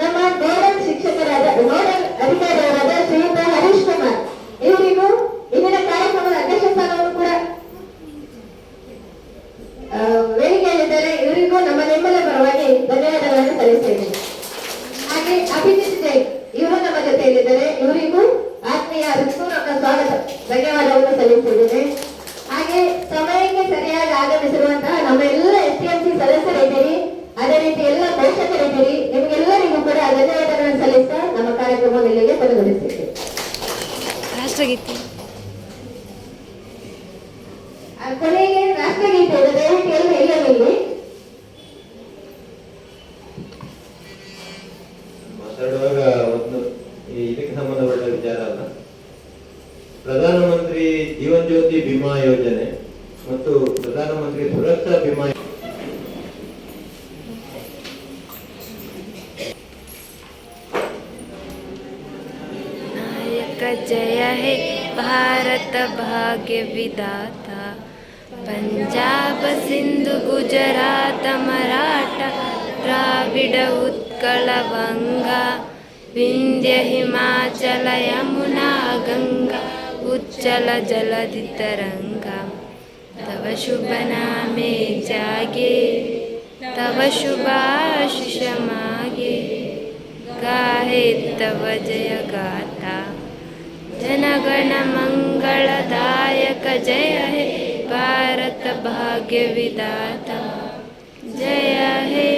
ನಮ್ಮ ನೋಡಲ್ ಶಿಕ್ಷಕರಾದ ನೋಡಲ್ ಅಧಿಕಾರಿಯವರಾದ ಶ್ರೀಯುತ ಹರೀಶ್ ಕುಮಾರ್, ಇವರಿಗೂ ಇಂದಿನ ಕಾರ್ಯಕ್ರಮದ ಅಧ್ಯಕ್ಷ ಸ್ಥಾನವನ್ನು ಕೂಡ ವೇದಿಕೆಯಲ್ಲಿದ್ದಾರೆ. ಇವರಿಗೂ ನಮ್ಮ ನಿಮ್ಮೆಲ್ಲ ಪರವಾಗಿ ಧನ್ಯವಾದಗಳನ್ನು ಸಲ್ಲಿಸಿದ್ದೇನೆ. ಹಾಗೆ ಅಭಿಜಿತ್ ಜೈನ್, ಇವರು ನಮ್ಮ ಜೊತೆಯಲ್ಲಿದ್ದಾರೆ. ಇವರಿಗೂ ಆತ್ಮೀಯ ಹೃತ್ಪೂರ್ವಕ ಸ್ವಾಗತ ಧನ್ಯವಾದವನ್ನು ಸಲ್ಲಿಸಿದ್ದೇನೆ. ಹಾಗೆ ಸಮಯಕ್ಕೆ ಸರಿಯಾಗಿ ಆಗಮಿಸಿರುವಂತಹ ನಮ್ಮ ಎಲ್ಲ STMC ಸದಸ್ಯರಿದ್ದೀರಿ, ಅದೇ ರೀತಿ ಎಲ್ಲ ಪೋಷಕರಿದ್ದೀರಿ. ನಿಮಗೆಲ್ಲರಿಗೂ ಕೂಡ ಧನ್ಯವಾದಗಳನ್ನು ಸಲ್ಲಿಸ್ತಾ ನಮ್ಮ ಕಾರ್ಯಕ್ರಮವನ್ನು ಇಲ್ಲಿಗೆ ಕೊನೆಗೊಳಿಸಿದ್ದೇವೆ. ರಾಷ್ಟ್ರಗೀತೆ ಕೊನೆಗೆ ರಾಷ್ಟ್ರಗೀತೆ ಇದೆ, ದಯವಿಟ್ಟು ಎಲ್ಲರೂ ಇಲ್ಲವಿಲ್ಲಿ ಮಾತಾಡುವಾಗ ಒಂದು ಇದಕ್ಕೆ ಸಂಬಂಧಪಟ್ಟ ವಿಚಾರ ಅಲ್ಲ. ಪ್ರಧಾನಮಂತ್ರಿ ಜೀವನ್ ಜ್ಯೋತಿ ಬಿಮಾ ಯೋಜನೆ ಮತ್ತು ಪ್ರಧಾನಮಂತ್ರಿ ಸುರಕ್ಷಾ ಬಿಮಾ नायक जय हे भारत भाग्य विधाता, पंजाब सिंधु गुजरात मराठा द्राविड उत्कल वंगा, विंध्य हिमाचल यमुना गंगा उच्चल जलधि तरंगा। तव शुभ नामे जागे, तव शुभाशिष मागे, गाहे तव जय गाथा। जनगण मंगलदायक जय हे भारत भाग्य विधाता, जय हे